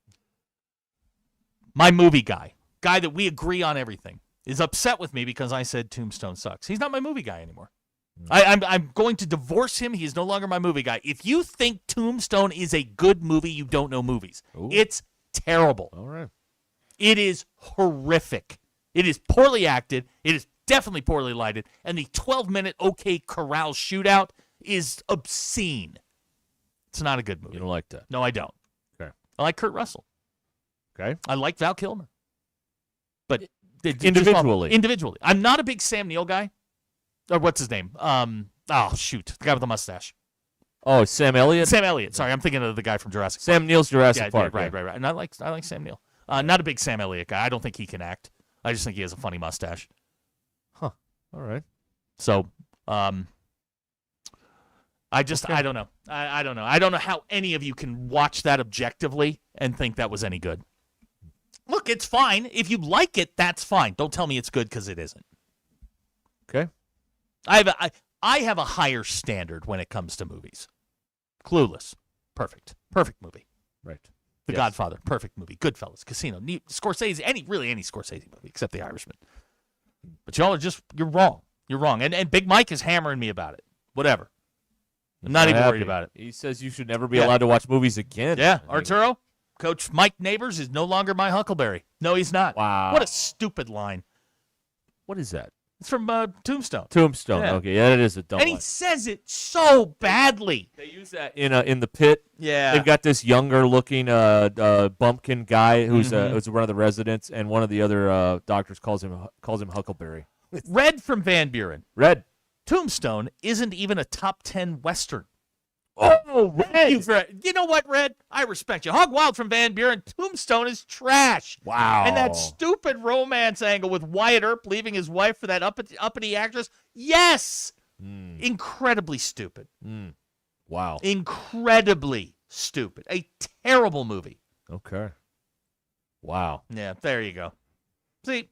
My movie guy that we agree on everything, is upset with me because I said Tombstone sucks. He's not my movie guy anymore. I'm going to divorce him. He is no longer my movie guy. If you think Tombstone is a good movie, you don't know movies.
Ooh.
It's terrible.
All right.
It is horrific. It is poorly acted. It is definitely poorly lighted. And the 12-minute OK Corral shootout is obscene. It's not a good movie.
You don't like that?
No, I don't.
Okay.
I like Kurt Russell.
Okay.
I like Val Kilmer. But
Individually.
I'm not a big Sam Neill guy. Or what's his name? The guy with the mustache.
Oh, Sam Elliott?
Sam Elliott. Sorry, I'm thinking of the guy from Jurassic Park.
Sam Neill's Jurassic Park.
Right. And I like Sam Neill. Not a big Sam Elliott guy. I don't think he can act. I just think he has a funny mustache.
Huh. All right.
So, I don't know. I don't know. I don't know how any of you can watch that objectively and think that was any good. Look, it's fine. If you like it, that's fine. Don't tell me it's good because it isn't.
Okay.
I have a higher standard when it comes to movies. Clueless. Perfect movie.
Right.
The Godfather. Perfect movie. Goodfellas. Casino. Scorsese. Any Scorsese movie except The Irishman. But y'all are you're wrong. You're wrong. And Big Mike is hammering me about it. Whatever. I'm not even worried about it.
He says you should never be allowed to watch movies again.
Yeah. Arturo, Coach Mike Neighbors is no longer my Huckleberry. No, he's not.
Wow.
What a stupid line.
What is that?
It's from Tombstone.
Tombstone.
Yeah.
Okay, yeah, it is a dumb
And he
line.
says it so badly.
They use that in the pit.
Yeah.
They've got this younger looking bumpkin guy who's
Mhm.
who's one of the residents, and one of the other doctors calls him Huckleberry.
Red from Van Buren.
Red.
Tombstone isn't even a top 10 Western.
Oh, Red.
You know what, Red? I respect you. Hog Wild from Van Buren. Tombstone is trash.
Wow.
And that stupid romance angle with Wyatt Earp leaving his wife for that uppity actress. Yes. Incredibly stupid.
Wow.
Incredibly stupid. A terrible movie.
Okay. Wow.
Yeah, there you go. See,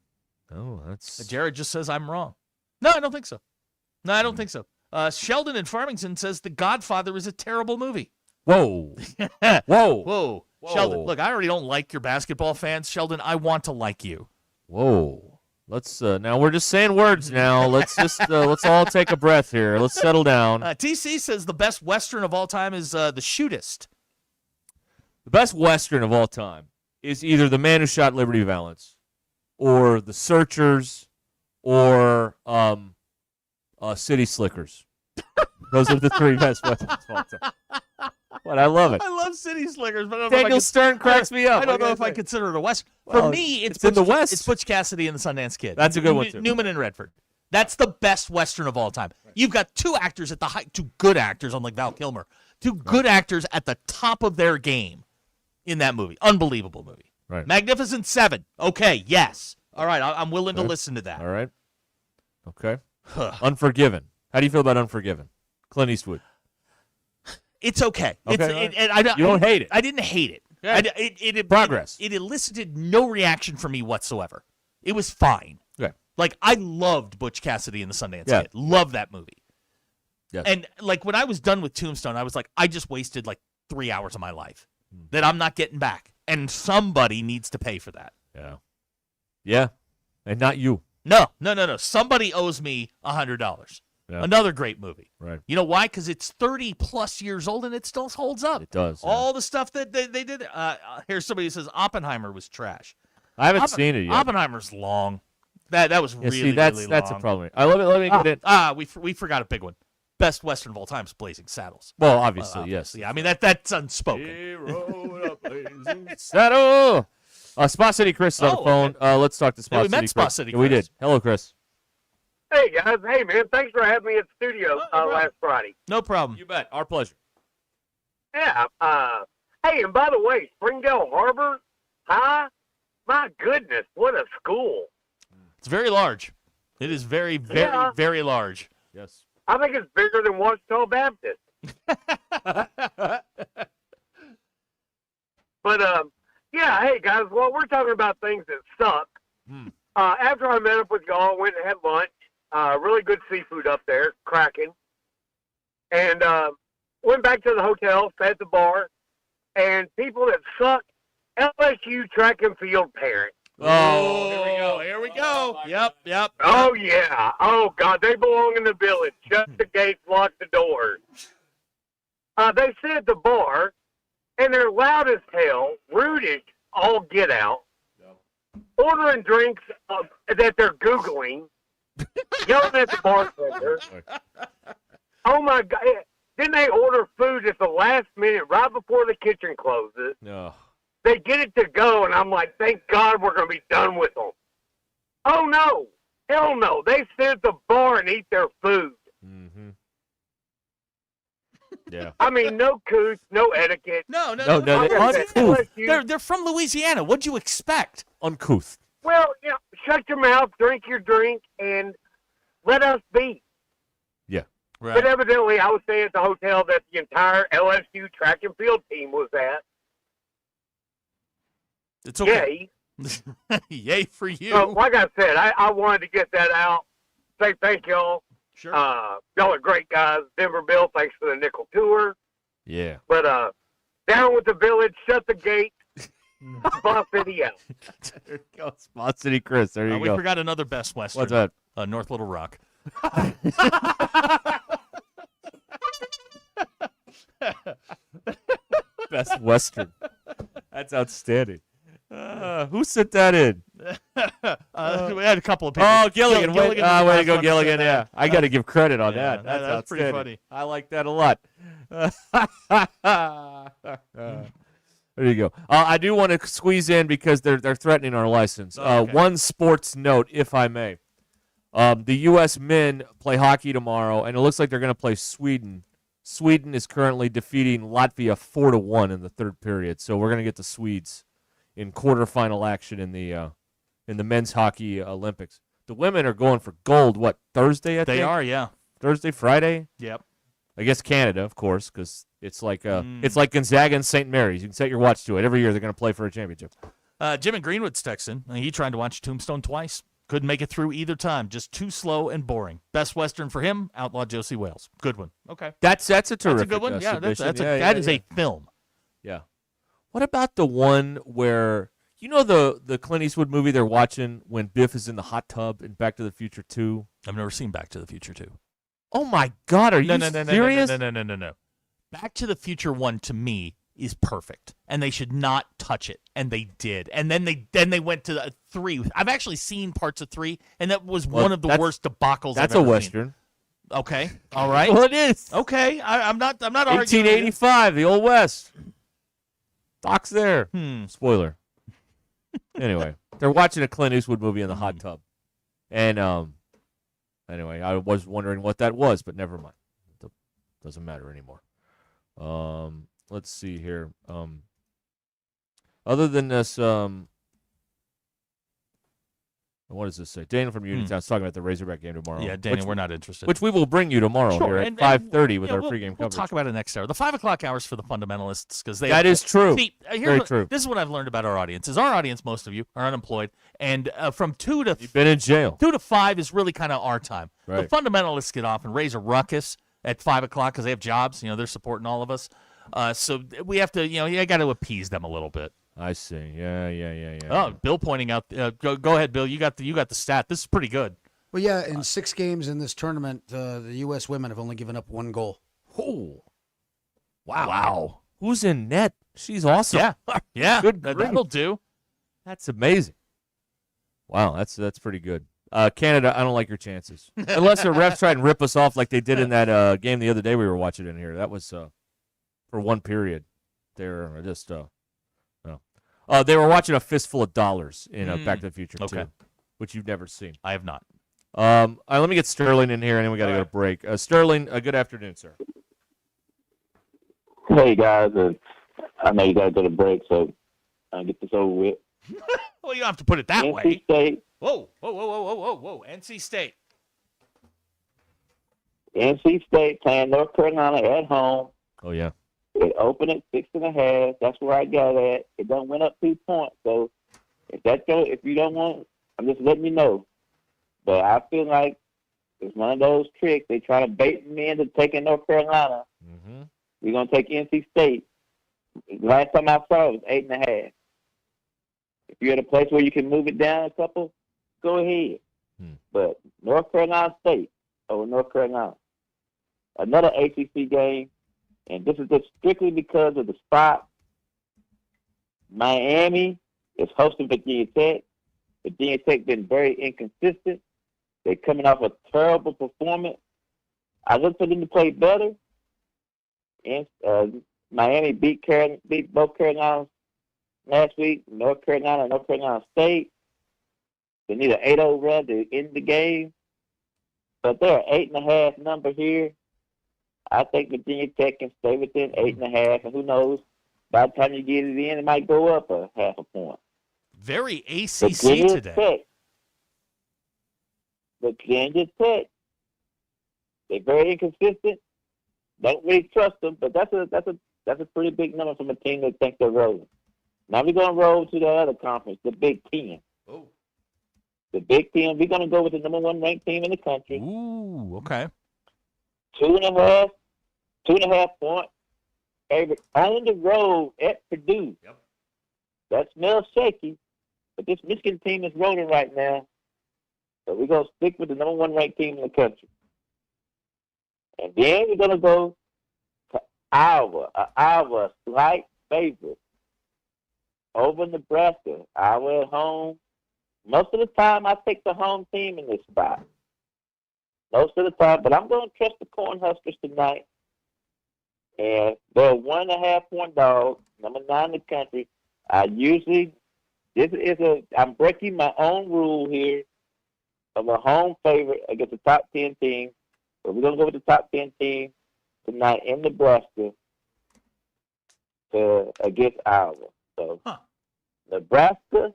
Oh, that's
Jared just says I'm wrong. No, I don't think so. No, I don't think so. Sheldon in Farmington says The Godfather is a terrible movie.
Whoa. Whoa.
Whoa. Sheldon, look, I already don't like your basketball fans. Sheldon, I want to like you.
Whoa. Let's now we're just saying words now. Let's just let's all take a breath here. Let's settle down.
TC says the best Western of all time is The Shootist.
The best Western of all time is either The Man Who Shot Liberty Valance or The Searchers or City Slickers. Those are the three best Westerns of all time. But I love it.
I love City Slickers, but I don't know if
Daniel Stern cracks me up.
I don't know if I consider it a Western.
Well,
For me,
it's in the West.
It's Butch Cassidy and the Sundance Kid.
That's a good one, too.
Newman and Redford. That's the best Western of all time. You've got two actors at the height, two good actors, unlike Val Kilmer, two good actors at the top of their game in that movie. Unbelievable movie.
Right.
Magnificent Seven. Okay, yes. All right, I'm willing to listen to that.
All right. Okay. Unforgiven. How do you feel about Unforgiven? Clint Eastwood.
It's okay.
Okay,
You
don't hate it.
I didn't hate it.
Yeah. Progress.
It elicited no reaction from me whatsoever. It was fine.
Okay.
Like, I loved Butch Cassidy and the Sundance
Yeah.
Kid. Loved that movie.
Yes.
And, like, when I was done with Tombstone, I was like, I just wasted, 3 hours of my life that I'm not getting back. And somebody needs to pay for that.
Yeah. Yeah. And not you.
No. Somebody owes me $100.
Yeah.
Another great movie.
Right.
You know why? Because it's 30-plus years old and it still holds up.
It does. Yeah.
All the stuff that they did. Here's somebody who says Oppenheimer was trash.
I haven't seen it yet.
Oppenheimer's long. That was really,
see, that's
really
that's
long.
a problem. Let me get in.
We forgot a big one. Best Western of all time is Blazing Saddles.
Well, obviously, yes.
Yeah, I mean, that's unspoken.
Saddle. Spa City Chris is on the phone.
Okay.
Let's talk to Spa
we
City
met
Chris.
Spa City
Yeah, we
Chris.
did. Hello, Chris.
Hey, guys. Hey, man. Thanks for having me at the studio last Friday.
No problem.
You bet. Our pleasure.
Yeah. Hey, and by the way, Springdale Harbor High, my goodness, what a school.
It's very large. It is very, very, very large.
Yes.
I think it's bigger than Washita Baptist. But, yeah, hey, guys, well, we're talking about things that suck. After I met up with y'all, went and had lunch. Really good seafood up there, cracking. And went back to the hotel, sat at the bar, and people that suck, LSU track and field parents.
Oh, here we go. Yep.
Oh, yeah. Oh, God, they belong in the village. Shut the gates, lock the doors. They sit at the bar, and they're loud as hell, rude as all get out, ordering drinks that they're Googling, yelling at the bartender. Oh, my God. Then they order food at the last minute, right before the kitchen closes.
No.
They get it to go, and I'm like, thank God we're going to be done with them. Oh, no. Hell no. They sit at the bar and eat their food.
Mm-hmm. Yeah.
I mean, no couth, no etiquette.
No,
Like I said,
uncouth.
LSU
They're from Louisiana. What'd you expect?
Uncouth.
Well, shut your mouth, drink your drink, and let us be.
Yeah.
Right.
But evidently, I was staying at the hotel that the entire LSU track and field team was at.
It's okay.
Yay.
Yay for you.
So, like I said, I wanted to get that out. Say thank y'all.
Sure.
Y'all are great guys. Denver Bill, thanks for the nickel tour.
Yeah.
But down with the village, shut the gate, Spa City out.
There you go. Spa City Chris. There you
We
go.
forgot another Best Western.
What's that?
North Little Rock.
Best Western. That's outstanding. Who sent that in?
We had a couple of people.
Oh, Gilligan. Way to go,
Gilligan.
Gilligan. Yeah. I got to give credit on
Yeah,
that. That's
pretty
outstanding.
funny.
I like that a lot. There you go. I do want to squeeze in because they're threatening our license.
Okay.
One sports note, if I may. The U.S. men play hockey tomorrow, and it looks like they're going to play Sweden. Sweden is currently defeating Latvia 4-1 in the third period, so we're going to get the Swedes in quarterfinal action in the men's hockey Olympics. The women are going for gold. What, Thursday? I think
They are, yeah.
Thursday, Friday.
Yep.
I guess Canada, of course, because it's like Gonzaga and St. Mary's. You can set your watch to it. Every year they're going to play for a championship.
Jim in Greenwood's texting. He tried to watch Tombstone twice. Couldn't make it through either time. Just too slow and boring. Best Western for him, Outlaw Josie Wales. Good one. Okay.
That's a terrific
That's a good one. Yeah,
submission.
that is a film.
Yeah. What about the one where the Clint Eastwood movie they're watching when Biff is in the hot tub in Back to the Future 2?
I've never seen Back to the Future 2.
Oh my God, are you serious?
No. Back to the Future 1 to me is perfect, and they should not touch it, and they did. And then they went to 3. I've actually seen parts of 3, and that was one of the worst debacles.
That's
I've ever
a Western.
Seen. Okay, all right.
Well, it is.
Okay, I'm not arguing.
1885, the Old West. Doc's there.
Hmm.
Spoiler. Anyway, they're watching a Clint Eastwood movie in the hot tub, and anyway, I was wondering what that was, but never mind. It doesn't matter anymore. Let's see here. Other than this, what does this say? Daniel from Uniontown's talking about the Razorback game tomorrow.
Yeah, Daniel, we're not interested.
Which we will bring you tomorrow here at 5:30 with our pregame
We'll
coverage.
talk about it next hour. The 5 o'clock hours for the fundamentalists because
That is true.
See,
Very true.
This is what I've learned about our audience. Is our audience, most of you, are unemployed, and from 2 to
You've been in jail.
2 to 5 is really kind of our time.
Right.
The fundamentalists get off and raise a ruckus at 5 o'clock because they have jobs. They're supporting all of us. So we have to, you got to appease them a little bit.
I see. Yeah.
Oh, Bill pointing out. Go ahead, Bill. You got the stat. This is pretty good.
Well, yeah, in 6 games in this tournament, the U.S. women have only given up 1 goal.
Oh, wow. Who's in net? She's awesome.
Yeah. Yeah.
Good grief.
That'll do.
That's amazing. Wow, that's pretty good. Canada, I don't like your chances. Unless the refs try and rip us off like they did in that game the other day we were watching in here. That was for one period. They're just no. They were watching A Fistful of Dollars in Back to the Future too, which you've never seen.
I have not.
Let me get Sterling in here, and then we got to go to break. Sterling, good afternoon, sir.
Hey guys, I know you got to go to break, so I'll get this over with.
Well, you don't have to put it that
NC
way.
State.
Whoa. NC State.
NC State playing North Carolina at home.
Oh yeah.
It opened at 6.5. That's where I got at. It don't went up 2 points. So if you don't want, I'm just letting you know. But I feel like it's one of those tricks. They try to bait me into taking North Carolina.
Mm-hmm.
We're gonna take NC State. Last time I saw it was 8.5. If you're at a place where you can move it down a couple, go ahead. But North Carolina State over North Carolina. Another ACC game, and this is just strictly because of the spot. Miami is hosting Virginia Tech. Virginia Tech been very inconsistent. They're coming off a terrible performance. I look for them to play better. And Miami beat both Carolinas last week, North Carolina and North Carolina State. They need an 8-0 run to end the game. But they're an 8.5 number here. I think Virginia Tech can stay within 8.5, and who knows, by the time you get it in, it might go up a half a point.
Very ACC
Virginia
today.
Virginia Tech. They're very inconsistent. Don't really trust them, but that's a pretty big number from a team that thinks they're rolling. Now we're going to roll to the other conference, the Big Ten.
Oh.
The Big Ten, we're going to go with the number 1 ranked team in the country.
Ooh, okay.
2.5 point favorite on the road at Purdue.
Yep.
That smells shaky, but this Michigan team is rolling right now. So we're going to stick with the number 1 ranked team in the country. And then we're going to go to Iowa. Iowa, slight favorite over Nebraska. Iowa at home. Most of the time, I take the home team in this spot. Most of the time, but I'm going to trust the Cornhuskers tonight. And they're a 1.5 point dog, number 9 in the country. I'm breaking my own rule here of a home favorite against the top 10 team. But we're going to go with the top 10 team tonight in Nebraska against Iowa. So Nebraska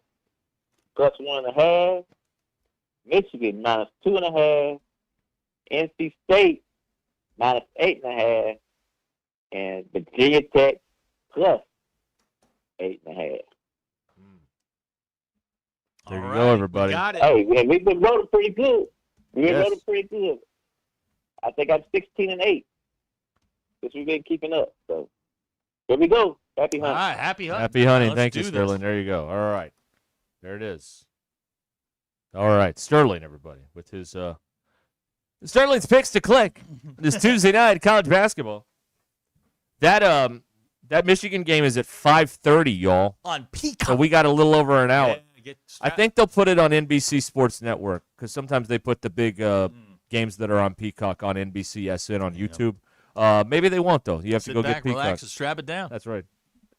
plus 1.5, Michigan minus 2.5, NC State minus 8.5, and Virginia Tech plus 8.5.
There you go, everybody.
Got it.
Hey, we've been rolling pretty good. I think I'm 16-8. Because we've been keeping up. So here we go. Happy hunting.
All right, happy hunting.
Happy hunting.
Let's
Thank you,
do
Sterling.
this.
There you go. All right. There it is. All right. Sterling, everybody, with his Sterling's picks to click this Tuesday night college basketball. That Michigan game is at 5:30, y'all.
On Peacock.
So we got a little over an hour.
Yeah,
I think they'll put it on NBC Sports Network because sometimes they put the big games that are on Peacock on NBCSN on YouTube. Maybe they won't, though. You have
Sit
to go
back,
get Peacock.
relax, and strap it down.
That's right.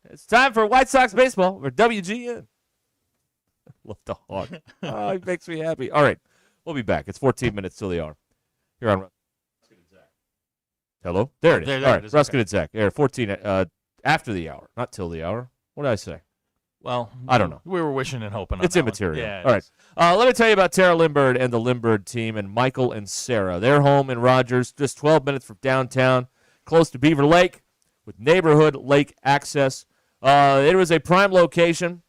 It's time for White Sox baseball or WGN. Love the hawk. Oh, it makes me happy. All right. We'll be back. It's 14 minutes till the hour. Here on Ruscin and Zach. Hello? There it is.
There
All right.
it is.
Ruscin
Okay.
and Zach. Here, 14 after the hour, not till the hour. What did I say?
Well,
I don't know.
We were wishing and hoping on
It's
that one.
immaterial.
Yeah, it
All right.
is.
Let me tell you about Tara Lindbergh and the Lindbergh team and Michael and Sarah. They're home in Rogers, just 12 minutes from downtown, close to Beaver Lake, with neighborhood lake access. It was a prime location,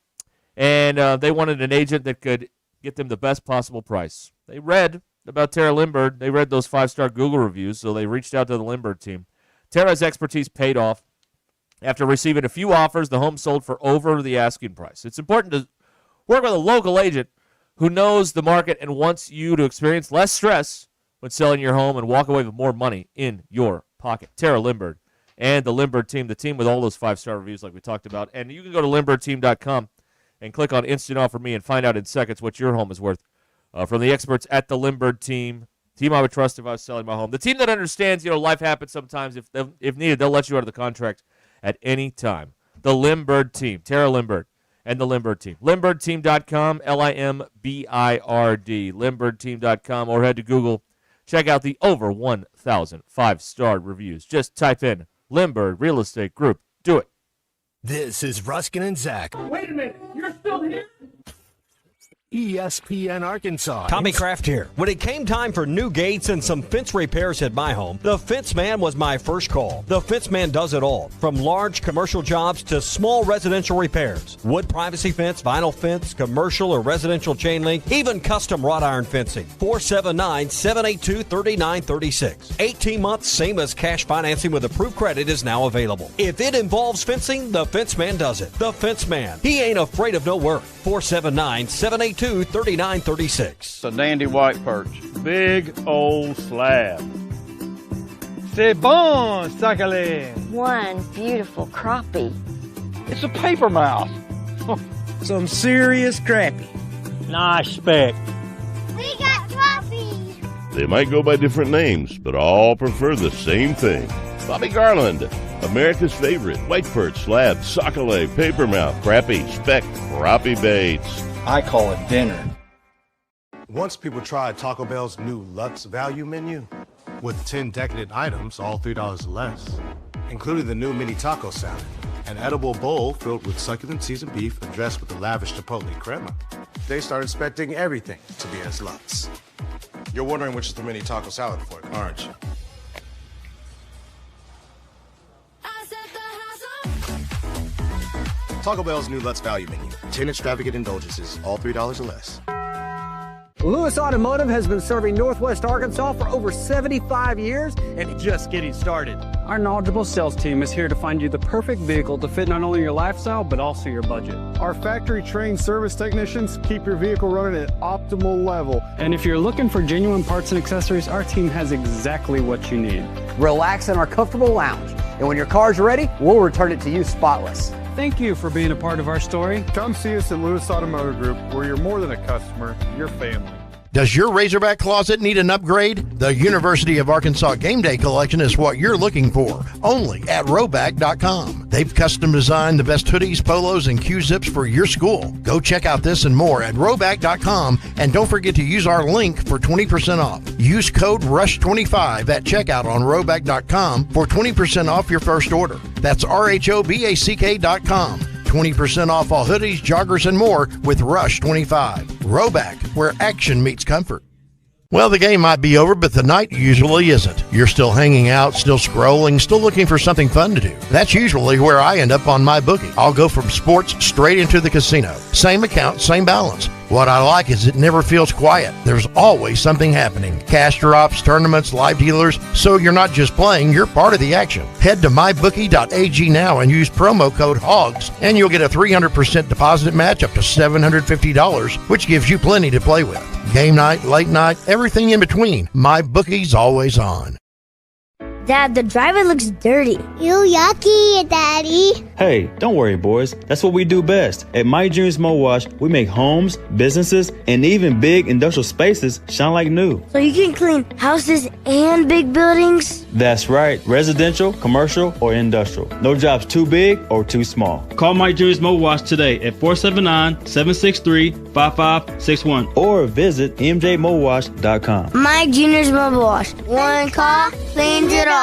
and they wanted an agent that could get them the best possible price. They read about Tara Lindbergh. They read those 5-star Google reviews, so they reached out to the Lindbergh team. Tara's expertise paid off. After receiving a few offers, the home sold for over the asking price. It's important to work with a local agent who knows the market and wants you to experience less stress when selling your home and walk away with more money in your pocket. Tara Lindbergh and the Lindbergh team, the team with all those 5-star reviews like we talked about. And you can go to lindberghteam.com and click on Instant Offer Me and find out in seconds what your home is worth from the experts at the Lindbergh team I would trust if I was selling my home. The team that understands, life happens sometimes. If needed, they'll let you out of the contract at any time. The Lindbergh team, Tara Lindbergh and the Lindbergh team. LindberghTeam.com, LIMBIRD, LindberghTeam.com, or head to Google. Check out the over 1,000 5-star reviews. Just type in Lindbergh Real Estate Group. Do it.
This is Ruscin and Zach.
Wait a minute, you're still here?
ESPN Arkansas.
Tommy Kraft here. When it came time for new gates and some fence repairs at my home, the Fence Man was my first call. The Fence Man does it all, from large commercial jobs to small residential repairs. Wood privacy fence, vinyl fence, commercial or residential chain link, even custom wrought iron fencing. 479-782-3936. 18 months, same as cash financing with approved credit is now available. If it involves fencing, the Fence Man does it. The Fence Man. He ain't afraid of no work. 479-782-3936.
It's a dandy white perch. Big old slab.
C'est bon, sacalé.
One beautiful crappie.
It's a paper mouse.
Some serious crappie. Nice speck.
We got crappies.
They might go by different names, but all prefer the same thing. Bobby Garland, America's favorite white perch, slab, sockeye, papermouth, crappie, speck, crappie baits.
I call it dinner.
Once people tried Taco Bell's new Luxe Value Menu with 10 decadent items, all $3 or less, including the new mini taco salad, an edible bowl filled with succulent seasoned beef and dressed with a lavish chipotle crema, they started expecting everything to be as luxe. You're wondering which is the mini taco salad for, aren't you? Taco Bell's new Luxe Value Menu. 10 extravagant indulgences, all $3 or less.
Lewis Automotive has been serving Northwest Arkansas for over 75 years and just getting started.
Our knowledgeable sales team is here to find you the perfect vehicle to fit not only your lifestyle, but also your budget.
Our factory-trained service technicians keep your vehicle running at optimal level.
And if you're looking for genuine parts and accessories, our team has exactly what you need.
Relax in our comfortable lounge, and when your car's ready, we'll return it to you spotless.
Thank you for being a part of our story.
Come see us at Lewis Automotive Group, where you're more than a customer, you're family.
Does your Razorback closet need an upgrade? The University of Arkansas Game Day Collection is what you're looking for, only at Roback.com. They've custom designed the best hoodies, polos, and Q-zips for your school. Go check out this and more at Roback.com, and don't forget to use our link for 20% off. Use code RUSH25 at checkout on Roback.com for 20% off your first order. That's RHOBACK.com. 20% off all hoodies, joggers, and more with Rush 25. Roback, where action meets comfort. Well, the game might be over, but the night usually isn't. You're still hanging out, still scrolling, still looking for something fun to do. That's usually where I end up on my bookie. I'll go from sports straight into the casino. Same account, same balance. What I like is it never feels quiet. There's always something happening. Cash drops, tournaments, live dealers. So you're not just playing, you're part of the action. Head to mybookie.ag now and use promo code HOGS, and you'll get a 300% deposit match up to $750, which gives you plenty to play with. Game night, late night, everything in between. MyBookie's always on.
Dad, the driver looks dirty. You yucky, Daddy.
Hey, don't worry, boys. That's what we do best. At My Dreams Mo Wash, we make homes, businesses, and even big industrial spaces shine like new.
So you can clean houses and big buildings?
That's right. Residential, commercial, or industrial. No job's too big or too small. Call My Dreams Mo Wash today at 479-763-5561 or visit mjmowash.com.
My Junior's Mobile Wash. One call cleans it all.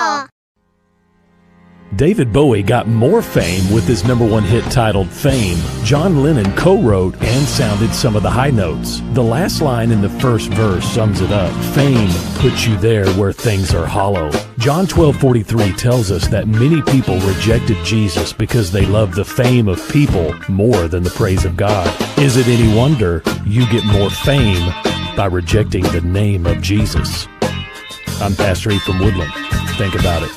David Bowie got more fame with his #1 hit titled Fame. John Lennon co-wrote and sounded some of the high notes. The last line in the first verse sums it up. Fame puts you there where things are hollow. John 12:43 tells us that many people rejected Jesus because they loved the fame of people more than the praise of God. Is it any wonder you get more fame by rejecting the name of Jesus? I'm Pastor E from Woodland. Think about it.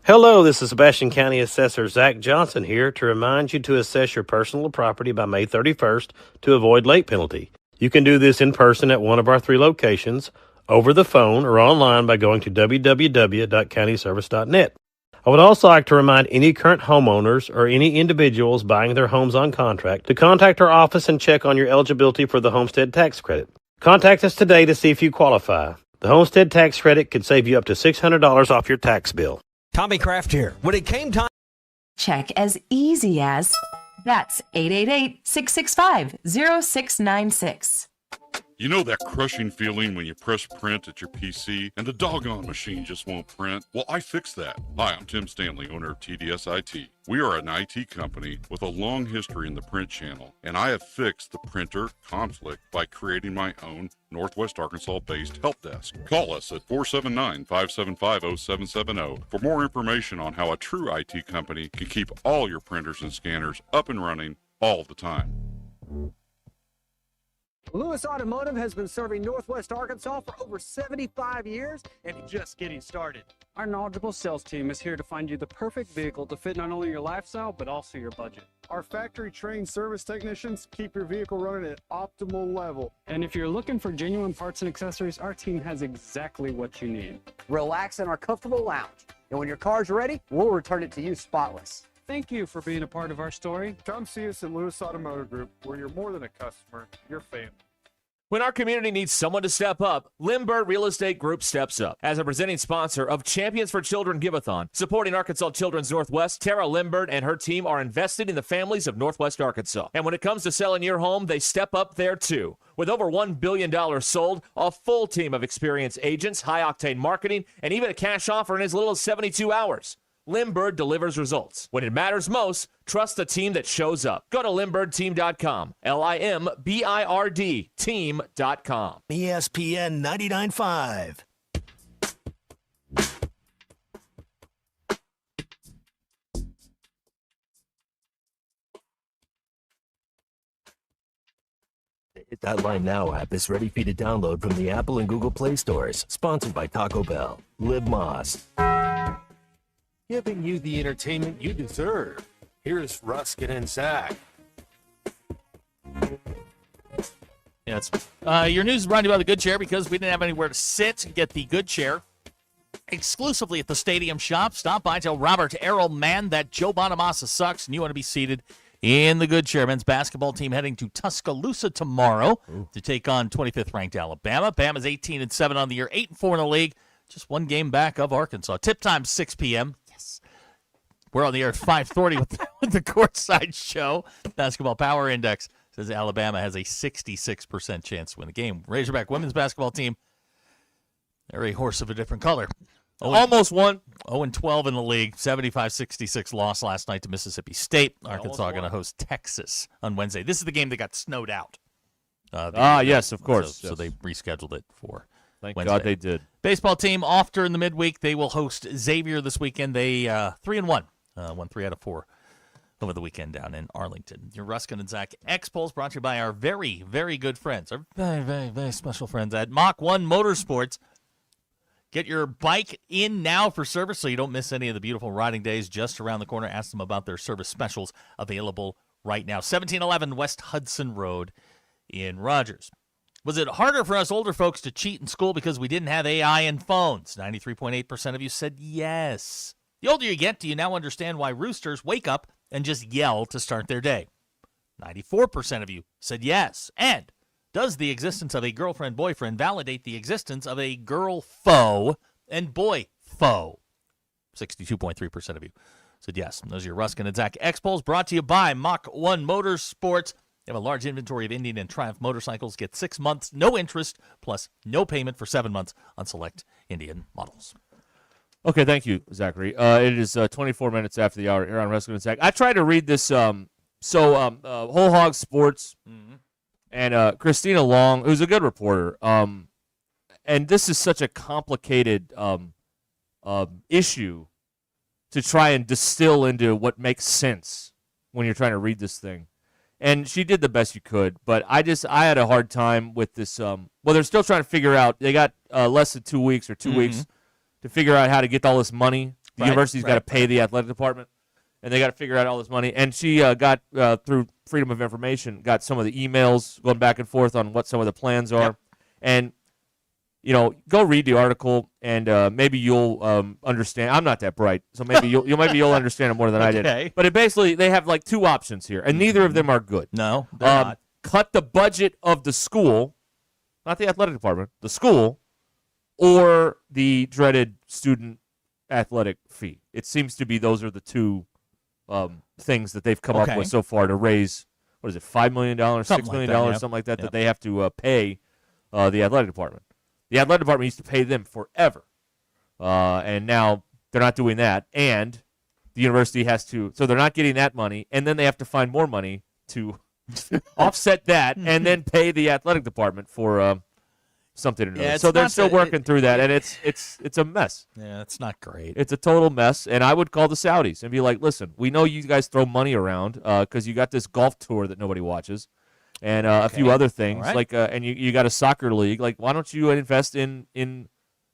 Hello, this is Sebastian County Assessor Zach Johnson here to remind you to assess your personal property by May 31st to avoid late penalty.
You can do this in person at one of our 3 locations, over the phone, or online by going to www.countyservice.net. I would also like to remind any current homeowners or any individuals buying their homes on contract to contact our office and check on your eligibility for the homestead tax credit. Contact us today to see if you qualify. The homestead tax credit could save you up to $600 off your tax bill.
Tommy Kraft here. When it came time...
Check as easy as... That's 888-665-0696.
You know that crushing feeling when you press print at your PC and the doggone machine just won't print? Well, I fixed that. Hi, I'm Tim Stanley, owner of TDS IT. We are an IT company with a long history in the print channel, and I have fixed the printer conflict by creating my own Northwest Arkansas-based help desk. Call us at 479-575-0770 for more information on how a true IT company can keep all your printers and scanners up and running all the time.
Lewis Automotive has been serving Northwest Arkansas for over 75 years and just getting started.
Our knowledgeable sales team is here to find you the perfect vehicle to fit not only your lifestyle, but also your budget.
Our factory-trained service technicians keep your vehicle running at optimal level.
And if you're looking for genuine parts and accessories, our team has exactly what you need.
Relax in our comfortable lounge, and when your car's ready, we'll return it to you spotless.
Thank you for being a part of our story.
Come see us at Lewis Automotive Group, where you're more than a customer, you're family.
When our community needs someone to step up, Limbird Real Estate Group steps up. As a presenting sponsor of Champions for Children Giveathon, supporting Arkansas Children's Northwest, Tara Limbird and her team are invested in the families of Northwest Arkansas. And when it comes to selling your home, they step up there too. With over $1 billion sold, a full team of experienced agents, high-octane marketing, and even a cash offer in as little as 72 hours. Limbird delivers results. When it matters most, trust the team that shows up. Go to LimbirdTeam.com. LIMBIRD team.com.
ESPN 99.5.
The Hit That Line Now app is ready for you to download from the Apple and Google Play stores. Sponsored by Taco Bell. Live Moss.
Giving you the entertainment you deserve. Here's Ruscin and Zach.
Yes. Your news is brought to you by the Good Chair because we didn't have anywhere to sit and get the Good Chair exclusively at the Stadium Shop. Stop by, tell Robert Errol-Mann that Joe Bonamassa sucks and you want to be seated in the Good Chair. Men's basketball team heading to Tuscaloosa tomorrow to take on 25th ranked Alabama. Bama's 18-7 on the year, 8-4 in the league, just one game back of Arkansas. Tip time 6 p.m. We're on the air at 5:30 with the Courtside Show. Basketball Power Index says Alabama has a 66% chance to win the game. Razorback women's basketball team, they're a horse of a different color.
Almost won.
0-12 in the league. 75-66 loss last night to Mississippi State. Arkansas going to host Texas on Wednesday. This is the game that got snowed out.
Yes, of course.
So they rescheduled it for
Thank
Wednesday.
God they did.
Baseball team off during the midweek. They will host Xavier this weekend. They 3-1. Won 3 out of 4 over the weekend down in Arlington. Your Ruscin and Zach X-Pulse brought to you by our very, very good friends, our very, very, very special friends at Mach 1 Motorsports. Get your bike in now for service so you don't miss any of the beautiful riding days just around the corner. Ask them about their service specials available right now. 1711 West Hudson Road in Rogers. Was it harder for us older folks to cheat in school because we didn't have AI and phones? 93.8% of you said yes. The older you get, do you now understand why roosters wake up and just yell to start their day? 94% of you said yes. And does the existence of a girlfriend-boyfriend validate the existence of a girl foe and boy foe? 62.3% of you said yes. And those are your Ruscin and Zach X-Pulse brought to you by Mach 1 Motorsports. They have a large inventory of Indian and Triumph motorcycles. Get 6 months, no interest, plus no payment for 7 months on select Indian models.
Okay, thank you, Zachary. It is 24 minutes after the hour here on Ruscin and Zach. I tried to read this, Whole Hog Sports, and Christina Long, who's a good reporter, and this is such a complicated issue to try and distill into what makes sense when you're trying to read this thing. And she did the best you could, but I had a hard time with this. Well, they're still trying to figure out. They got less than 2 weeks or 2 weeks to figure out how to get all this money. The university's got to pay the athletic department, and they got to figure out all this money. And she got through Freedom of Information got some of the emails going back and forth on what some of the plans are.
Yep.
And, go read the article, and maybe you'll understand. I'm not that bright, so maybe you'll understand it more than I
Okay.
did. But they have like two options here, and neither of them are good.
No, they're not.
Cut the budget of the school, not the athletic department, the school, or the dreaded student athletic fee. It seems to be those are the two things that they've come up with so far to raise, what is it, $5 million, $6 million, something like that, that they have to pay the athletic department. The athletic department used to pay them forever, and now they're not doing that, and the university has to, so they're not getting that money, and then they have to find more money to offset that, and then pay the athletic department for something or another. So they're still working through that, and it's a mess.
Yeah, it's not great.
It's a total mess, and I would call the Saudis and be like, listen, we know you guys throw money around because you got this golf tour that nobody watches, and a few other things, like and you got a soccer league. Like, why don't you invest in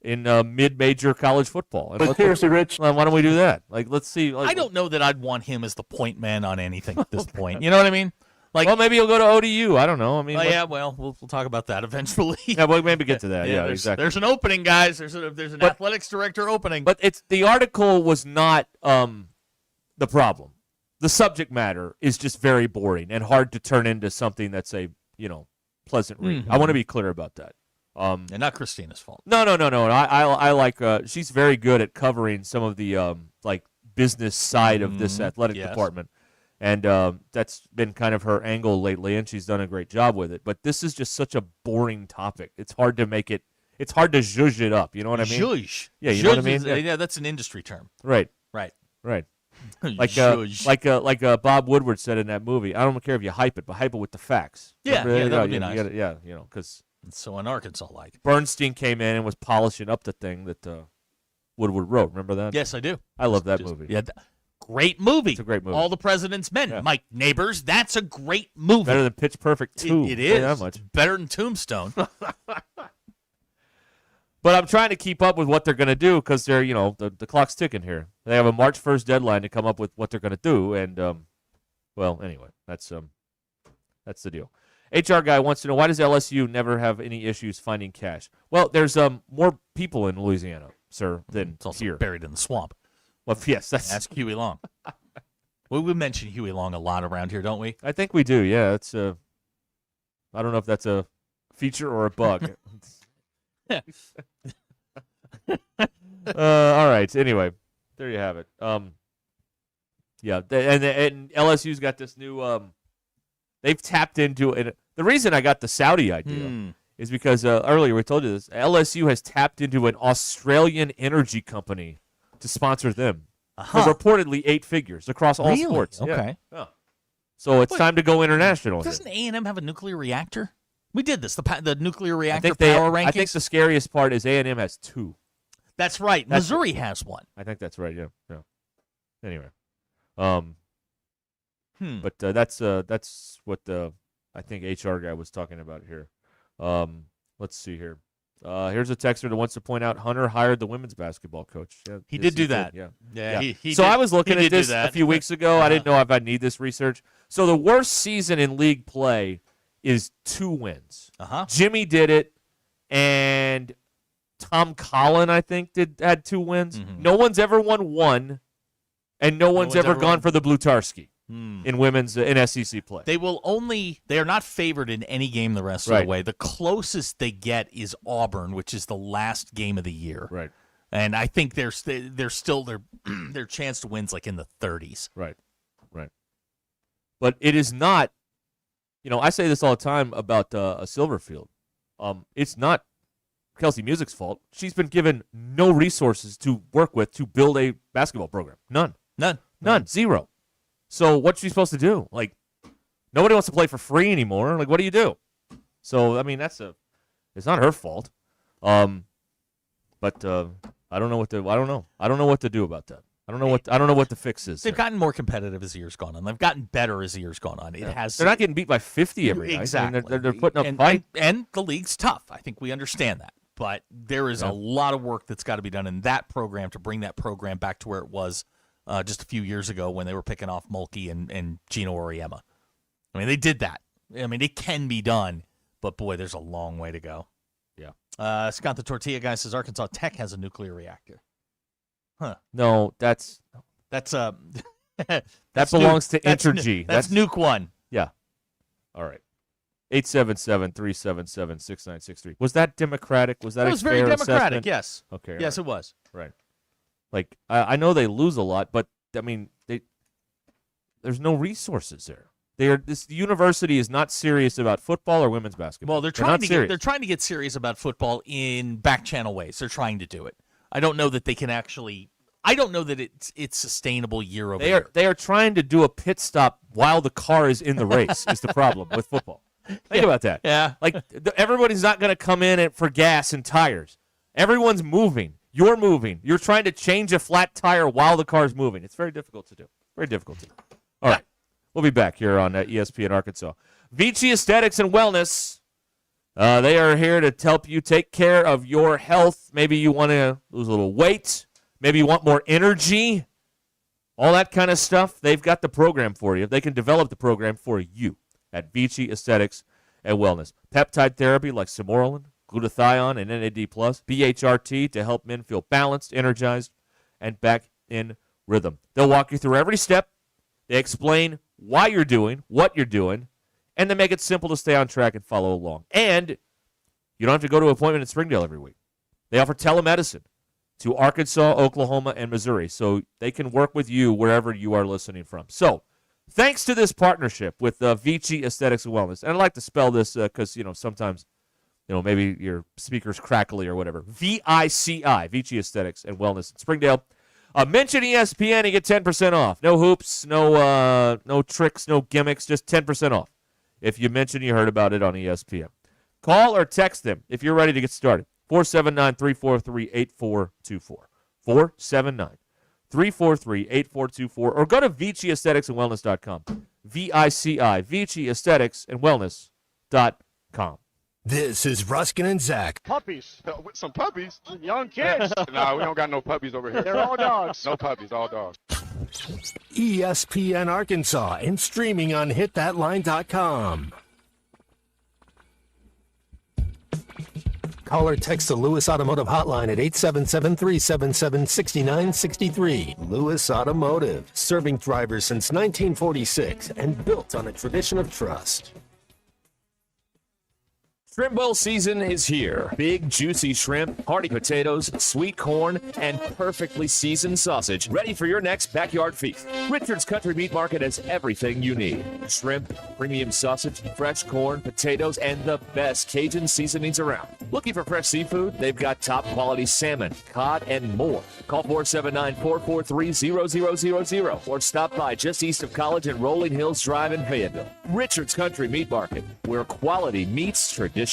mid-major college football? And
seriously, Rich,
why don't we do that? Like, let's see. Like,
I don't know that I'd want him as the point man on anything at this point. You know what I mean? Like,
well, maybe he'll go to ODU. I don't know. I mean,
we'll talk about that eventually.
Yeah, we'll maybe get to that. Yeah, exactly.
There's an opening, guys. There's an athletics director opening.
But the article was not the problem. The subject matter is just very boring and hard to turn into something that's a pleasant read.
Mm-hmm.
I want to be clear about that.
And not Christina's fault.
No. I like. She's very good at covering some of the business side of this athletic department. And that's been kind of her angle lately, and she's done a great job with it. But this is just such a boring topic. It's hard to make it. It's hard to zhuzh it up. You know what I mean?
Zhuzh.
Yeah, you know what I mean.
Yeah, that's an industry term.
Right. Like Bob Woodward said in that movie. I don't care if you hype it, but hype it with the facts.
Yeah,
Remember?
that would be nice.
Because
so in Arkansas, like
Bernstein came in and was polishing up the thing that Woodward wrote. Remember that?
Yes, I do.
I love that movie.
Yeah. Great movie.
It's a great movie.
All the President's Men. Mike Neighbors. That's a great movie.
Better than Pitch Perfect 2.
It is.
That much.
Better than Tombstone.
But I'm trying to keep up with what they're going to do because they're, the clock's ticking here. They have a March 1st deadline to come up with what they're going to do. And, anyway, that's the deal. HR guy wants to know, why does LSU never have any issues finding cash? Well, there's more people in Louisiana, sir, than
it's also
here.
Buried in the swamp.
Well, yes,
that's Huey Long. We mention Huey Long a lot around here, don't we?
I think we do. Yeah, it's I don't know if that's a feature or a bug. All right. Anyway, there you have it. Yeah, and LSU's got this new. They've tapped into it. The reason I got the Saudi idea is because earlier we told you this. LSU has tapped into an Australian energy company to sponsor them for reportedly 8 figures across all sports.
Okay.
Yeah. So it's time to go international.
Doesn't A&M have a nuclear reactor? We did this, the nuclear reactor power rankings.
I think the scariest part is A&M has 2.
That's right. Missouri has one.
I think that's right. Yeah. Anyway, but that's what I think HR guy was talking about here. Let's see here. Here's a texter that wants to point out Hunter hired the women's basketball coach. Yeah,
he did do that.
Yeah.
He
so
did,
I was looking at this
a
few weeks ago. I didn't know if I'd need this research. So the worst season in league play is 2 wins. Jimmy did it, and Tom Collin, I think, had 2 wins.
Mm-hmm.
No one's ever won 1, and no one's ever gone for the Blutarski in women's in SEC play.
They are not favored in any game the rest of the way. The closest they get is Auburn, which is the last game of the year.
Right.
And I think they're still their chance to win's like in the 30s.
Right. But it is not. I say this all the time about a Silverfield. It's not Kelsey Music's fault. She's been given no resources to work with to build a basketball program. None. Zero. So what's she supposed to do? Like, nobody wants to play for free anymore. Like, what do you do? So I mean, it's not her fault. But I don't know what to. I don't know what to do about that. I don't know what the fix is.
They've gotten more competitive as the year's gone on. They've gotten better as the year's gone on.
They're not getting beat by 50 every night.
Exactly.
I mean, they're putting up fight.
And the league's tough. I think we understand that. But there is a lot of work that's got to be done in that program to bring that program back to where it was just a few years ago when they were picking off Mulkey and Gino Auriemma. I mean, they did that. I mean, it can be done, but boy, there's a long way to go.
Yeah.
Scott the Tortilla guy says Arkansas Tech has a nuclear reactor. Huh.
No, that belongs to Entergy.
That's Nuke 1.
Yeah. All right. 877-377-6963. Was that democratic? Was that
It was
a
very
fair
democratic,
assessment?
yes.
Okay.
Yes,
right.
it was.
Right. Like, I know they lose a lot, but, I mean, there's no resources there. This university is not serious about football or women's basketball.
Well, they're trying to get serious about football in back channel ways. They're trying to do it. I don't know that they can actually. I don't know that it's sustainable year over year.
They are trying to do a pit stop while the car is in the race. Is the problem with football? Think about that.
Yeah.
Like everybody's not going to come in for gas and tires. Everyone's moving. You're moving. You're trying to change a flat tire while the car's moving. It's very difficult to do. Very difficult to do. All right. We'll be back here on ESPN Arkansas. Vici Aesthetics and Wellness. They are here to help you take care of your health. Maybe you want to lose a little weight. Maybe you want more energy. All that kind of stuff. They've got the program for you. They can develop the program for you at Vici Aesthetics and Wellness. Peptide therapy like Samorelin, glutathione, and NAD+, BHRT to help men feel balanced, energized, and back in rhythm. They'll walk you through every step. They explain why you're doing what you're doing, and they make it simple to stay on track and follow along. And you don't have to go to an appointment in Springdale every week. They offer telemedicine to Arkansas, Oklahoma, and Missouri, so they can work with you wherever you are listening from. So thanks to this partnership with Vici Aesthetics and Wellness, and I'd like to spell this because, sometimes, maybe your speaker's crackly or whatever. VICI, Vici Aesthetics and Wellness in Springdale. Mention ESPN and get 10% off. No hoops, no tricks, no gimmicks, just 10% off if you mention you heard about it on ESPN. Call or text them if you're ready to get started. 479-343-8424. 479-343-8424. Or go to Vici Aesthetics and Wellness.com. VICI, Vici Aesthetics and Wellness.com.
This is Ruskin and Zach.
Puppies. With some puppies? Young kids. Nah, we don't got no puppies over here. They're all dogs. No puppies, all dogs.
ESPN Arkansas and streaming on hitthatline.com. Call or text the Lewis Automotive Hotline at 877-377-6963. Lewis Automotive, serving drivers since 1946 and built on a tradition of trust.
Shrimp bowl season is here. Big, juicy shrimp, hearty potatoes, sweet corn, and perfectly seasoned sausage ready for your next backyard feast. Richard's Country Meat Market has everything you need. Shrimp, premium sausage, fresh corn, potatoes, and the best Cajun seasonings around. Looking for fresh seafood? They've got top quality salmon, cod, and more. Call 479-443-0000 or stop by just east of College and Rolling Hills Drive in Fayetteville. Richard's Country Meat Market, where quality meets tradition.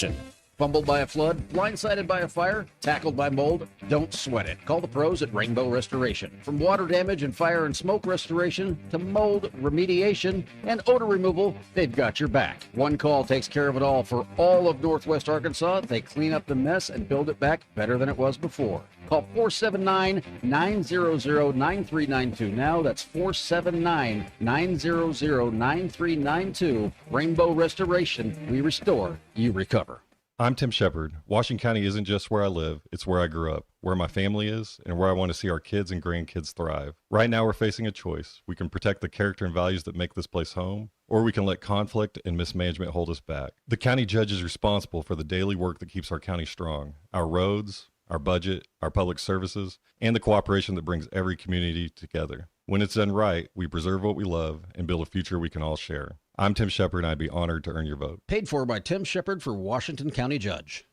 Fumbled by a flood, blindsided by a fire, tackled by mold? Don't sweat it. Call the pros at Rainbow Restoration. From water damage and fire and smoke restoration to mold remediation and odor removal, they've got your back. One call takes care of it all for all of Northwest Arkansas. They clean up the mess and build it back better than it was before. Call 479-900-9392. Now that's 479-900-9392. Rainbow Restoration. We restore, you recover.
I'm Tim Shepard. Washington County isn't just where I live, it's where I grew up, where my family is, and where I want to see our kids and grandkids thrive. Right now we're facing a choice. We can protect the character and values that make this place home, or we can let conflict and mismanagement hold us back. The county judge is responsible for the daily work that keeps our county strong. Our roads, our budget, our public services, and the cooperation that brings every community together. When it's done right, we preserve what we love and build a future we can all share. I'm Tim Shepard, and I'd be honored to earn your vote.
Paid for by Tim Shepard for Washington County Judge.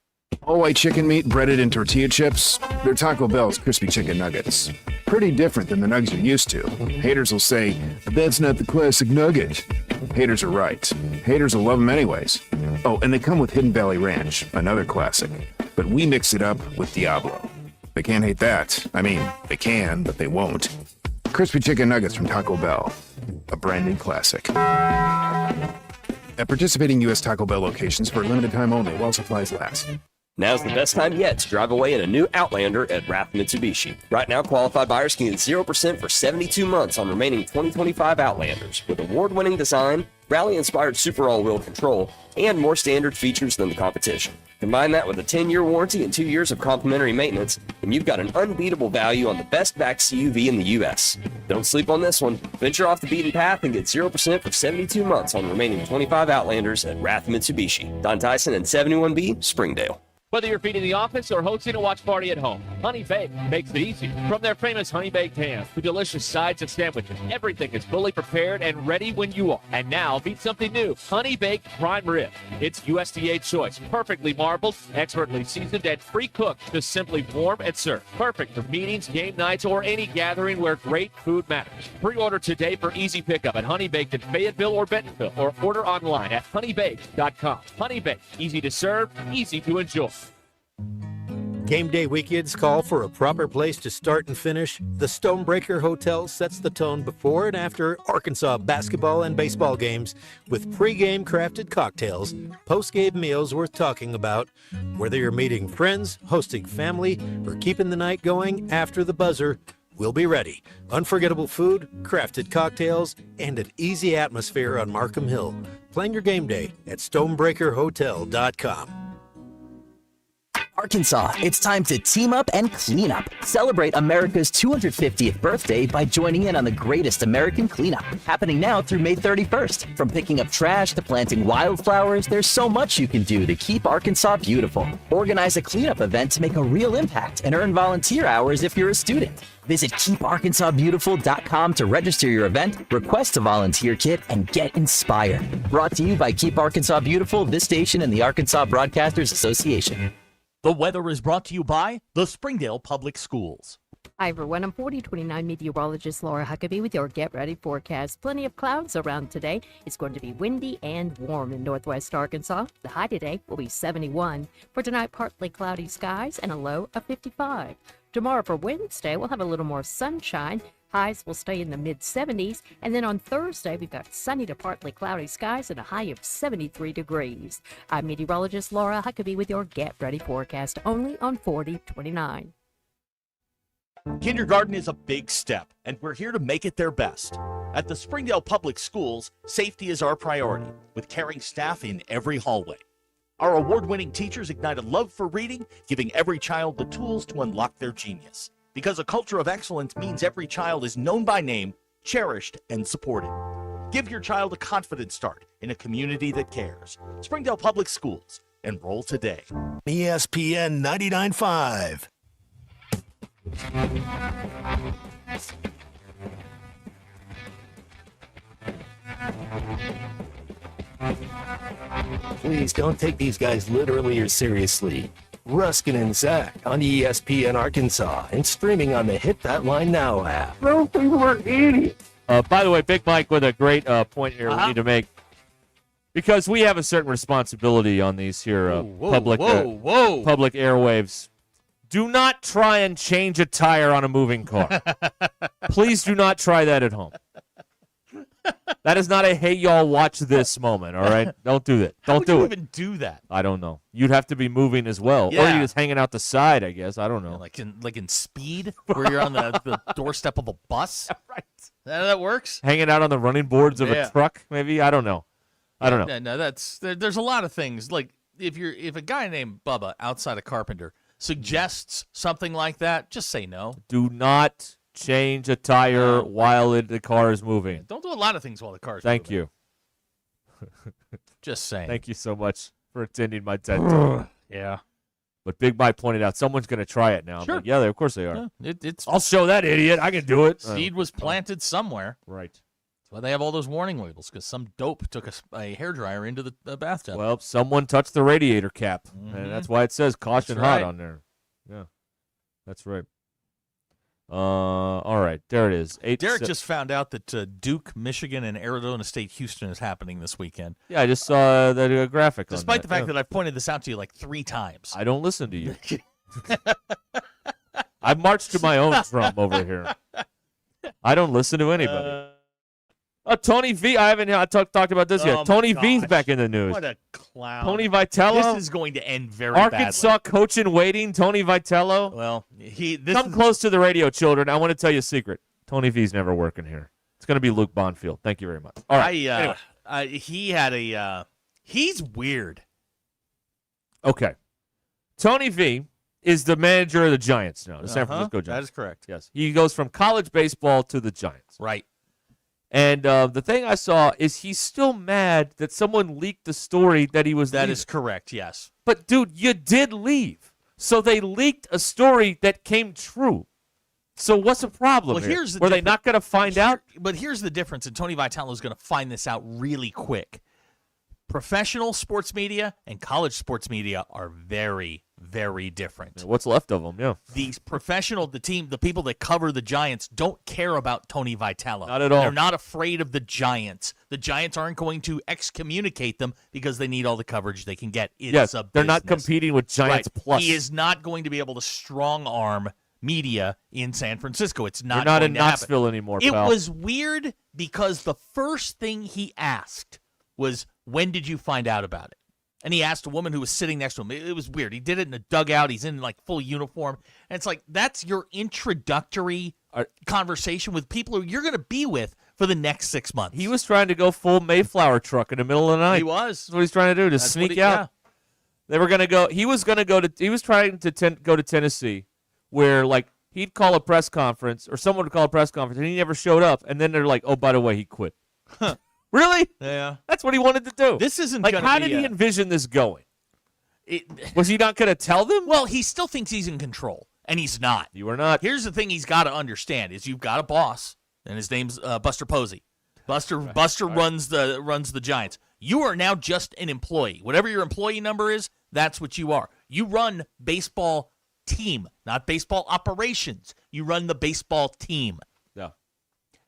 All white chicken meat breaded in tortilla chips. They're Taco Bell's crispy chicken nuggets. Pretty different than the nuggets you're used to. Haters will say, that's not the classic nugget. Haters are right. Haters will love them anyways. Oh, and they come with Hidden Valley Ranch, another classic. But we mix it up with Diablo. They can't hate that. I mean, they can, but they won't. Crispy chicken nuggets from Taco Bell. A brand new classic. At participating U.S. Taco Bell locations for a limited time only while supplies last.
Now's the best time yet to drive away in a new Outlander at Rath Mitsubishi. Right now, qualified buyers can get 0% for 72 months on remaining 2025 Outlanders with award-winning design, rally-inspired super all-wheel control, and more standard features than the competition. Combine that with a 10-year warranty and 2 years of complimentary maintenance, and you've got an unbeatable value on the best backed CUV in the U.S. Don't sleep on this one. Venture off the beaten path and get 0% for 72 months on the remaining 25 Outlanders at Rath Mitsubishi. Don Tyson and 71B, Springdale.
Whether you're feeding the office or hosting a watch party at home, Honey Baked makes it easy. From their famous Honey Baked hams to delicious sides and sandwiches, everything is fully prepared and ready when you are. And now, meet something new, Honey Baked Prime Rib. It's USDA choice, perfectly marbled, expertly seasoned, and pre-cooked to simply warm and serve. Perfect for meetings, game nights, or any gathering where great food matters. Pre-order today for easy pickup at Honey Baked in Fayetteville or Bentonville, or order online at honeybaked.com. Honey Baked, easy to serve, easy to enjoy.
Game day weekends call for a proper place to start and finish. The Stonebreaker Hotel sets the tone before and after Arkansas basketball and baseball games with pre-game crafted cocktails, post-game meals worth talking about. Whether you're meeting friends, hosting family, or keeping the night going after the buzzer, we'll be ready. Unforgettable food, crafted cocktails, and an easy atmosphere on Markham Hill. Plan your game day at stonebreakerhotel.com.
Arkansas, it's time to team up and clean up. Celebrate America's 250th birthday by joining in on the greatest American cleanup, happening now through May 31st. From picking up trash to planting wildflowers, there's so much you can do to keep Arkansas beautiful. Organize a cleanup event to make a real impact and earn volunteer hours if you're a student. Visit keeparkansasbeautiful.com to register your event, request a volunteer kit, and get inspired. Brought to you by Keep Arkansas Beautiful, this station, and the Arkansas Broadcasters Association.
The weather is brought to you by the Springdale Public Schools.
Hi, everyone. I'm 4029 meteorologist Laura Huckabee with your Get Ready forecast. Plenty of clouds around today. It's going to be windy and warm in northwest Arkansas. The high today will be 71. For tonight, partly cloudy skies and a low of 55. Tomorrow for Wednesday, we'll have a little more sunshine. Highs will stay in the mid-70s, and then on Thursday, we've got sunny to partly cloudy skies and a high of 73 degrees. I'm meteorologist Laura Huckabee with your Get Ready forecast, only on 4029.
Kindergarten is a big step, and we're here to make it their best. At the Springdale Public Schools, safety is our priority, with caring staff in every hallway. Our award-winning teachers ignite a love for reading, giving every child the tools to unlock their genius. Because a culture of excellence means every child is known by name, cherished, and supported. Give your child a confident start in a community that cares. Springdale Public Schools. Enroll today.
ESPN 99.5.
Please don't take these guys literally or seriously. Ruscin and Zach on ESPN Arkansas and streaming on the Hit That Line Now app.
Those people are idiots.
By the way, Big Mike with a great point here we need to make. Because we have a certain responsibility on these here public airwaves. Do not try and change a tire on a moving car. Please do not try that at home. That is not a hey y'all watch this moment, all right? Don't do that. Don't do it.
How would you even do that?
I don't know. You'd have to be moving as well. Or you're just hanging out the side, I guess. I don't know.
Like in Speed, where you're on the doorstep of a bus?
Right.
That works?
Hanging out on the running boards of a truck, maybe? I don't know.
No, there's a lot of things. Like if a guy named Bubba outside a carpenter suggests something like that, just say no.
Do not change a tire while the car is moving.
Don't do a lot of things while the car's
Thank
moving.
you.
Just saying.
Thank you so much for attending my TED Talk.
Yeah.
But Big Mike pointed out someone's going to try it now.
Sure.
Like, yeah, of course they are.
Yeah, it's
I'll show that idiot. I can do it.
Seed was planted somewhere.
Right.
That's why they have all those warning labels, because some dope took a hairdryer into the bathtub.
Well, someone touched the radiator cap, and that's why it says caution hot on there. Yeah, that's right. All right, there it is.
Derek just found out that Duke, Michigan, and Arizona State, Houston is happening this weekend.
Yeah, I just saw the graphic.
Despite the fact that I've pointed this out to you like 3 times.
I don't listen to you. I marched to my own drum over here. I don't listen to anybody. Tony V. I haven't talked about this yet. Tony V's back in the news.
What a clown.
Tony Vitello.
This is going to end very
Arkansas
badly.
coach in waiting, Tony Vitello.
Well,
Come close to the radio, children. I want to tell you a secret. Tony V's never working here. It's going to be Luke Bonfield. Thank you very much. All right.
I he had a. He's weird.
Okay. Tony V is the manager of the Giants now, the San Francisco Giants.
That is correct.
Yes. He goes from college baseball to the Giants.
Right.
And the thing I saw is he's still mad that someone leaked the story that he was
That
leaving.
is correct, yes.
But, dude, you did leave. So they leaked a story that came true. So what's the problem
Well,
here?
here's the
Were they
difference.
not going to find out?
But here's the difference, and Tony Vitello is going to find this out really quick. Professional sports media and college sports media are very, very different.
What's left of them, yeah.
The people that cover the Giants don't care about Tony Vitello.
Not at all.
They're not afraid of the Giants. The Giants aren't going to excommunicate them because they need all the coverage they can get. It's
Yes,
a
they're not
business.
competing with Giants
Right.
Plus.
He is not going to be able to strong arm media in San Francisco. It's not
You're not
going
in
to happen.
Knoxville anymore,
It
pal.
was weird because the first thing he asked was, when did you find out about it? And he asked a woman who was sitting next to him. It was weird. He did it in a dugout. He's in like full uniform. And it's like, that's your introductory conversation with people who you're going to be with for the next 6 months.
He was trying to go full Mayflower truck in the middle of the night.
He was.
That's what he's trying to do, to
That's
sneak
what he-
out.
yeah.
They were going to go. He was trying to go to Tennessee, where like he'd call a press conference or someone would call a press conference, and he never showed up. And then they're like, "Oh, by the way, he quit." Really?
Yeah.
That's what he wanted to do.
This isn't
like,
gonna
how
be
did he
a-
envision this going? Was he not going to tell them?
Well, he still thinks he's in control, and he's not.
You are not.
Here's the thing he's got to understand is you've got a boss, and his name's Buster Posey. Buster runs the Giants. You are now just an employee. Whatever your employee number is, that's what you are. You run baseball team, not baseball operations. You run the baseball team.
Yeah.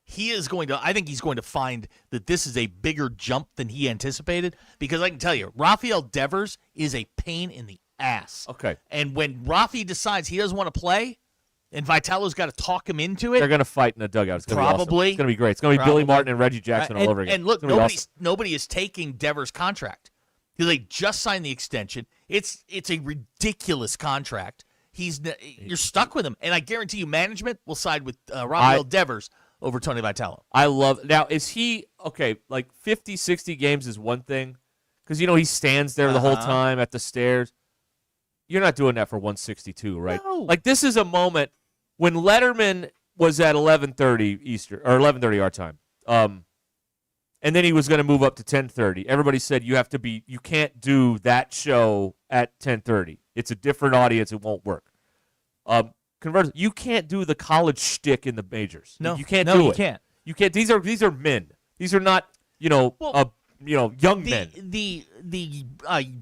I think he's going to find that this is a bigger jump than he anticipated, because I can tell you, Rafael Devers is a pain in the ass.
Okay.
And when Rafi decides he doesn't want to play, and Vitello's got to talk him into it,
They're going to fight in the dugout. It's going to be awesome.
Probably.
It's going to be great. It's going to be Billy
Probably.
Martin and Reggie Jackson all over again.
And look,
It's gonna be awesome.
nobody is taking Devers' contract. They just signed the extension. It's a ridiculous contract. You're stuck with him, and I guarantee you, management will side with Rafael Devers over Tony Vitello.
I love now. Is he okay? Like 50, 60 games is one thing, because he stands there the whole time at the stairs. You're not doing that for 162, right?
No.
Like this is a moment when Letterman was at 11:30 Eastern or 11:30 our time, and then he was going to move up to 10:30. Everybody said you can't do that show at 10:30. It's a different audience. It won't work. Conversely, you can't do the college shtick in the majors.
No,
you can't
no,
do
you
it.
can't.
You can't. These are men. These are not young men.
The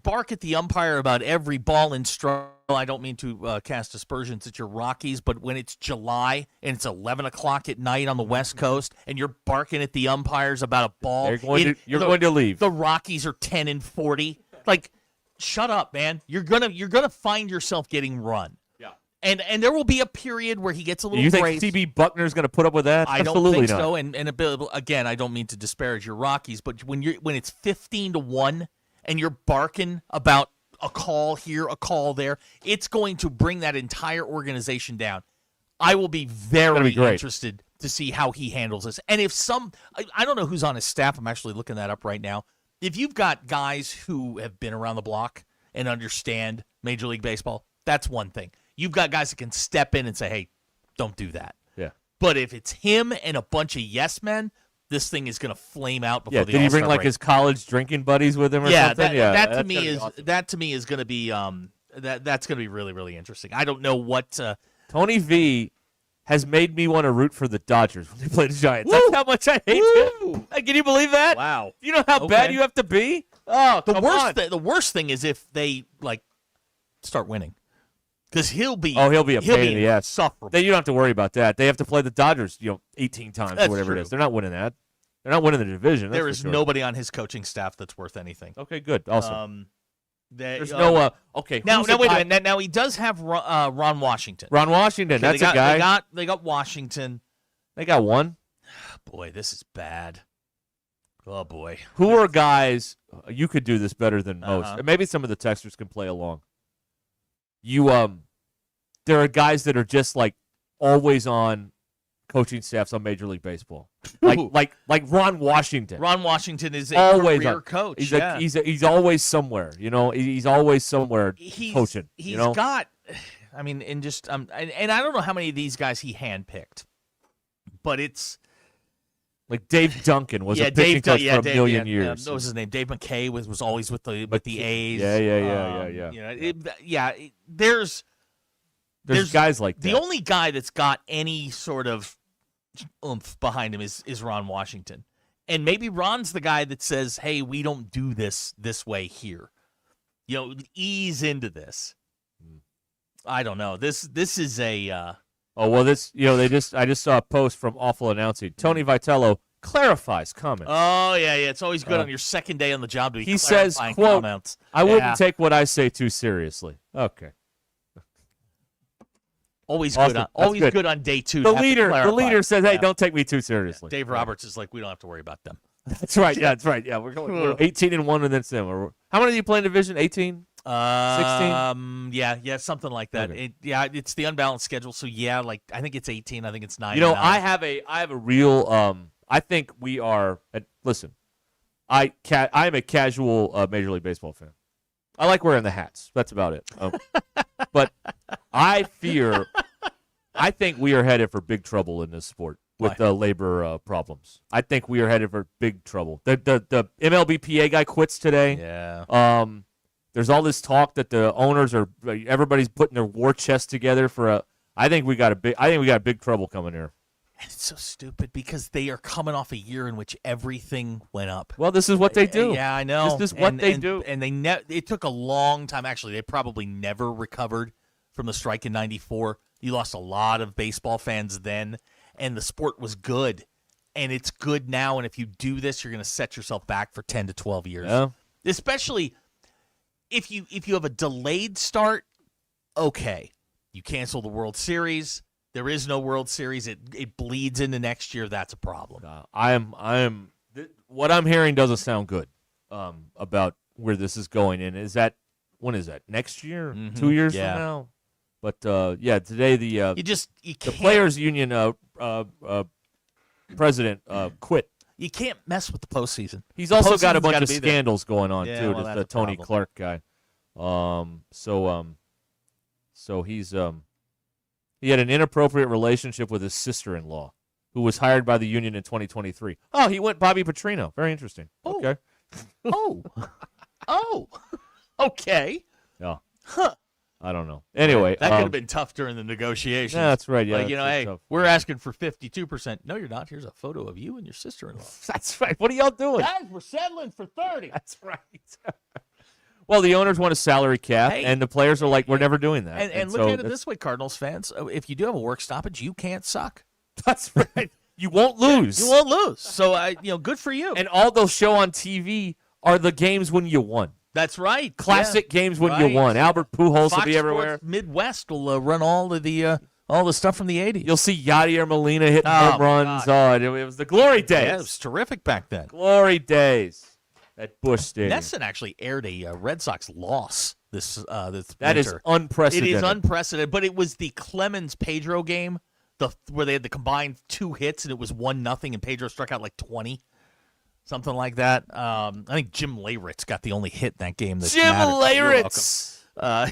bark at the umpire about every ball in strike. I don't mean to cast aspersions at your Rockies, but when it's July and it's 11 o'clock at night on the West Coast, and you're barking at the umpires about a ball,
You're going to leave.
The Rockies are 10-40. Like, shut up, man. You're gonna find yourself getting run.
Yeah.
And there will be a period where he gets a little
You think
grace.
CB Buckner's going to put up with that?
I don't
Absolutely
think
not.
so. And again, I don't mean to disparage your Rockies, but when it's 15-1 and you're barking about a call here, a call there, it's going to bring that entire organization down. I will be very interested to see how he handles this. And if I don't know who's on his staff. I'm actually looking that up right now. If you've got guys who have been around the block and understand Major League Baseball, that's one thing. You've got guys that can step in and say, hey, don't do that.
Yeah.
But if it's him and a bunch of yes men, this thing is going to flame out before the
did he bring
All-Star
like
break.
his college drinking buddies with him or
Yeah,
something?
that to
that's
me
gonna be
is
awesome.
that to me is going to be that's going to be really, really interesting. I don't know what
Tony V has made me want to root for the Dodgers when they play the Giants. That's how much I hate him. Like, can you believe that?
Wow.
You know how bad you have to be? Oh,
the
come
worst
on.
the worst thing is if they start winning. Because he'll be
a pain in the ass.
insufferable.
Then you don't have to worry about that. They have to play the Dodgers, 18 times
That's
or whatever
true.
it is. They're not winning that. They're not winning the division. That's
There
for
is
sure.
nobody on his coaching staff that's worth anything.
Okay, good. Awesome.
There's
okay.
Now
who's the
wait a
guy-
minute. Now he does have Ron Washington.
Ron Washington.
Okay,
That's a guy.
They got Washington.
They got one.
Boy, this is bad. Oh boy.
Who are guys? You could do this better than most.
Uh-huh.
And maybe some of the texters can play along. There are guys that are just like always on coaching staffs on Major League Baseball. Like Ron Washington.
Ron Washington is a
always
career coach.
He's always somewhere. He's always somewhere coaching.
He's got. I mean, and just and I don't know how many of these guys he handpicked, but it's
like Dave Duncan was a pitching coach for a million years.
What was his name? Dave McKay was always with the A's.
Yeah.
There's
guys like that.
The only guy that's got any sort of oomph behind him is Ron Washington. And maybe Ron's the guy that says, hey, we don't do this way here. Ease into this. I don't know. This is a
I just saw a post from Awful Announcing. Tony Vitello clarifies comments.
Oh, yeah. It's always good on your second day on the job to be
he says, quote,
comments.
I wouldn't take what I say too seriously. Okay.
Always
awesome.
Good on day two.
The leader says, hey, don't take me too seriously.
Dave Roberts is like, we don't have to worry about them.
That's right. Yeah, that's right. Yeah, we're 18-1 and then sim. How many do you play in division? 18? 16?
Yeah, something like that.
Okay.
It's the unbalanced schedule. So I think it's 18. I think it's 9.
I have a real. I think we are. Listen, I am a casual Major League Baseball fan. I like wearing the hats. That's about it. But I think we are headed for big trouble in this sport with the labor problems. I think we are headed for big trouble. The MLBPA guy quits today.
Yeah.
There's all this talk that the owners everybody's putting their war chest together for I think we got big trouble coming here.
And it's so stupid because they are coming off a year in which everything went up.
Well, this is what they do.
Yeah, I know.
This is what they do.
And it took a long time. Actually, they probably never recovered from the strike in '94. You lost a lot of baseball fans then, and the sport was good. And it's good now, and if you do this, you're going to set yourself back for 10 to 12 years.
Yeah.
Especially if you have a delayed start, okay. You cancel the World Series. There is no World Series. It bleeds into next year. That's a problem.
What I'm hearing doesn't sound good about where this is going. And when is that? Next year?
Mm-hmm.
2 years from now? But today the Players Union president quit.
You can't mess with the postseason.
He's also got a bunch of scandals going on too.
Well,
the Tony Clark guy. So he's he had an inappropriate relationship with his sister-in-law, who was hired by the union in 2023. Oh, he went Bobby Petrino. Very interesting.
Oh.
Okay.
Oh. Okay.
Yeah.
Huh.
I don't know. Anyway,
that could have been tough during the negotiations.
Yeah, that's right. Yeah,
like, hey,
tough.
we're asking for 52%. No, you're not. Here's a photo of you and your sister-in-law.
That's right. What are y'all doing?
Guys, we're settling for 30.
That's right. Well, the owners want a salary cap, and the players are like, we're never doing that.
And look at it this way, Cardinals fans. If you do have a work stoppage, you can't suck.
That's right. You won't lose.
You won't lose. So, good for you.
And all they'll show on TV are the games when you won.
That's right.
Classic games when you won. Albert Pujols will be everywhere.
Sports Midwest will run all the stuff from the 80s.
You'll see Yadier Molina hitting home runs.
God.
Oh, it was the glory days.
Yeah, it was terrific back then.
Glory days at Busch Stadium.
Nesson actually aired a Red Sox loss this
That
winter.
is unprecedented.
It is unprecedented, but it was the Clemens-Pedro game where they had the combined 2 hits, and it was 1-0, and Pedro struck out like 20. Something like that. I think Jim Leyritz got the only hit in that game.
Jim Leyritz!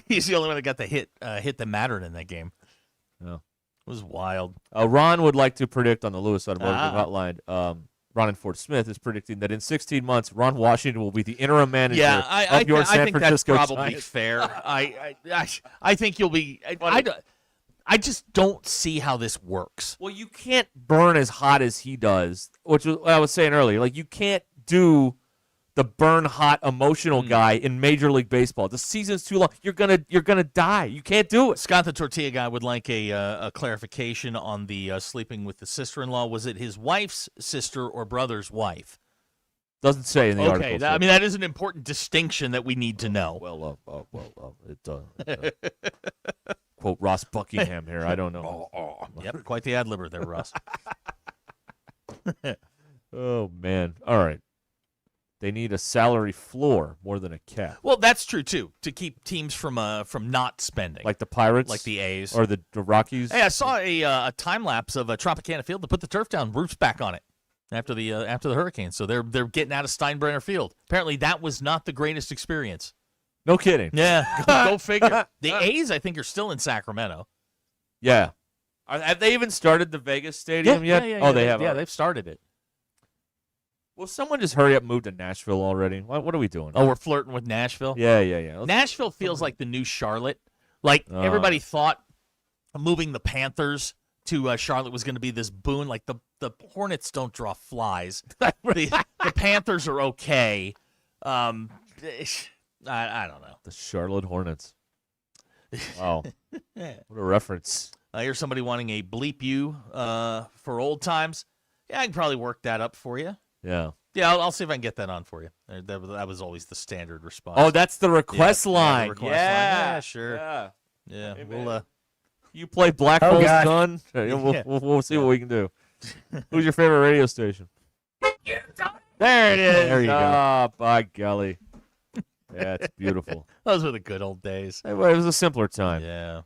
He's the only one that got the hit that mattered in that game.
Yeah.
It was wild.
Ron would like to predict on the Lewis Automotive Hotline. Ron and Ford Smith is predicting that in 16 months, Ron Washington will be the interim manager of your San Francisco
that's probably
Giants.
fair. I think you'll be. I just don't see how this works.
Well, you can't burn as hot as he does, which was what I was saying earlier. Like, you can't do the burn hot emotional guy in Major League Baseball. The season's too long. You're gonna die. You can't do it.
Scott, the tortilla guy, would like a clarification on the sleeping with the sister-in-law. Was it his wife's sister or brother's wife?
Doesn't say in the article.
Okay, that is an important distinction that we need to know.
Quote Ross Buckingham here. I don't know.
Yep, quite the ad-libber there, Ross.
Oh, man. All right. They need a salary floor more than a cap.
Well, that's true too, to keep teams from not spending,
Like the Pirates,
like the A's
or the Rockies.
Hey, I saw a time lapse of Tropicana Field to put the turf down, roofs back on it after the hurricane. So they're getting out of Steinbrenner Field. Apparently, that was not the greatest experience.
No kidding.
Yeah, go figure. The A's, I think, are still in Sacramento.
Yeah. Have they even started the Vegas stadium yet?
Yeah,
oh, they have.
Yeah, they've started it.
Will someone just hurry up and move to Nashville already? What are we doing?
Oh, we're flirting with Nashville?
Yeah.
Nashville feels like the new Charlotte. Like, everybody thought moving the Panthers to Charlotte was going to be this boon. Like, the Hornets don't draw flies. the Panthers are okay. I don't know.
The Charlotte Hornets. Wow. What a reference.
I hear somebody wanting a bleep you for old times. Yeah, I can probably work that up for you.
Yeah.
Yeah, I'll see if I can get that on for you. That was always the standard response.
Oh, that's the request line.
the request line.
Yeah.
Yeah, sure. Yeah.
Hey,
We'll
you play Black Hole Sun? We'll see what we can do. Who's your favorite radio station? There it is.
There you go.
Oh, by golly. Yeah, it's beautiful.
Those were the good old days.
It was a simpler time.
Yeah.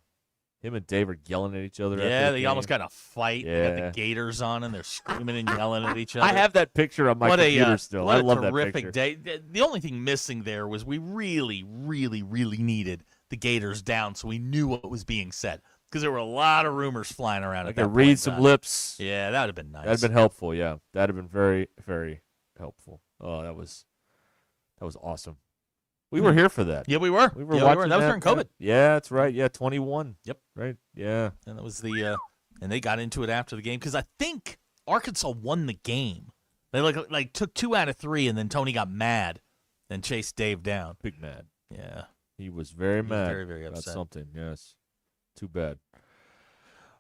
Him and Dave are yelling at each other.
Yeah,
after
they
the
almost
game.
got in a fight.
Yeah.
They had the Gators on, and they're screaming and yelling at each other.
I have that picture on my computer still.
What
I
a
love that
terrific
picture.
day. The only thing missing there was we really, really, really needed the Gators down so we knew what was being said. Because there were a lot of rumors flying around.
I
at
could
that
read
point
some
in time.
lips.
Yeah, that would have been nice.
That'd have been helpful. Yeah, that'd have been very, very helpful. Oh, that was awesome. We were here for that.
Yeah, we were.
We were
Yeah,
watching
That was during COVID.
Yeah, that's right. Yeah, 21.
Yep.
Right. Yeah.
And that was and they got into it after the game because I think Arkansas won the game. They like took 2 out of 3, and then Tony got mad and chased Dave down.
Big mad.
Yeah.
He was very mad.
Very, very
about
upset.
something. Yes. Too bad.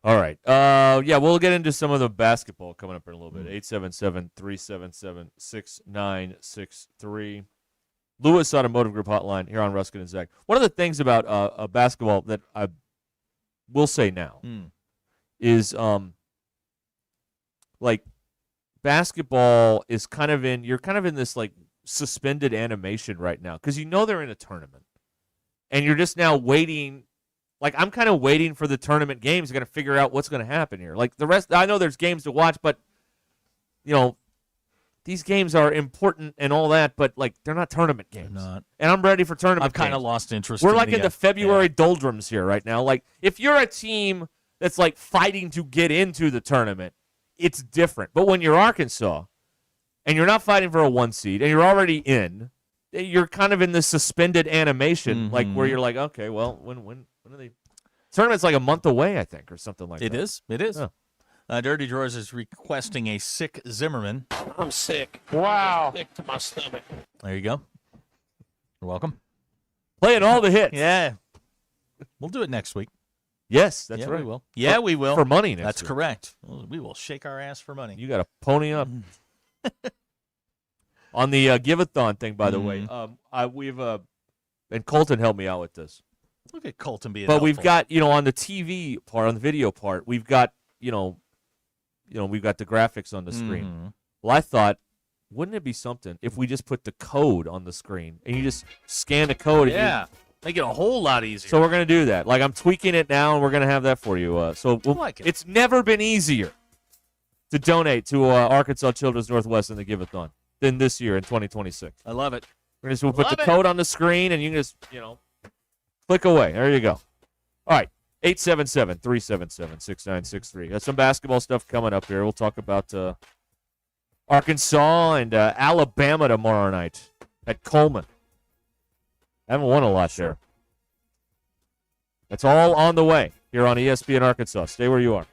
All right. Yeah, we'll get into some of the basketball coming up in a little bit. 877-377-6963. Lewis Automotive Group hotline here on Ruscin and Zach. One of the things about basketball that I will say now is like basketball is you're kind of in this like suspended animation right now because you know they're in a tournament and you're just now waiting. Like I'm kind of waiting for the tournament games to figure out what's going to happen here. Like the rest, I know there's games to watch, but you know. These games are important and all that, but like they're not tournament games.
They're not.
And I'm ready for tournament
I've kind of
games.
lost interest.
We're like in the February doldrums here right now. Like if you're a team that's like fighting to get into the tournament, it's different. But when you're Arkansas and you're not fighting for a 1 seed and you're already in, you're kind of in this suspended animation, like where you're like, okay, well, when are they? Tournament's like a month away, I think, or something like that.
It is. It is.
Yeah.
Dirty Drawers is requesting a sick Zimmerman.
I'm sick.
Wow.
Sick to my stomach.
There you go. You're welcome.
Playing all the hits.
Yeah. We'll do it next week.
Yes, that's
yeah,
right.
We will. Yeah, we will.
For money next
That's
week.
correct. We will shake our ass for money.
You got to pony up. On the give-a-thon thing, by the way, we've and Colton helped me out with this.
Look at Colton being
But we've
helpful.
got, on the TV part, on the video part, we've got, we've got the graphics on the screen. Well, I thought, wouldn't it be something if we just put the code on the screen and you just scan the code?
Yeah. Make it a whole lot easier.
So we're going to do that. Like, I'm tweaking it now, and we're going to have that for you. It's never been easier to donate to Arkansas Children's Northwest in the Give-a-thon than this year in 2026.
I love it.
We'll put the code on the screen, and you can just, click away. There you go. All right. 877-377-6963. Got some basketball stuff coming up here. We'll talk about Arkansas and Alabama tomorrow night at Coleman. Haven't won a lot there. That's all on the way here on ESPN Arkansas. Stay where you are.